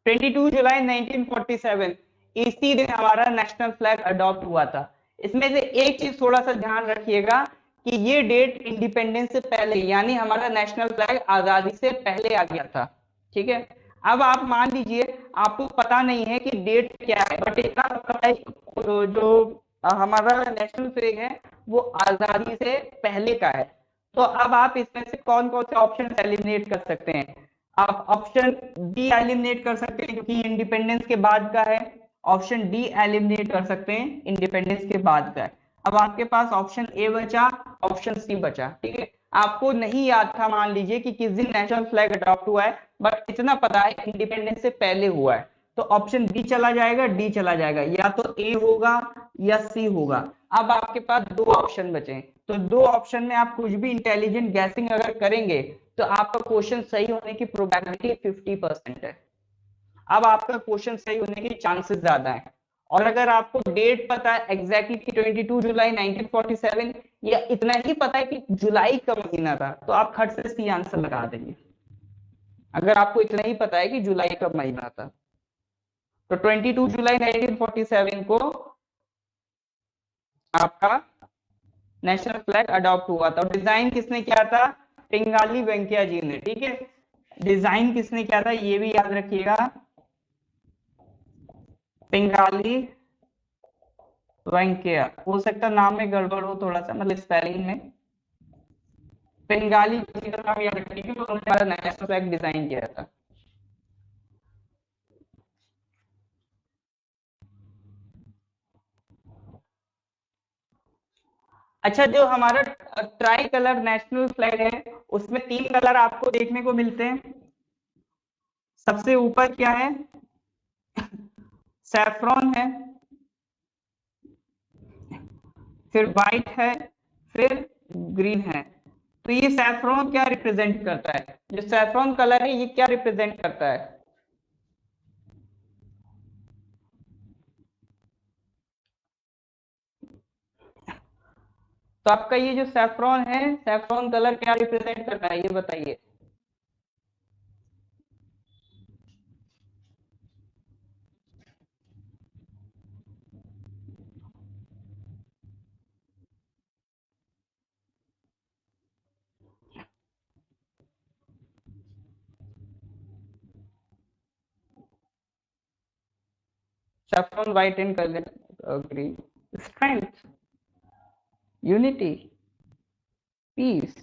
22 जुलाई 1947 इसी दिन हमारा नेशनल फ्लैग अडॉप्ट हुआ था। इसमें से एक चीज थोड़ा सा ध्यान रखिएगा कि ये डेट इंडिपेंडेंस से पहले, यानी हमारा नेशनल फ्लैग आजादी से पहले आ गया था। ठीक है, अब आप मान लीजिए आपको पता नहीं है कि डेट क्या है, बट इतना पता है जो हमारा नेशनल फ्लैग है वो आजादी से पहले का है। तो अब आप इसमें से कौन कौन से ऑप्शन एलिमिनेट कर सकते हैं? आप ऑप्शन बी एलिमिनेट कर सकते हैं क्योंकि इंडिपेंडेंस के बाद का है। ऑप्शन डी एलिमिनेट कर सकते हैं, इंडिपेंडेंस के बाद का है। अब आपके पास ऑप्शन ए बचा, ऑप्शन सी बचा। ठीक है, आपको नहीं याद था मान लीजिए कि किस दिन नेशनल फ्लैग अडॉप्ट हुआ है, बट इतना पता है इंडिपेंडेंस से पहले हुआ है। तो ऑप्शन बी चला जाएगा, डी चला जाएगा, या तो ए होगा या सी होगा। अब आपके पास दो ऑप्शन बचे हैं, तो दो ऑप्शन में आप कुछ भी इंटेलिजेंट गैसिंग अगर करेंगे तो आपका क्वेश्चन सही होने की प्रोबेबिलिटी 50% है। अब आपका क्वेश्चन सही होने के चांसेस ज्यादा है। और अगर आपको डेट पता है एग्जैक्टली कि 22 जुलाई 1947, या इतना ही पता है कि जुलाई का महीना था, तो आप खट से सी आंसर लगा देंगे। अगर आपको इतना ही पता है कि जुलाई का महीना था, तो 22 जुलाई 1947 को आपका नेशनल फ्लैग अडॉप्ट हुआ था। और डिजाइन किसने किया था? पिंगाली वेंकैया जी ने। ठीक है, डिजाइन किसने किया था ये भी याद रखिएगा, पिंगाली वेंकैया। हो सकता नाम में गड़बड़ हो थोड़ा सा, मतलब स्पेलिंग में। पिंगाली जी का नाम याद रखिए क्योंकि उन्होंने हमारा नेशनल फ्लैग डिजाइन किया था। अच्छा, जो हमारा ट्राई कलर नेशनल फ्लैग है उसमें तीन कलर आपको देखने को मिलते हैं। सबसे ऊपर क्या है? सैफ्रॉन है, फिर व्हाइट है, फिर ग्रीन है। तो ये सैफ्रॉन क्या रिप्रेजेंट करता है? जो सैफ्रॉन कलर है ये क्या रिप्रेजेंट करता है? तो आपका ये जो सैफ्रॉन है, सैफ्रॉन कलर क्या रिप्रेजेंट करता है ये बताइए। Saffron white and colour green, strength, unity, peace,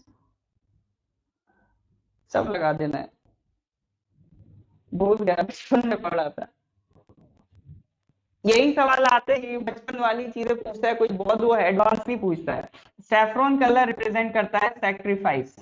सब लगा देना है। भूल गया, बचपन में पढ़ा था। यही सवाल आते हैं, ये बचपन वाली चीजें पूछता है, कुछ बहुत वो एडवांस नहीं पूछता है। सैफरॉन कलर रिप्रेजेंट करता है सैक्रिफाइस।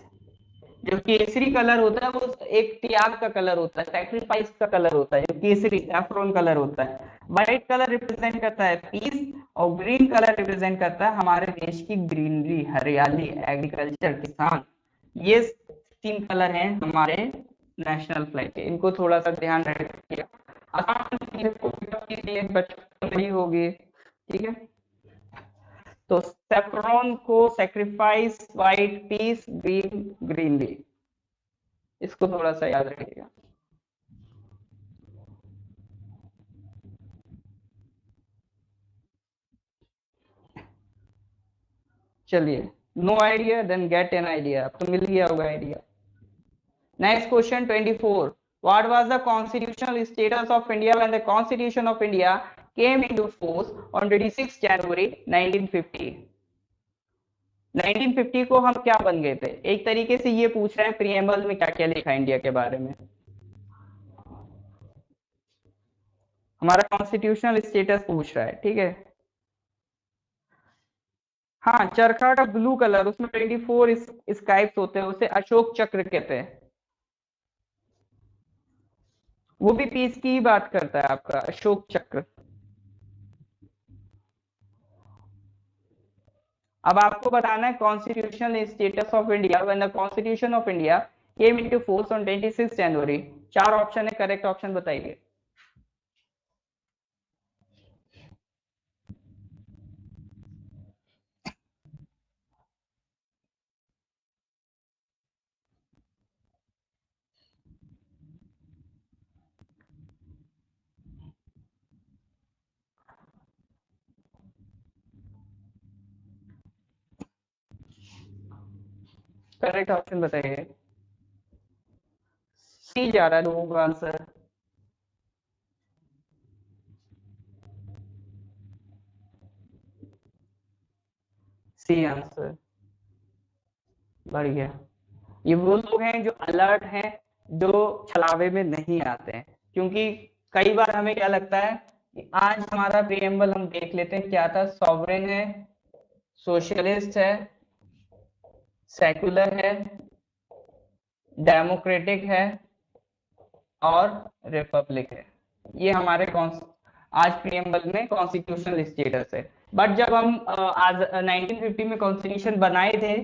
जो केसरी कलर होता है वो एक त्याग का कलर होता है, सैक्रिफाइस का कलर होता है, जो केसरी सैफरॉन कलर होता है। व्हाइट कलर रिप्रेजेंट करता है पीस, और ग्रीन कलर रिप्रेजेंट करता है हमारे देश की ग्रीनरी, हरियाली, एग्रीकल्चर, किसान। ये तीन कलर हैं हमारे नेशनल फ्लैग के, इनको थोड़ा सा ध्यान रखिए। आसान चीजें को पिकअप कीजिए, बचपन में ही होगी, ठीक है। तो सेफ्रॉन को sacrifice, white peace, green greenery, इसको थोड़ा सा याद रखिएगा। चलिए, no idea, then get an idea, अब तो मिल गया होगा idea. Next question 24, what was the constitutional status of India when the Constitution of India came into force on 26 January 1950? 1950 को हम क्या बन गए थे, एक तरीके से ये पूछ रहे हैं प्रीएम्बल में क्या क्या लिखा है इंडिया के बारे में। हमारा कॉन्स्टिट्यूशनल स्टेटस पूछ रहा है, ठीक है। हाँ, चरखा का ब्लू कलर, उसमें 24 स्काइप्स होते हैं, उसे अशोक चक्र कहते हैं। वो भी पीस की ही बात करता है, आपका अशोक चक्र। अब आपको बताना है constitutional status of India when the constitution of India came into force on 26 जनवरी। चार ऑप्शन है, करेक्ट ऑप्शन बताइए। करेक्ट ऑप्शन बताइए। सी जा रहा है लोगों का आंसर। सी आंसर, बढ़िया। ये वो लोग हैं जो अलर्ट हैं, जो छलावे में नहीं आते हैं, क्योंकि कई बार हमें क्या लगता है कि आज हमारा प्रीएम्बल हम देख लेते हैं क्या था। सॉवरेन है, सोशलिस्ट है, सेकुलर है, डेमोक्रेटिक है, और रिपब्लिक है। ये हमारे आज प्रीएम्बल में कॉन्स्टिट्यूशनल स्टेटस है। बट जब हम आज 1950 में कॉन्स्टिट्यूशन बनाए थे,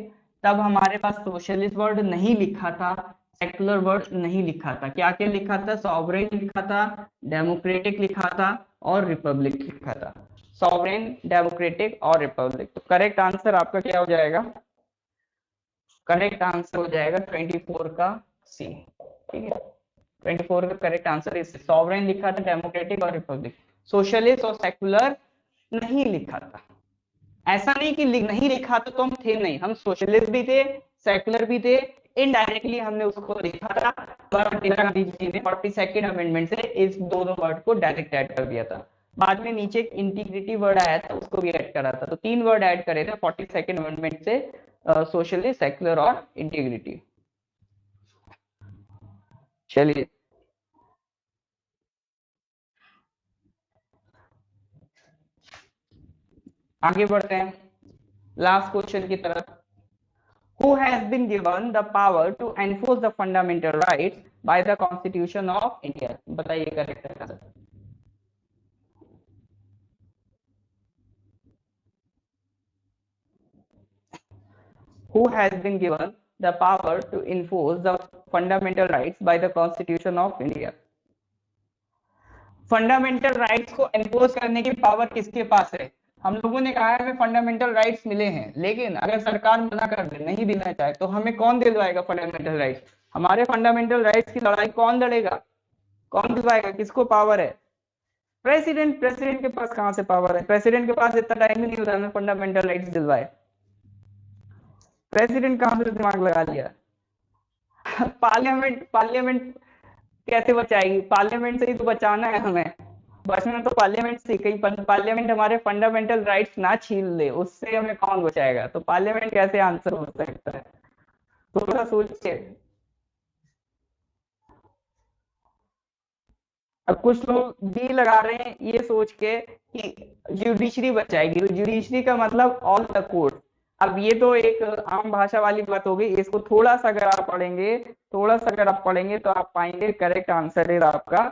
तब हमारे पास सोशलिस्ट वर्ड नहीं लिखा था, सेकुलर वर्ड नहीं लिखा था। क्या क्या लिखा था? सॉवरेन लिखा था, डेमोक्रेटिक लिखा था, और रिपब्लिक लिखा था। सॉवरेन, डेमोक्रेटिक और रिपब्लिक। तो करेक्ट आंसर आपका क्या हो जाएगा? करेक्ट आंसर हो जाएगा 24 का सी, ठीक है। 24 का करेक्ट आंसर इस सॉवरेन लिखा था, डेमोक्रेटिक और रिपब्लिक। सोशलिस्ट और सेकुलर नहीं लिखा था। ऐसा नहीं कि नहीं लिखा था तो हम थे नहीं, हम सोशलिस्ट भी थे, सेकुलर भी थे। इनडायरेक्टली हमने उसको लिखा था, पर इंदिरा गांधी जी ने 42nd अमेंडमेंट से इस दोनों वर्ड को डायरेक्ट ऐड कर दिया था। बाद में नीचे एक इंटीग्रिटी वर्ड आया था, उसको भी ऐड करा था, तो तीन वर्ड ऐड करे थे 42nd अमेंडमेंट से, सोशलिस्ट, सेकुलर और इंटीग्रिटी। चलिए, आगे बढ़ते हैं लास्ट क्वेश्चन की तरफ। Who has been given the power to enforce the fundamental rights by the Constitution of India? बताइए करेक्ट है। Who has been given the power to enforce the fundamental rights by the Constitution of India? Fundamental rights को enforce करने की power किसके पास है? हम लोगों ने कहा है हमें फंडामेंटल राइट्स मिले हैं, लेकिन अगर सरकार मना कर दे, नहीं देना चाहे, तो हमें कौन दिलवाएगा फंडामेंटल राइट्स? हमारे फंडामेंटल राइट्स की लड़ाई कौन लड़ेगा? कौन दिलवाएगा? किसको पावर है? प्रेसिडेंट। प्रेसिडेंट के पास कहां से पावर है? प्रेसिडेंट के पास इतना टाइम ही नहीं होता हमें फंडामेंटल राइट्स दिलवाए। प्रेसिडेंट कहां से दिमाग लगा लिया? पार्लियामेंट, पार्लियामेंट कैसे बचाएगी? पार्लियामेंट से ही तो बचाना है हमें। बचना तो पार्लियामेंट से, कहीं पार्लियामेंट हमारे फंडामेंटल राइट्स ना छीन ले, उससे हमें कौन बचाएगा? तो पार्लियामेंट कैसे आंसर हो सकता है? थोड़ा सोचिए। अब कुछ लोग डी लगा रहे हैं ये सोच के कि जुडिशरी बच जाएगी, तो जुडिशरी का मतलब ऑल द कोर्ट। अब ये तो एक आम भाषा वाली बात हो गई, इसको थोड़ा सा अगर आप पढ़ेंगे, थोड़ा सा अगर आप पढ़ेंगे तो आप पाएंगे करेक्ट आंसर है आपका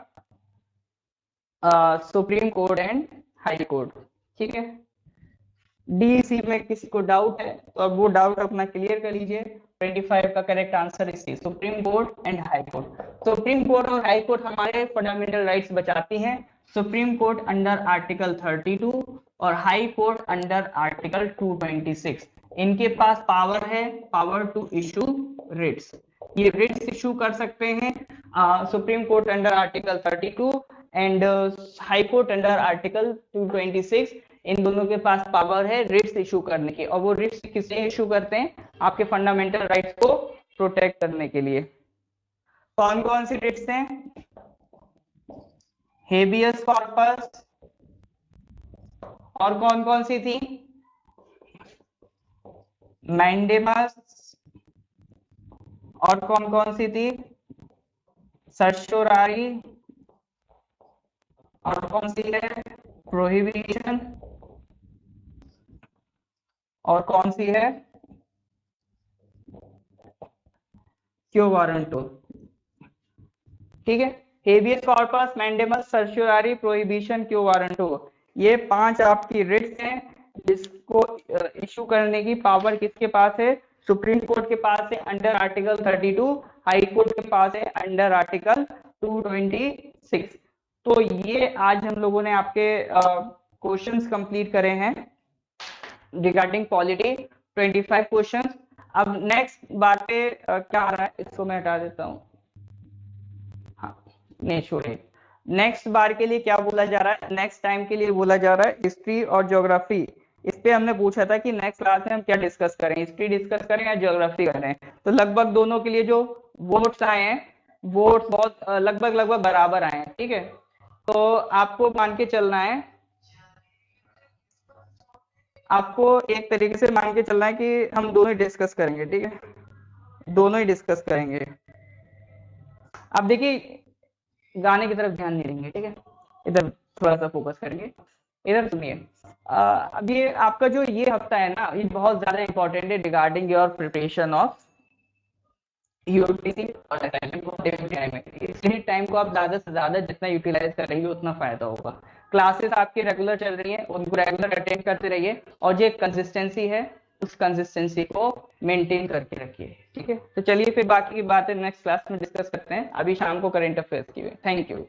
supreme court and high court. ठीक है, डी सी में किसी को डाउट है तो अब वो डाउट अपना क्लियर कर लीजिए। 25 का करेक्ट आंसर इसी supreme court and high court. Supreme court और हाई कोर्ट हमारे फंडामेंटल राइट्स बचाती हैं। सुप्रीम कोर्ट अंडर आर्टिकल 32 और हाई कोर्ट अंडर आर्टिकल 226। इनके पास पावर है, पावर टू इशू रिट्स। ये रिट्स इशू कर सकते हैं supreme court under article 32 and high court under article 226। इन दोनों के पास पावर है रिट्स इशू करने की, और वो रिट्स किसे इशू करते हैं? आपके फंडामेंटल राइट्स को प्रोटेक्ट करने के लिए। कौन कौन सी रिट्स हैं? हेबियस कॉर्पस, और कौन कौन सी थी? मैंडेमस, और कौन कौन सी थी? सर्चोरारी, और कौन सी है? प्रोहिबिशन, और कौन सी है? क्यो वारंटो। ठीक है, habeas corpus, mandamus, certiorari, prohibition, quo warranto, ये 5 आपकी रिट्स हैं जिसको इशू करने की पावर किसके पास है? सुप्रीम कोर्ट के पास है अंडर आर्टिकल 32, हाई कोर्ट के पास है अंडर आर्टिकल 226। तो ये आज हम लोगों ने आपके क्वेश्चंस कंप्लीट करे हैं रिगार्डिंग पॉलिटी, 25 क्वेश्चंस। अब नेक्स्ट बात पे क्या आ रहा है, इसको मैं हटा देता हूँ। हाँ, नहीं छोड़िए। नेक्स्ट बार के लिए क्या बोला जा रहा है? नेक्स्ट टाइम के लिए बोला जा रहा है हिस्ट्री और ज्योग्राफी। इस पे हमने पूछा था कि नेक्स्ट क्लास में हम क्या डिस्कस करें, हिस्ट्री डिस्कस करें या ज्योग्राफी करें। तो लगभग दोनों के लिए जो वोट्स आए हैं, वोट्स बहुत लगभग लगभग बराबर आए हैं। ठीक है, तो आपको मान के चलना है, आपको एक तरीके से मान के चलना है कि हम दोनों ही डिस्कस करेंगे। ठीक है, दोनों ही डिस्कस करेंगे। अब देखिए, गाने की तरफ ध्यान नहीं देंगे, ठीक है, इधर थोड़ा सा फोकस करेंगे। इधर सुनिए, अब ये आपका जो ये हफ्ता है ना, ये बहुत ज्यादा इंपॉर्टेंट है regarding your preparation of UTC और इसलिए टाइम को आप ज्यादा से ज्यादा जितना यूटिलाइज करेंगे उतना फायदा होगा। क्लासेस आपकी रेगुलर चल रही है, उनको रेगुलर अटेंड करते रहिए, और जो कंसिस्टेंसी है उस कंसिस्टेंसी को मेंटेन करके रखिए। ठीक है, तो चलिए फिर बाकी की बातें नेक्स्ट क्लास में डिस्कस करते हैं। अभी शाम को करंट अफेयर्स की। Thank you.